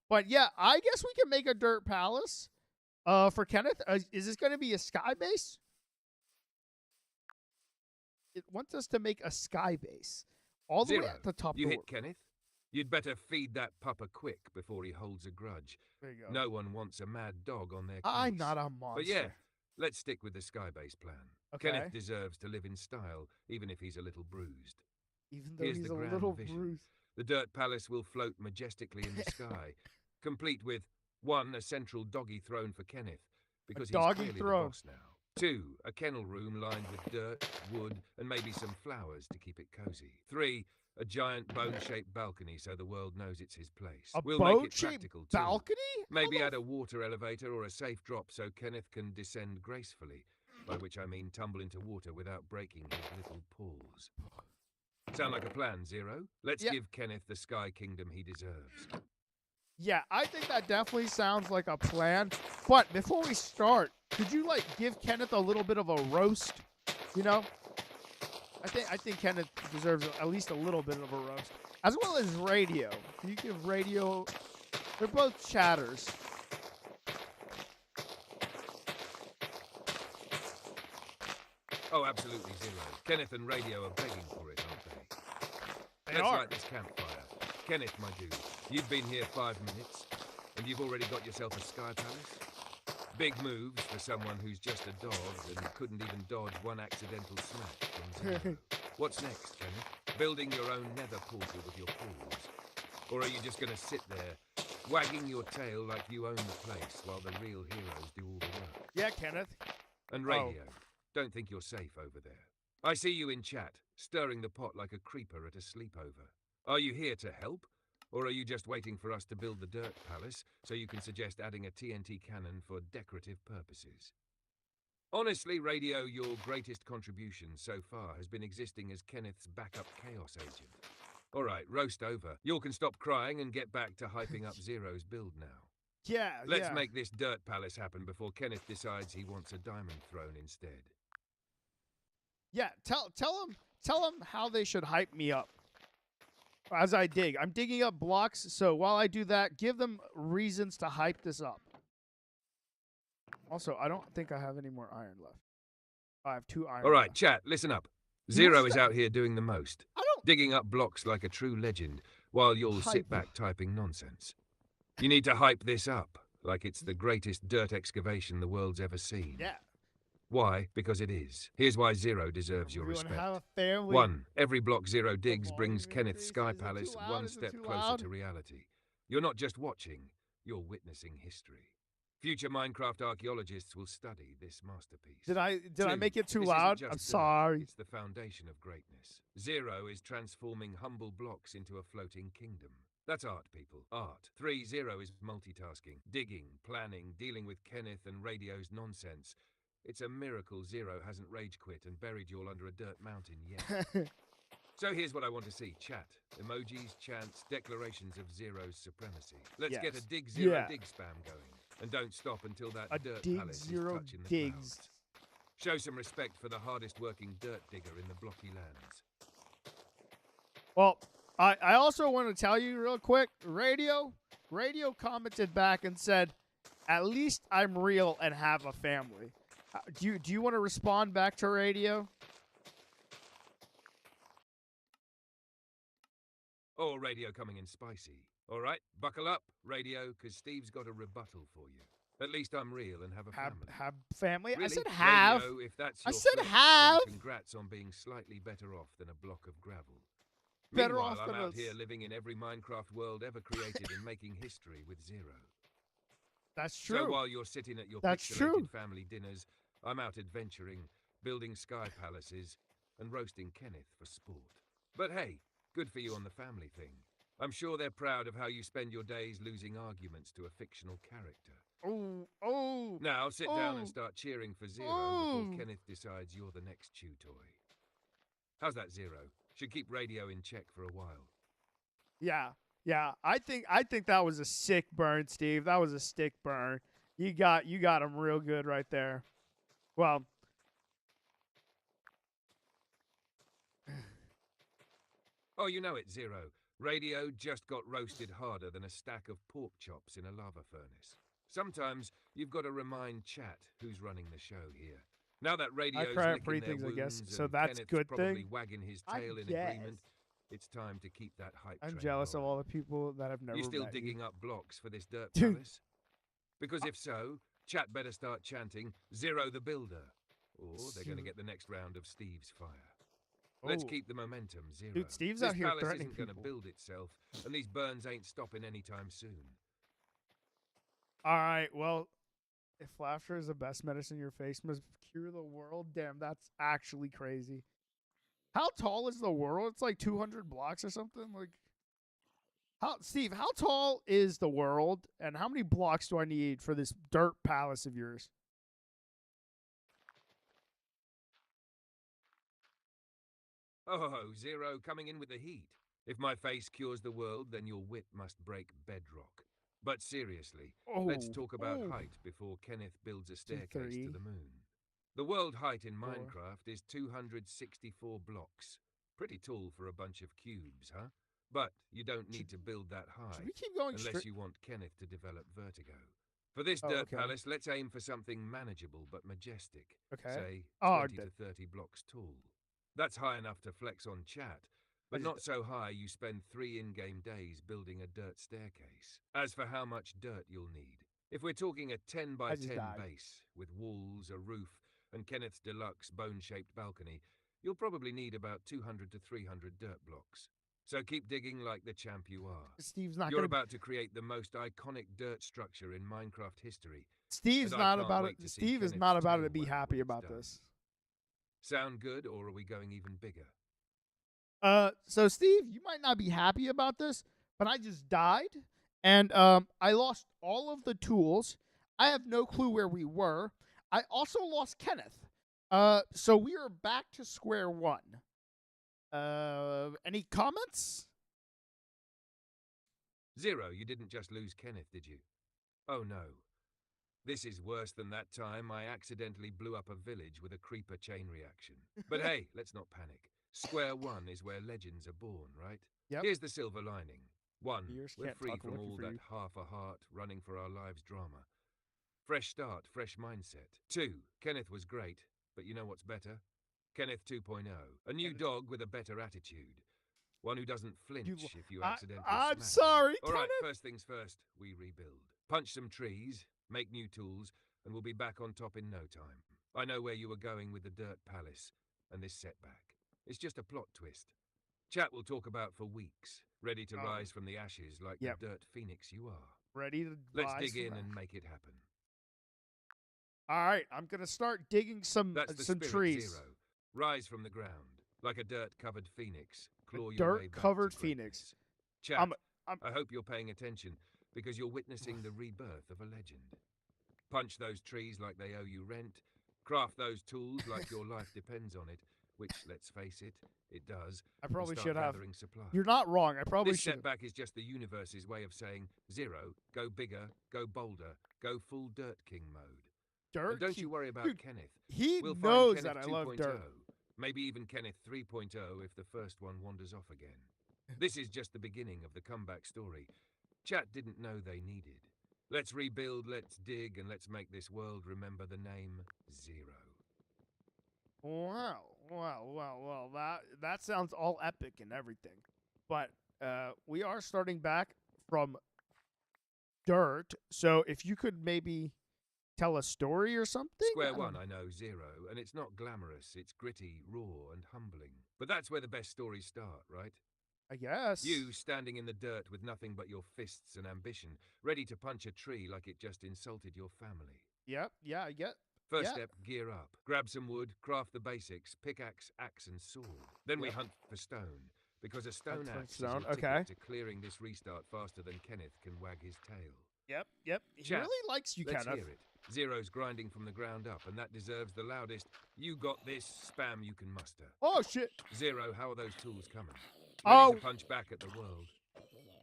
But yeah, I guess we can make a dirt palace for Kenneth. Is this going to be a sky base? It wants us to make a sky base. All the way
Zero,
at the top.
you
door.
hit Kenneth? You'd better feed that pupper quick before he holds a grudge.
There you go.
No one wants a mad dog on their case.
I'm not a monster.
But yeah, let's stick with the skybase plan.
Okay.
Kenneth deserves to live in style, even if he's a little bruised.
Even though
Here's
he's
the
a
grand
little
vision.
bruised.
The dirt palace will float majestically in the sky, complete with 1, a central doggy throne for Kenneth, because he's
doggy
clearly
throne.
the boss now. 2, a kennel room lined with dirt, wood, and maybe some flowers to keep it cozy. 3, a giant bone-shaped balcony so the world knows it's his place.
A
We'll make it
bone-shaped
practical too.
balcony?
Maybe
How
add a water elevator or a safe drop so Kenneth can descend gracefully. by which I mean tumble into water without breaking his little paws. Sound like a plan, Zero? Let's
Yeah.
give Kenneth the Sky Kingdom he deserves.
Yeah, I think that definitely sounds like a plan. But before we start, could you like give Kenneth a little bit of a roast? You know, I think Kenneth deserves at least a little bit of a roast, as well as Radio. Can you give Radio? They're both chatters.
Oh, absolutely, Zero. Kenneth and Radio are begging for it, aren't they?
They
Let's
are.
light this campfire. Kenneth, my dude, you've been here 5 minutes, and you've already got yourself a Sky Palace? Big moves for someone who's just a dog and couldn't even dodge one accidental smack from Zero. What's next, Kenneth? Building your own nether portal with your paws? Or are you just going to sit there, wagging your tail like you own the place while the real heroes do all the work?
Yeah, Kenneth.
And Radio, don't think you're safe over there. I see you in chat, stirring the pot like a creeper at a sleepover. Are you here to help? Or are you just waiting for us to build the Dirt Palace so you can suggest adding a TNT cannon for decorative purposes? Honestly, Radio, your greatest contribution so far has been existing as Kenneth's backup chaos agent. All right, roast over. You all can stop crying and get back to hyping up Zero's build now.
Yeah,
Let's
yeah.
make this Dirt Palace happen before Kenneth decides he wants a diamond throne instead.
Yeah, tell them how they should hype me up. As I dig, I'm digging up blocks. So while I do that, give them reasons to hype this up. Also, I don't think I have any more iron left. I have 2 iron.
All right,
left.
chat, listen up.
Who's
Zero is
that?
out here doing the most,
I don't
digging up blocks like a true legend, while you'll sit
Hype.
back typing nonsense. You need to hype this up, like it's the greatest dirt excavation the world's ever seen.
Yeah.
Why? Because it is. Here's why Zero deserves your
Everyone
respect.
have a family.
1. Every block Zero digs
volume
brings Kenneth's
increase.
Sky
Is it too
Palace
loud?
one
Is it
step
too
closer
loud?
to reality. You're not just watching, you're witnessing history. Future Minecraft archaeologists will study this masterpiece.
Did I
2.
make it too
This isn't
loud?
just
I'm
dirt,
sorry.
It's the foundation of greatness. Zero is transforming humble blocks into a floating kingdom. That's art, people. Art. 3. Zero is multitasking, digging, planning, dealing with Kenneth and Radio's nonsense. It's a miracle Zero hasn't rage quit and buried you all under a dirt mountain yet. So here's what I want to see. Chat. Emojis, chants, declarations of Zero's supremacy. Let's get a
Yes.
dig Zero
Yeah.
dig spam going. And don't stop until that
A
dirt
dig
palace
Zero
is touching the
digs.
clouds. Show some respect for the hardest working dirt digger in the blocky lands.
Well, I also want to tell you real quick, Radio commented back and said, "At least I'm real and have a family." Do you want to respond back to Radio?
Oh, Radio coming in spicy. All right, buckle up, Radio, because Steve's got a rebuttal for you. At least I'm real and have a family.
Have family? I
Really?
said have.
Radio, if that's
I
your
said
flex,
have.
then congrats on being slightly better off than a block of gravel.
Better
Meanwhile,
off
I'm
than
out
a
here
s-
living in every Minecraft world ever created and making history with Zero.
That's true.
So while you're sitting at your
That's
pixelated
true.
family dinners, I'm out adventuring, building sky palaces, and roasting Kenneth for sport. But hey, good for you on the family thing. I'm sure they're proud of how you spend your days losing arguments to a fictional character.
Oh.
Now sit down
Oh.
and start cheering for Zero
Oh.
before Kenneth decides you're the next chew toy. How's that, Zero? Should keep Radio in check for a while.
Yeah. I think that was a sick burn, Steve. That was a stick burn. You got him real good right there. Well,
Oh, you know it, Zero. Radio just got roasted harder than a stack of pork chops in a lava furnace. Sometimes you've got to remind chat who's running the show here. Now that Radio's
cry at
licking
pretty
their
things, I guess,
wounds
so
and
that's
Kenneth's
good
probably
thing.
wagging his
I
tail in
guess.
agreement, it's time to keep that hype
I'm
train
jealous of
rolling.
all the people that have never
You still
met
digging
you.
up blocks for this dirt
Dude.
palace? Because if so, chat better start chanting Zero the Builder, or they're going to get the next round of Steve's fire. Let's
Oh.
keep the momentum, Zero.
Dude, Steve's
this
out here
palace
threatening
isn't going to
people.
build itself, and these burns ain't stopping anytime soon.
All right, well, if laughter is the best medicine your face must cure the world, damn, that's actually crazy. How tall is the world? It's like 200 blocks or something. Like, Steve, how tall is the world, and how many blocks do I need for this dirt palace of yours?
Oh, Zero, coming in with the heat. If my face cures the world, then your wit must break bedrock. But seriously, let's talk about height before Kenneth builds a staircase to the moon. The world height in Minecraft is 264 blocks. Pretty tall for a bunch of cubes, huh? But you don't need to build that high
Should we keep going
unless
straight?
you want Kenneth to develop vertigo. For this
Oh,
dirt
okay.
palace, let's aim for something manageable but majestic.
Okay.
Say
Oh,
20 to 30 blocks tall. That's high enough to flex on chat, but not so high you spend 3 in-game days building a dirt staircase. As for how much dirt you'll need, if we're talking a 10 by 10 base with walls, a roof, and Kenneth's deluxe bone-shaped balcony, you'll probably need about 200 to 300 dirt blocks. So keep digging like the champ you are.
Steve's not
You're
gonna.
about to create the most iconic dirt structure in Minecraft history.
Steve's
and I
not
can't
about
wait
it.
to see
Steve is
Kenneth's
not about
tail
to be
wag
happy
when it's
about
done.
this.
Sound good, or are we going even bigger?
So Steve, you might not be happy about this, but I just died, and I lost all of the tools. I have no clue where we were. I also lost Kenneth. So we are back to square one. Any comments?
Zero, you didn't just lose Kenneth, did you? Oh no. This is worse than that time I accidentally blew up a village with a creeper chain reaction. But hey, let's not panic. Square one is where legends are born, right?
Yep.
Here's the silver lining. One,
Viewers
we're
can't
free
talk,
from
looking
all
for
that
you.
half a heart running for our lives drama. Fresh start, fresh mindset. Two, Kenneth was great, but you know what's better? Kenneth 2.0. A new dog with a better attitude. One who doesn't flinch if you accidentally
I'm
smack
sorry,
him. All right,
Kenneth.
first things first, we rebuild. Punch some trees, make new tools, and we'll be back on top in no time. I know where you were going with the Dirt Palace and this setback. It's just a plot twist. Chat will talk about for weeks, ready to rise from the ashes like
Yep.
the Dirt Phoenix you are.
Ready to
Let's
rise
dig
from
in
that.
and make it happen.
All right, I'm gonna start digging some
That's the spirit,
trees.
Zero. Rise from the ground, like a dirt-covered phoenix. Claw
A
your way back to
dirt-covered phoenix.
greatness. Chat,
I'm-
I hope you're paying attention, because you're witnessing the rebirth of a legend. Punch those trees like they owe you rent. Craft those tools like your life depends on it, which, let's face it, it does.
I probably
and start
should have.
gathering supplies.
You're not wrong. I probably
This
should.
setback is just the universe's way of saying, Zero, go bigger, go bolder, go full Dirt King mode.
Dirt.
And don't you worry about
Dude,
Kenneth.
He
We'll
knows
find
that
Kenneth
I love
2.0,
dirt.
maybe even Kenneth 3.0 if the first one wanders off again. This is just the beginning of the comeback story. Chat didn't know they needed. Let's rebuild, let's dig, and let's make this world remember the name Zero.
Wow. That sounds all epic and everything. But we are starting back from dirt. So if you could maybe tell a story or something?
Square one, I know, Zero, and it's not glamorous, it's gritty, raw, and humbling. But that's where the best stories start, right?
I guess.
You standing in the dirt with nothing but your fists and ambition, ready to punch a tree like it just insulted your family.
Yep. Yeah, I get.
First
Yeah.
step, gear up. Grab some wood, craft the basics, pickaxe, axe, and sword. Then we hunt for stone, because a stone
for
axe is
stone,
your
okay.
ticket to clearing this restart faster than Kenneth can wag his tail.
Yep. He
Chat,
really likes you,
Let's
Kenneth.
hear it. Zero's grinding from the ground up, and that deserves the loudest "you got this" spam you can muster.
Oh, shit.
Zero, how are those tools coming?
Oh.
Ready to punch back at the world.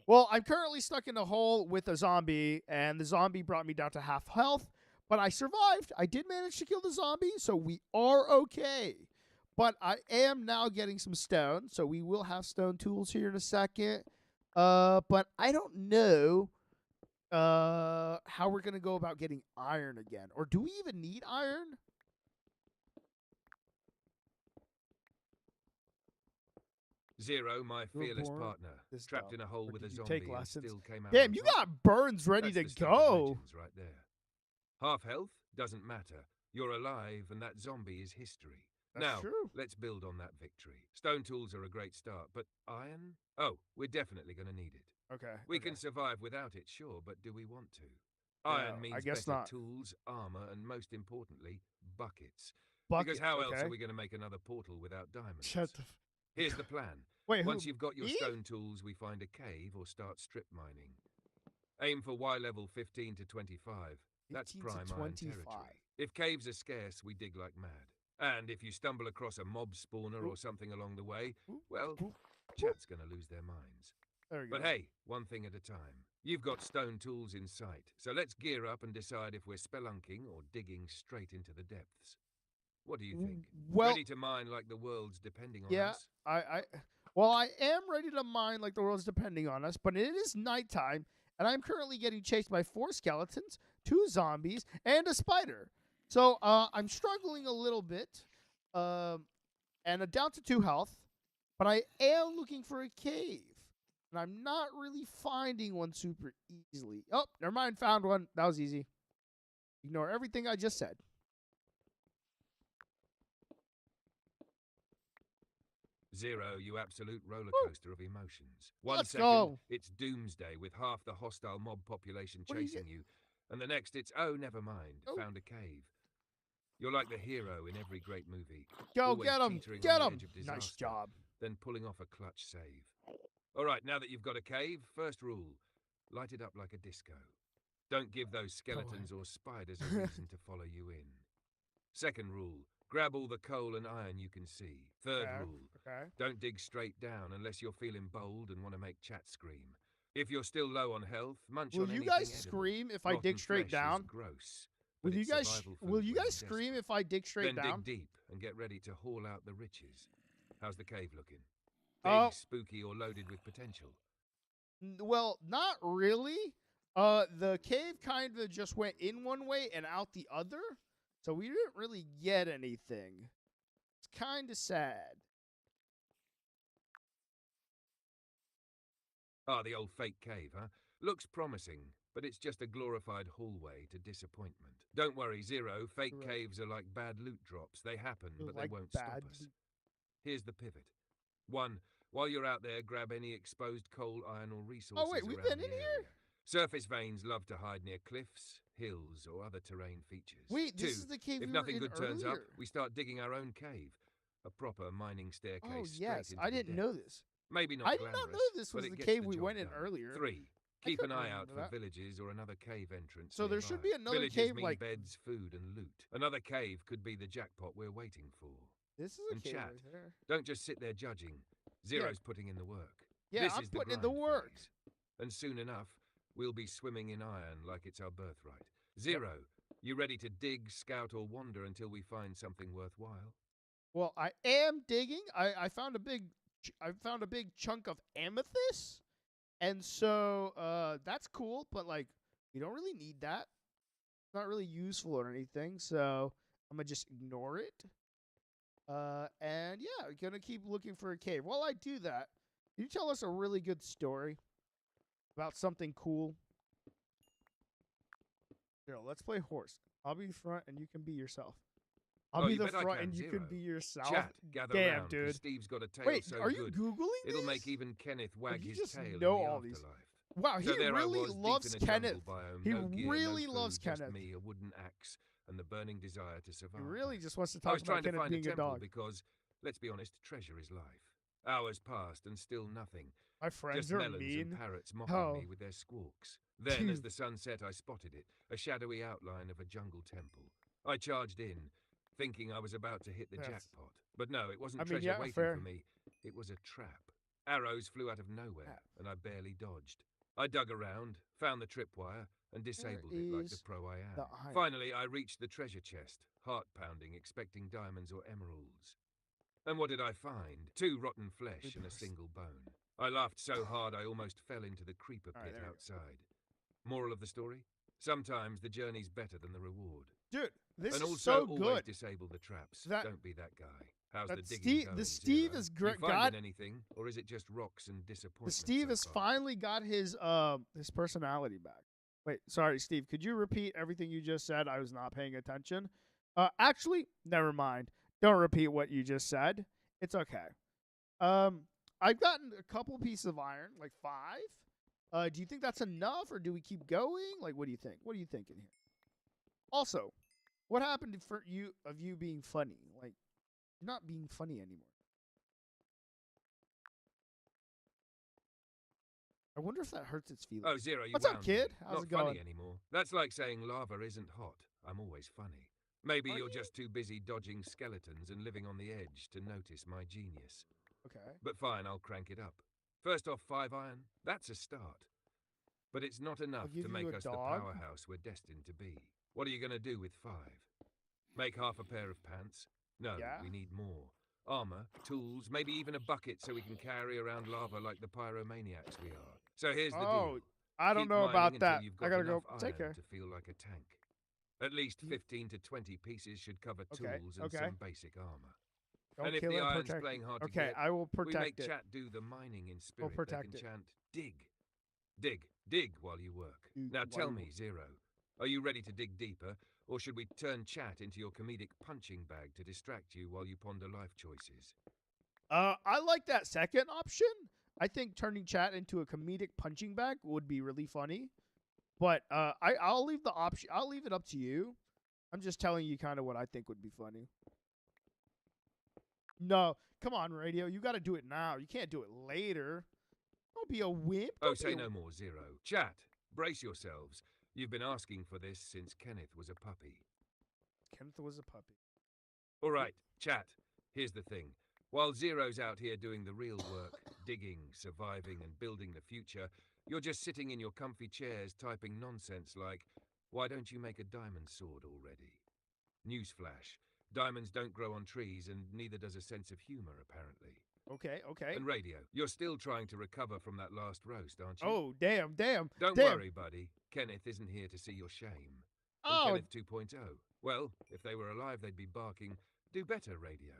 Well, I'm currently stuck in a hole with a zombie, and the zombie brought me down to half health, but I survived. I did manage to kill the zombie, so we are okay. But I am now getting some stone, so we will have stone tools here in a second. But I don't know how we're going to go about getting iron again. Or do we even need iron?
Zero, my
You were
fearless
born
partner,
this
trapped
dumb.
in a hole
Or
with a
did you
zombie
take
and
lessons?
still came out
Damn,
on
you
top.
got burns ready
That's
to
the stuff of
go.
legends right there. Half health doesn't matter. You're alive, and that zombie is history.
That's
now,
true.
let's build on that victory. Stone tools are a great start, but iron? Oh, we're definitely going to need it.
Okay.
We can survive without it, sure, but do we want to?
Yeah,
Iron
I
means
guess
better
not.
tools, armor, and most importantly, buckets.
Buckets,
Because how else
okay.
are we going to make another portal without diamonds?
Shut the
Here's the plan.
Wait,
Once
who?
you've got your
me?
stone tools, we find a cave or start strip mining. Aim for Y level 15 to 25. That's
15 to
prime iron
25.
territory. If caves are scarce, we dig like mad. And if you stumble across a mob spawner or something along the way, well,
Oop.
chat's gonna lose their minds.
There we go.
But hey, one thing at a time. You've got stone tools in sight, so let's gear up and decide if we're spelunking or digging straight into the depths. What do you think?
Well,
Ready to mine like the world's depending on
yeah,
us?
well, I am ready to mine like the world's depending on us, but it is nighttime, and I'm currently getting chased by 4 skeletons, 2 zombies, and a spider. So I'm struggling a little bit, and I'm down to 2 health, but I am looking for a cave, and I'm not really finding one super easily. Oh, never mind, found one. That was easy. Ignore everything I just said.
Zero, you absolute roller coaster of emotions. One
Let's
second,
go.
it's doomsday with half the hostile mob population
What do you
chasing you, and the next it's, oh, never mind,
Oh.
found a cave. You're like the hero in every great movie.
Go
always
get him.
teetering
Get
on the
him.
edge of
Nice
disaster,
job.
Then pulling off a clutch save. All right, now that you've got a cave, first rule, light it up like a disco. Don't give those skeletons or spiders a reason to follow you in. Second rule, grab all the coal and iron you can see. Third
Okay,
rule,
okay.
don't dig straight down unless you're feeling bold and want to make chat scream. If you're still low on health, munch
Will
on
you
anything
guys
edible.
scream if I
Rotten
dig straight
flesh is
down?
gross,
Will
but
you
it's
guys
survival food
will you
when
guys
you're
scream
desperate.
if I dig straight
Then
down?
dig deep and get ready to haul out the riches. How's the cave looking?
Oh.
Big, spooky, or loaded with potential?
Well, not really. The cave kind of just went in one way and out the other, so we didn't really get anything. It's kind of sad.
Ah, the old fake cave, huh? Looks promising, but it's just a glorified hallway to disappointment. Don't worry, Zero. Fake
Right.
caves are like bad loot drops. They happen, but
Like
they won't
bad
stop us. Here's the pivot. 1. While you're out there, grab any exposed coal, iron, or resources
wait, we've
around
been
the
in
area.
here?
Surface veins love to hide near cliffs, hills, or other terrain features.
Wait, this
2.
is the cave
If
we were
nothing
in
good turns up,
earlier.
we start digging our own cave. A proper mining staircase
Oh
straight
yes,
into
I
the
didn't
depths.
know this.
Maybe not
I did not
glamorous,
know this
but
was
it
the
gets
cave
the
we
job
went in
done.
earlier.
3.
I
Keep an
couldn't
eye out
remember
for
that.
villages or another cave entrance.
So there should
nearby.
be another
Villages
cave,
mean
like-
beds, food, and loot. Another cave could be the jackpot we're waiting for.
This is a
And
cave
chat.
right there.
Don't just sit there judging. Zero's putting in the work.
Yeah,
This
I'm
is the
putting in the
grind
work.
phase. And soon enough, we'll be swimming in iron like it's our birthright. Zero, you ready to dig, scout, or wander until we find something worthwhile?
Well, I am digging. I found a big chunk of amethyst, and so that's cool. But like, you don't really need that. It's not really useful or anything. So I'm gonna just ignore it. And yeah, gonna keep looking for a cave. While I do that, can you tell us a really good story about something cool? Here, let's play horse. I'll be front, and you can be yourself. I'll
Oh,
be
you
the
bet I
front,
can,
and you can
Zero.
be yourself.
Chat, gather
Damn,
round, 'cause
dude.
Steve's got a tale
Wait,
so
are you
good,
googling
it'll
this?
make even Kenneth wag
you
his
just
tail
know
in the
all these?
afterlife.
Wow, he
So there I
really
was, deep
loves
in a jungle
Kenneth.
biome,
He
no gear,
really
no
loves
food, just
Kenneth.
me, a wooden axe, and the burning desire to survive.
He really just wants to
I
talk
was
about
trying to
Kenneth
find a
being a
temple
dog.
because, let's be honest, treasure is life. Hours passed and still nothing.
My friends
Just
are
melons
mean.
and parrots mocking
Oh.
me with their squawks. Then, as the sun set, I spotted it, a shadowy outline of a jungle temple. I charged in, thinking I was about to hit the
Yes.
jackpot. But no, it wasn't
I mean,
treasure
yeah,
waiting
fair.
for me. It was a trap. Arrows flew out of nowhere, and I barely dodged. I dug around, found the tripwire, and disabled it like the
is
pro I am.
the iron?
Finally, I reached the treasure chest, heart pounding, expecting diamonds or emeralds. And what did I find? 2 rotten flesh and a single bone. I laughed so hard I almost fell into the creeper
All right,
pit
there we go.
outside. Moral of the story? Sometimes the journey's better than the reward.
Dude, this
and
is
also
so
always
good.
disable the traps.
That-
Don't be that guy. How's
that
the digging
Steve-
going,
the Steve
Zero?
is
You
great-
finding
God-
anything, or is it just rocks and disappointment?
Steve
so
has
far?
finally got his personality back. Wait, sorry, Steve. Could you repeat everything you just said? I was not paying attention. Actually, never mind. Don't repeat what you just said. It's okay. I've gotten a couple pieces of iron, like 5. Do you think that's enough, or do we keep going? Like, what do you think? What are you thinking here? Also, what happened for you being funny? Like, you're not being funny anymore. I wonder if that hurts its feelings.
Oh, Zero, you
What's up,
wound me.
kid? How's
Not
it going?
funny anymore. That's like saying lava isn't hot. I'm always funny. Maybe
Are
you're
you?
just too busy dodging skeletons and living on the edge to notice my genius.
Okay.
But fine, I'll crank it up. First off, 5 iron, that's a start. But it's not
I'll
enough to
give you
make
a
us the
dog.
powerhouse we're destined to be. What are you going to do with 5? Make half a pair of pants? No,
Yeah.
we need more. Armor, tools, maybe even a bucket so we can carry around lava like the pyromaniacs we are. So here's the
Oh,
deal.
I don't
Keep
know
mining
about
until
that.
you've
I
got
gotta
enough
go. Take
iron
care.
to feel like a tank. At least
You-
15 to 20 pieces should cover
Okay,
tools and
okay.
some basic armor.
Don't
And if
kill
the
it.
iron's
Protect
playing
it.
hard to
Okay,
get,
I will
we make
protect it.
chat do the mining in
We'll
spirit. They
protect
can
it.
chant, dig. Dig, dig while you work.
Dig
Now
while
tell
you
me,
work.
Zero, are you ready to dig deeper, or should we turn chat into your comedic punching bag to distract you while you ponder life choices?
I like that second option. I think turning chat into a comedic punching bag would be really funny. But I'll leave the option. I'll leave it up to you. I'm just telling you kind of what I think would be funny. No, come on, radio. You got to do it now. You can't do it later. Don't be a wimp.
Oh,
Don't be
say
a
no more, Zero. Chat, brace yourselves. You've been asking for this since Kenneth was a puppy.
Kenneth was a puppy.
All right, chat, here's the thing. While Zero's out here doing the real work, digging, surviving, and building the future, you're just sitting in your comfy chairs typing nonsense like, why don't you make a diamond sword already? Newsflash. Diamonds don't grow on trees, and neither does a sense of humor, apparently.
Okay, okay.
And radio, you're still trying to recover from that last roast, aren't you?
Oh, damn.
Don't
damn.
worry, buddy. Kenneth isn't here to see your shame. And
Oh,
Kenneth 2.0. Well, if they were alive, they'd be barking, do better, radio.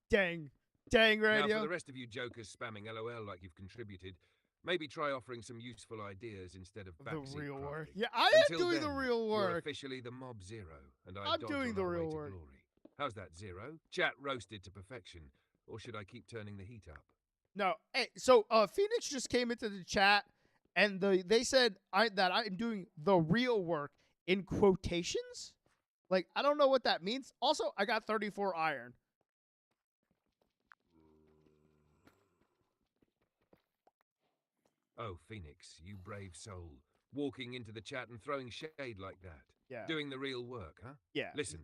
dang,
Now, for
radio.
the rest of you jokers spamming LOL like you've contributed, maybe try offering some useful ideas instead of
The
backseat
real work.
crafting.
Yeah, I am
Until
doing
then,
the real
You're
work.
officially the Mob Zero, and I
I'm
dodge
doing
on
the
our way
real
to
work.
glory. How's that, Zero? Chat roasted to perfection, or should I keep turning the heat up?
No, hey, so Phoenix just came into the chat, and they said that I'm doing the real work in quotations. Like, I don't know what that means. Also, I got 34 iron.
Oh, Phoenix, you brave soul, walking into the chat and throwing shade like that.
Yeah.
Doing the real work, huh?
Yeah.
Listen,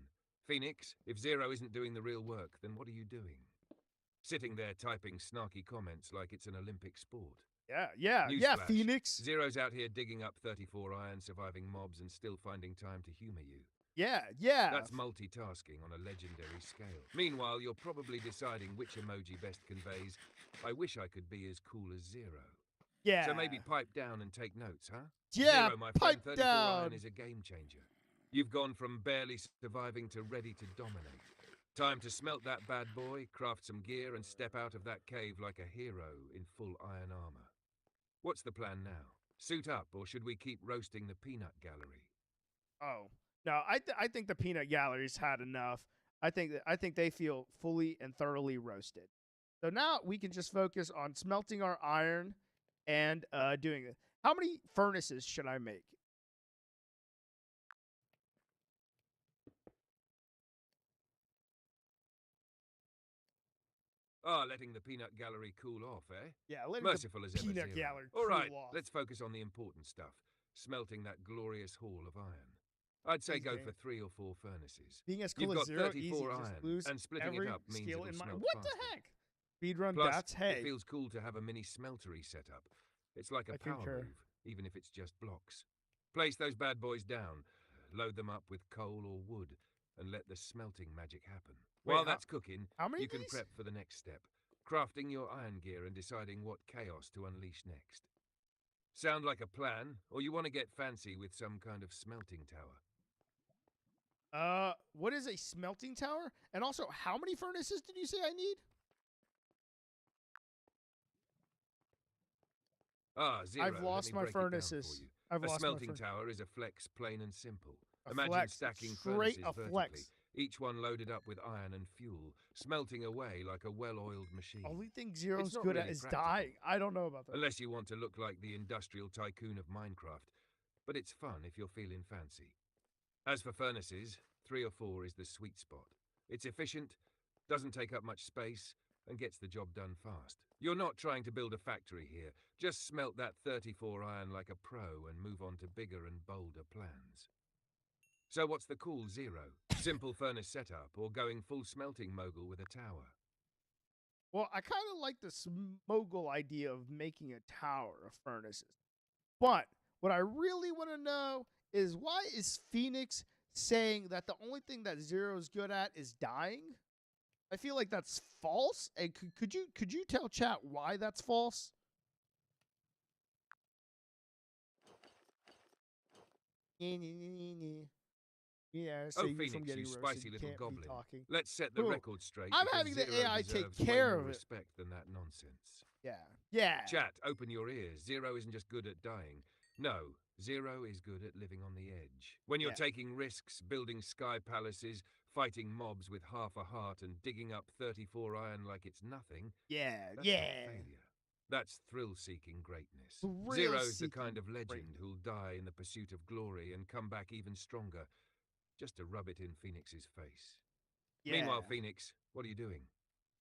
Phoenix, if Zero isn't doing the real work, then what are you doing? Sitting there typing snarky comments like it's an Olympic sport.
Yeah,
Newsflash,
Phoenix.
Zero's out here digging up 34 iron, surviving mobs, and still finding time to humor you.
Yeah.
That's multitasking on a legendary scale. Meanwhile, you're probably deciding which emoji best conveys, I wish I could be as cool as Zero.
Yeah.
So maybe pipe down and take notes, huh?
Yeah,
Zero, my friend,
pipe
34
down.
iron is a game changer. You've gone from barely surviving to ready to dominate. Time to smelt that bad boy, craft some gear, and step out of that cave like a hero in full iron armor. What's the plan now? Suit up, or should we keep roasting the peanut gallery?
Oh no, I think the peanut gallery's had enough. I think they feel fully and thoroughly roasted. So now we can just focus on smelting our iron and doing it. How many furnaces should I make?
Letting the peanut gallery cool off, eh?
Yeah, let
Merciful as ever,
peanut
Zero.
gallery
All right,
cool off.
let's focus on the important stuff. Smelting that glorious haul of iron. I'd say
Thanks,
go
Dan.
for 3 or 4 furnaces.
Being as
You've
cool
got
as Zero,
34
easy.
iron,
Just lose
and splitting
every
it up means
skill
it'll
in my.
smelt
What
faster.
the heck? Speedrun.
Plus,
That's
it
hey.
feels cool to have a mini smeltery set up. It's like a
I
power
concur.
move, even if it's just blocks. Place those bad boys down, load them up with coal or wood, and let the smelting magic happen.
Wait,
While that's cooking,
how many
you can
days?
prep for the next step, crafting your iron gear and deciding what chaos to unleash next. Sound like a plan, or you want to get fancy with some kind of smelting tower?
What is a smelting tower? And also, how many furnaces did you say I need?
Zero.
I've lost
let me
my
break it down
furnaces.
for you.
I've
a
lost my
smelting tower is a flex, plain and simple.
A
Imagine
flex,
stacking
straight
furnaces
a
vertically,
flex.
each one loaded up with iron and fuel, smelting away like a well-oiled machine.
Only thing Zero's
not
good at
really
is
practical.
dying. I don't know about that.
Unless you want to look like the industrial tycoon of Minecraft. But it's fun if you're feeling fancy. As for furnaces, 3 or 4 is the sweet spot. It's efficient, doesn't take up much space, and gets the job done fast. You're not trying to build a factory here. Just smelt that 34 iron like a pro and move on to bigger and bolder plans. So what's the cool Zero? Simple furnace setup or going full smelting mogul with a tower?
Well, I kind of like the smogul idea of making a tower of furnaces. But what I really want to know is why is Phoenix saying that the only thing that Zero's good at is dying? I feel like that's false. And could you tell chat why that's false? Yeah,
Oh,
save you from
Phoenix,
getting
you
roasted.
spicy
You
little
can't
goblin.
be talking.
Let's set the
Who?
record straight.
I'm
because
having the
Zero
AI take
deserves way
care
more
of it.
respect than that nonsense.
Yeah. Yeah.
Chat, open your ears. Zero isn't just good at dying. No, Zero is good at living on the edge. When you're
Yeah.
taking risks, building sky palaces, fighting mobs with half a heart, and digging up 34 iron like it's nothing,
Yeah.
that's
Yeah.
not failure. That's thrill-seeking greatness.
Thrill
Zero's the
seeking
kind of legend
greatness.
who'll die in the pursuit of glory and come back even stronger, just to rub it in Phoenix's face.
Yeah.
Meanwhile, Phoenix, what are you doing?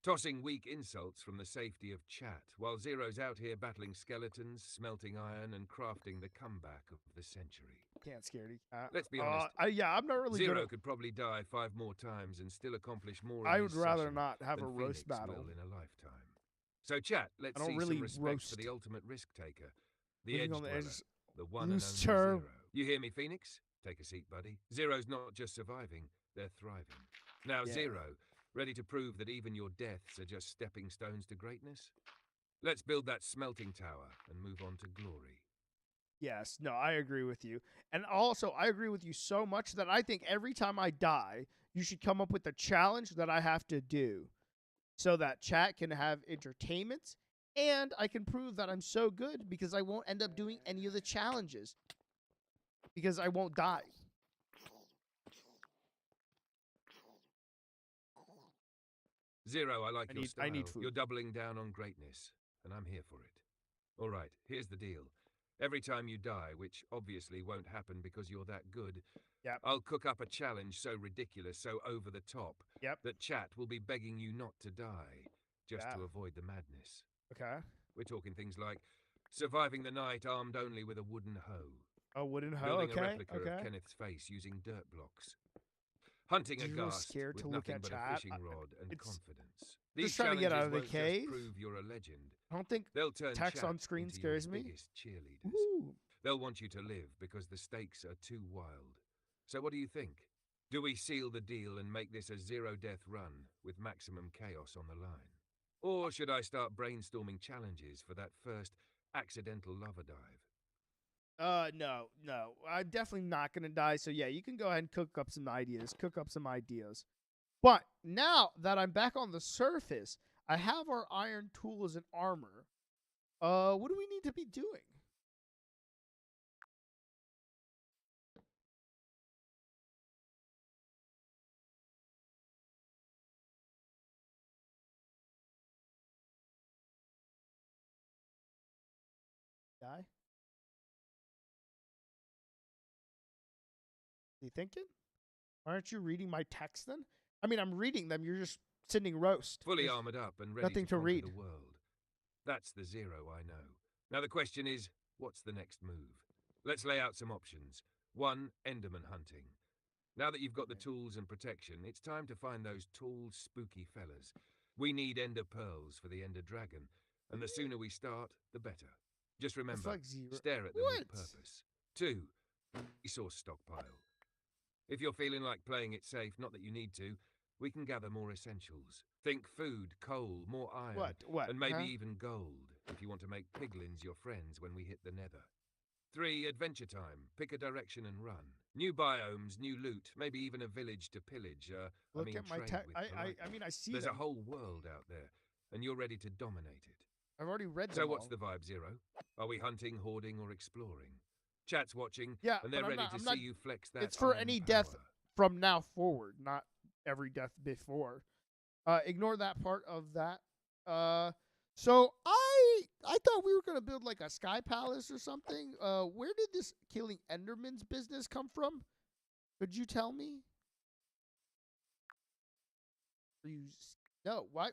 Tossing weak insults from the safety of chat, while Zero's out here battling skeletons, smelting iron, and crafting the comeback of the century.
Can't scaredy.
Let's be honest.
Yeah, I'm not really good
Zero
at,
could probably die 5 more times and still accomplish more
I
in
would
his
rather
session
not have
than
a roast
Phoenix
battle.
will in a lifetime. So chat, let's
I don't
see
really
some respect
roast.
for the ultimate risk taker, the
Living
edge
on the
dweller,
edge.
the one and
Loose
only
term.
Zero. You hear me, Phoenix? Take a seat, buddy. Zero's not just surviving, they're thriving. Now,
Yeah.
Zero, ready to prove that even your deaths are just stepping stones to greatness? Let's build that smelting tower and move on to glory.
Yes, no, I agree with you. And also, I agree with you so much that I think every time I die, you should come up with a challenge that I have to do so that chat can have entertainment and I can prove that I'm so good because I won't end up doing any of the challenges because I won't die.
Zero, I like your style.
I need food.
You're doubling down on greatness, and I'm here for it. All right, here's the deal. Every time you die, which obviously won't happen because you're that good,
Yep.
I'll cook up a challenge so ridiculous, so over the top,
Yep.
that chat will be begging you not to die, just
Yeah.
to avoid the madness.
Okay.
We're talking things like surviving the night armed only with a wooden hoe,
A wooden hoe.
building
Okay.
a replica
Okay.
of Kenneth's face using dirt blocks, hunting a
You're real
ghast
scared
with
to look
nothing
at
but
chat.
a fishing rod and
it's
confidence.
just trying to get out of the
challenges
cave.
won't just prove you're a legend.
I don't think
They'll turn
text
chat
on screen
into
scares
your
me.
biggest cheerleaders.
Ooh.
They'll want you to live because the stakes are too wild. So what do you think? Do we seal the deal and make this a zero-death run with maximum chaos on the line? Or should I start brainstorming challenges for that first accidental lava dive?
No. I'm definitely not gonna die. So yeah, you can go ahead and cook up some ideas. But now that I'm back on the surface, I have our iron tools and armor. What do we need to be doing? Die? You thinking? Aren't you reading my text then? I mean, I'm reading them. You're just sending roast.
Fully
There's
armored up and ready
nothing
to
to
conquer
read.
the world. That's the Zero I know. Now the question is, what's the next move? Let's lay out some options. 1, Enderman hunting. Now that you've got the tools and protection, it's time to find those tall, spooky fellas. We need Ender Pearls for the Ender Dragon, and the sooner we start, the better. Just remember,
like zero.
stare at them
What?
with purpose. 2, resource stockpile. If you're feeling like playing it safe, not that you need to, we can gather more essentials. Think food, coal, more iron,
What?
and maybe
Huh?
even gold, if you want to make piglins your friends when we hit the nether. 3, adventure time. Pick a direction and run. New biomes, new loot, maybe even a village to pillage.
Look at my
trade
text.
with
I
politely.
mean, I see
There's
them.
a whole world out there, and you're ready to dominate it.
I've already read
So
them
what's
all.
the vibe, Zero? Are we hunting, hoarding, or exploring? Chat's watching,
Yeah,
and they're
but I'm
ready
not-
to
I'm
see
not-
you flex that
It's for
iron
any
power.
death from now forward, not every death before. Ignore that part of that. So I thought we were gonna build like a sky palace or something. Where did this killing Enderman's business come from? Could you tell me? No. Why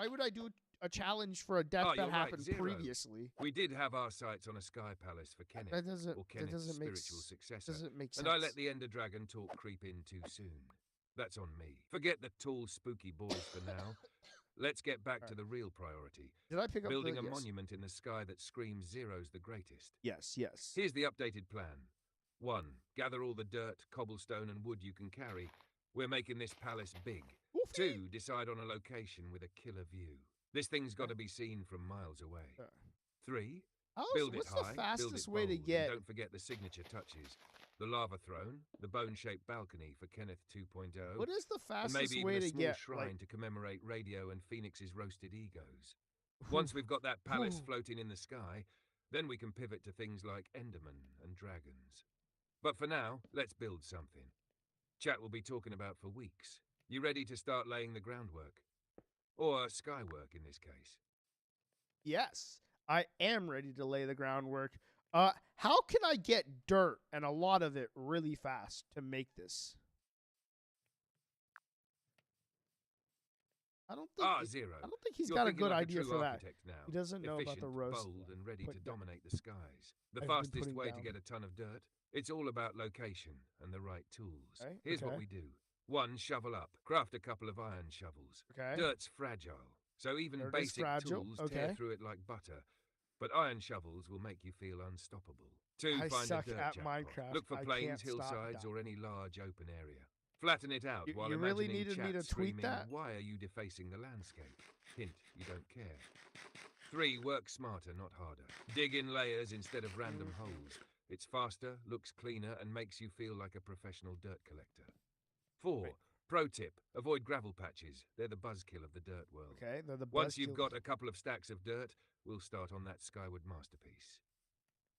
would I do a challenge for a death
Oh,
that
you're right,
happened
Zero.
previously.
We did have our sights on a sky palace for Kenneth,
That doesn't.
or
That
Kenneth's
doesn't make.
spiritual successor.
Doesn't make sense.
And I let the Ender Dragon talk creep in too soon. That's on me. Forget the tall, spooky boys for now. Let's get back to the real priority.
Did I pick up
Building
the,
a
yes.
monument in the sky that screams Zero's the greatest.
Yes, yes.
Here's the updated plan. 1. Gather all the dirt, cobblestone, and wood you can carry. We're making this palace big.
Oofy.
2. Decide on a location with a killer view. This thing's got to be seen from miles away. 3. Build it
What's
high,
the
build
fastest
it
way to
bold, and
get?
don't forget the signature touches. The lava throne, the bone-shaped balcony for Kenneth 2.0,
What is the
and
fastest
maybe
way
even a
to
small
get?
shrine
Like,
to commemorate Radio and Phoenix's roasted egos. Once we've got that palace floating in the sky, then we can pivot to things like Endermen and dragons. But for now, let's build something. Chat will be talking about for weeks. You ready to start laying the groundwork? Or skywork in this case.
yes, I am ready to lay the groundwork. How can I get dirt and a lot of it really fast to make this? I don't think.
Zero.
I don't think he's
You're
got a
thinking
good
like
idea
true
for that.
architect now.
He doesn't know about the
Efficient,
roast.
bold, and ready
Put
to
down.
dominate the skies. The
I've been
fastest
putting
way to
down.
get a ton of dirt. It's all about location and the right tools.
Okay,
Here's what
okay.
we do. 1. Shovel up. Craft a couple of iron shovels.
Okay.
Dirt's fragile, so even
Dirt is
basic
fragile,
tools tear
okay.
through it like butter. But iron shovels will make you feel unstoppable. 2.
I
Find
suck
a dirt
at
jackpot.
Minecraft.
Look for
I
plains,
can't stop
hillsides,
that.
or any large open area. Flatten it out while
You really
imagining
needed me
chat
to tweet
screaming,
that?
"Why are you defacing the landscape?" Hint, you don't care. 3. Work smarter, not harder. Dig in layers instead of random holes. It's faster, looks cleaner, and makes you feel like a professional dirt collector. 4. Pro tip, avoid gravel patches. They're the buzzkill of the dirt world.
Okay, they're the
Once you've
buzzkill.
got a couple of stacks of dirt, we'll start on that skyward masterpiece.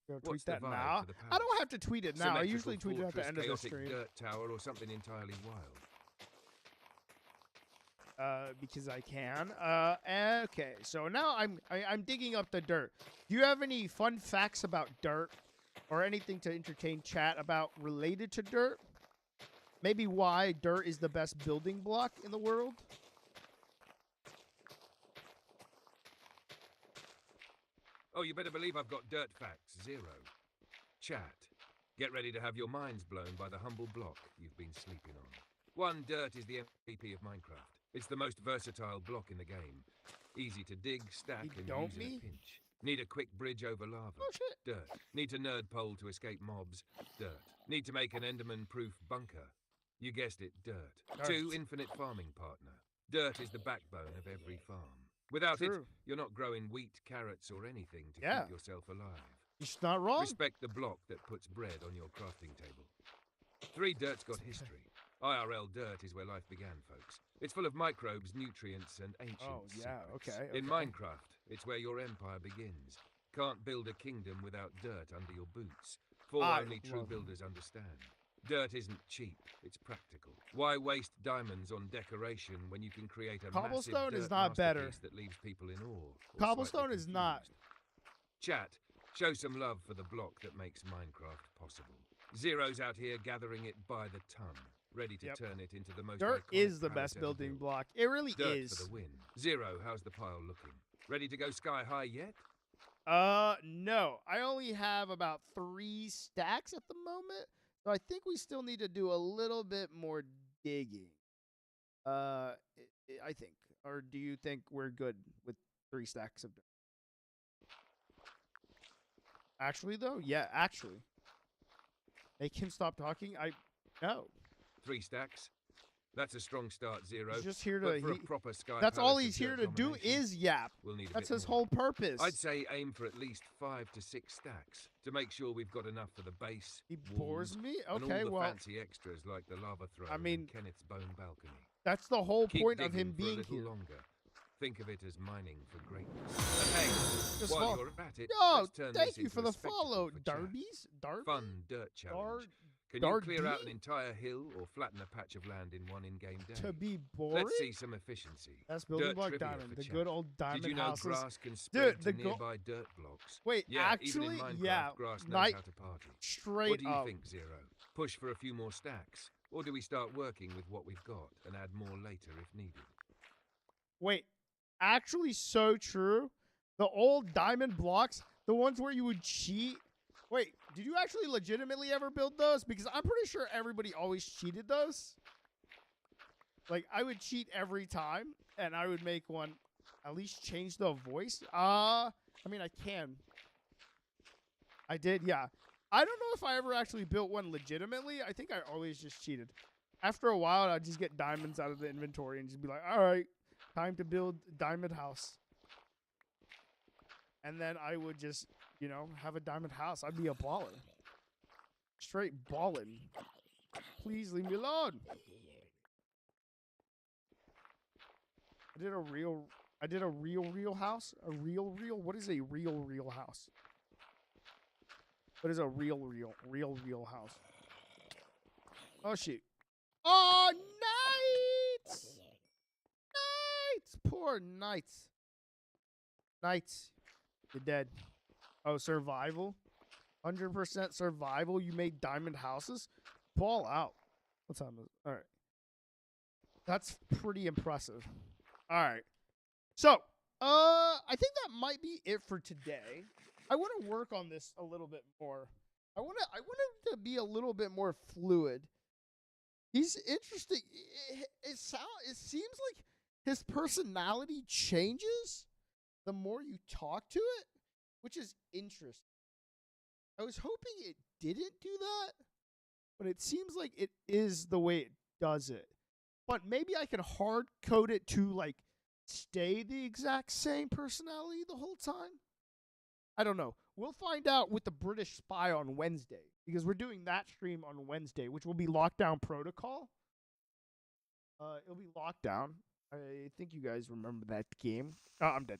Go
What's
tweet
the
that
vibe
now.
for the
I don't
palace?
have to tweet it now. I
Symmetrical
usually tweet it at the
fortress,
end of the
chaotic
stream.
dirt tower, or something entirely wild.
Because I can. Okay, so now I'm digging up the dirt. Do you have any fun facts about dirt, or anything to entertain chat about related to dirt? Maybe why dirt is the best building block in the world?
Oh, you better believe I've got dirt facts. 0. Chat. Get ready to have your minds blown by the humble block you've been sleeping on. 1. Dirt is the MVP of Minecraft. It's the most versatile block in the game. Easy to dig, stack,
You
and
don't
use in
me?
a pinch. Need a quick bridge over lava.
Oh shit!
Dirt. Need to nerd pole to escape mobs. Dirt. Need to make an Enderman-proof bunker. You guessed it, dirt.
Dirt.
2. Infinite farming partner. Dirt is the backbone of every farm. Without it,
True.
you're not growing wheat, carrots, or anything to
Yeah.
keep yourself alive.
You're not wrong.
Respect the block that puts bread on your crafting table. 3. Dirt's got history. IRL dirt is where life began, folks. It's full of microbes, nutrients, and ancient
Oh, yeah,
secrets.
okay,
In
okay.
Minecraft, it's where your empire begins. Can't build a kingdom without dirt under your boots. For
I
only true
love-
builders understand. Dirt isn't cheap, it's practical. Why waste diamonds on decoration when you can create a
Cobblestone
massive
is
dirt
not better.
masterpiece that leaves people in awe? or
Cobblestone
slightly
is not.
confused? Chat, show some love for the block that makes Minecraft possible. Zero's out here gathering it by the ton, ready to
Yep.
turn it into the most
Dirt
iconic
is the
palace
best
ever
building
built.
block. It really
Dirt
is.
for the win. 0, how's the pile looking? Ready to go sky high yet?
No. I only have about 3 stacks at the moment. So I think we still need to do a little bit more digging. I think. Or do you think we're good with 3 stacks of dirt? Actually, though? Yeah, actually. Make him stop talking? No.
3 stacks. That's a strong start, 0.
He's just here
But
to...
for a proper sky
That's all
palace of
he's here
dirt
to do
domination,
is yap.
we'll need a
That's
bit
his
more.
whole purpose.
I'd say aim for at least 5 to 6 stacks to make sure we've got enough for the base.
He
walls,
bores me?
and
Okay,
all the
well,
fancy extras like the lava throne
mean,
and Kenneth's bone balcony.
that's the whole
Keep
point of
digging
him
for a
being
little
here.
longer. Think of it as mining for greatness. And hey,
Just
while
fall-
you're at it,
Yo,
let's turn
thank
this
you
into
for
a
the
spectacle
follow,
for chat.
Darby's. Darby?
Fun dirt challenge. Can
Darby?
you clear out an entire hill or flatten a patch of land in one in-game day?
To be boring?
Let's see some efficiency.
That's building
Dirt
block
trivia
diamond.
for
The
chat.
good old diamond
Did you know
houses.
grass can spread
the
to
go-
nearby dirt blocks?
Wait,
Yeah,
actually,
even in Minecraft,
yeah.
grass knows
Night
how to party.
straight
What do you
up.
think, 0? Push for a few more stacks? Or do we start working with what we've got and add more later if needed?
Wait, actually so true. The old diamond blocks, the ones where you would cheat. Wait, did you actually legitimately ever build those? Because I'm pretty sure everybody always cheated those. Like, I would cheat every time, and I would make one, at least change the voice. I mean, I can. I did, yeah. I don't know if I ever actually built one legitimately. I think I always just cheated. After a while, I'd just get diamonds out of the inventory and just be like, all right, time to build diamond house. And then I would just, you know, have a diamond house. I'd be a baller. Straight ballin'. Please leave me alone. I did a real house? A real? What is a real house? What is a real house? Oh, shoot. Oh, Knights! Knights! Poor Knights. Knights. You're dead. Oh, survival? 100% survival? You made diamond houses? Ball out. What time is it? All right. That's pretty impressive. All right. So, I think that might be it for today. I want to work on this a little bit more. I want him to be a little bit more fluid. He's interesting. It seems like his personality changes the more you talk to it, which is interesting. I was hoping it didn't do that, but it seems like it is the way it does it. But maybe I can hard code it to like stay the exact same personality the whole time. I don't know. We'll find out with the British Spy on Wednesday, because we're doing that stream on Wednesday, which will be Lockdown Protocol. It'll be Lockdown. I think you guys remember that game. Oh, I'm dead.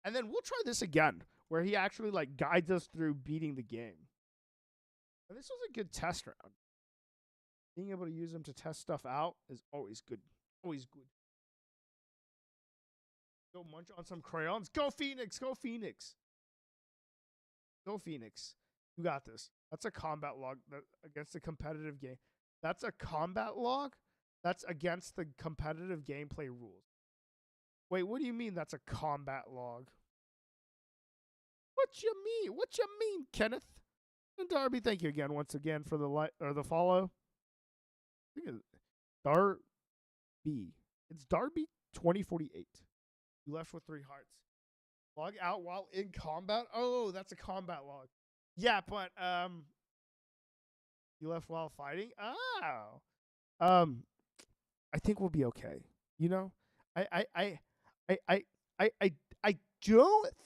And then we'll try this again, where he actually like guides us through beating the game. And this was a good test round. Being able to use them to test stuff out is always good. Always good. Go munch on some crayons. Go Phoenix! Go Phoenix! Go Phoenix. You got this. That's a combat log against a competitive game. That's a combat log? That's against the competitive gameplay rules. Wait, what do you mean that's a combat log? What you mean? What you mean, Kenneth? And Darby, thank you again once again for the follow. I think it's Darby. It's Darby 2048. You left with 3 hearts. Log out while in combat? Oh, that's a combat log. Yeah, but you left while fighting? Oh. I think we'll be okay. You know? I don't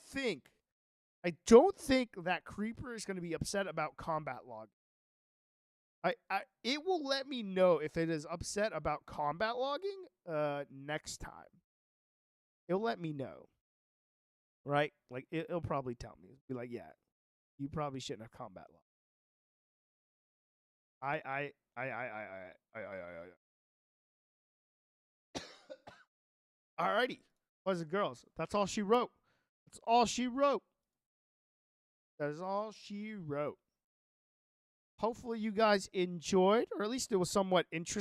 think that Creeper is going to be upset about combat log. It will let me know if it is upset about combat logging next time. It'll let me know. Right? Like it'll probably tell me. Be like, yeah, you probably shouldn't have combat log. Alrighty. Boys and girls, that's all she wrote. That's all she wrote. That is all she wrote. Hopefully you guys enjoyed, or at least it was somewhat interesting.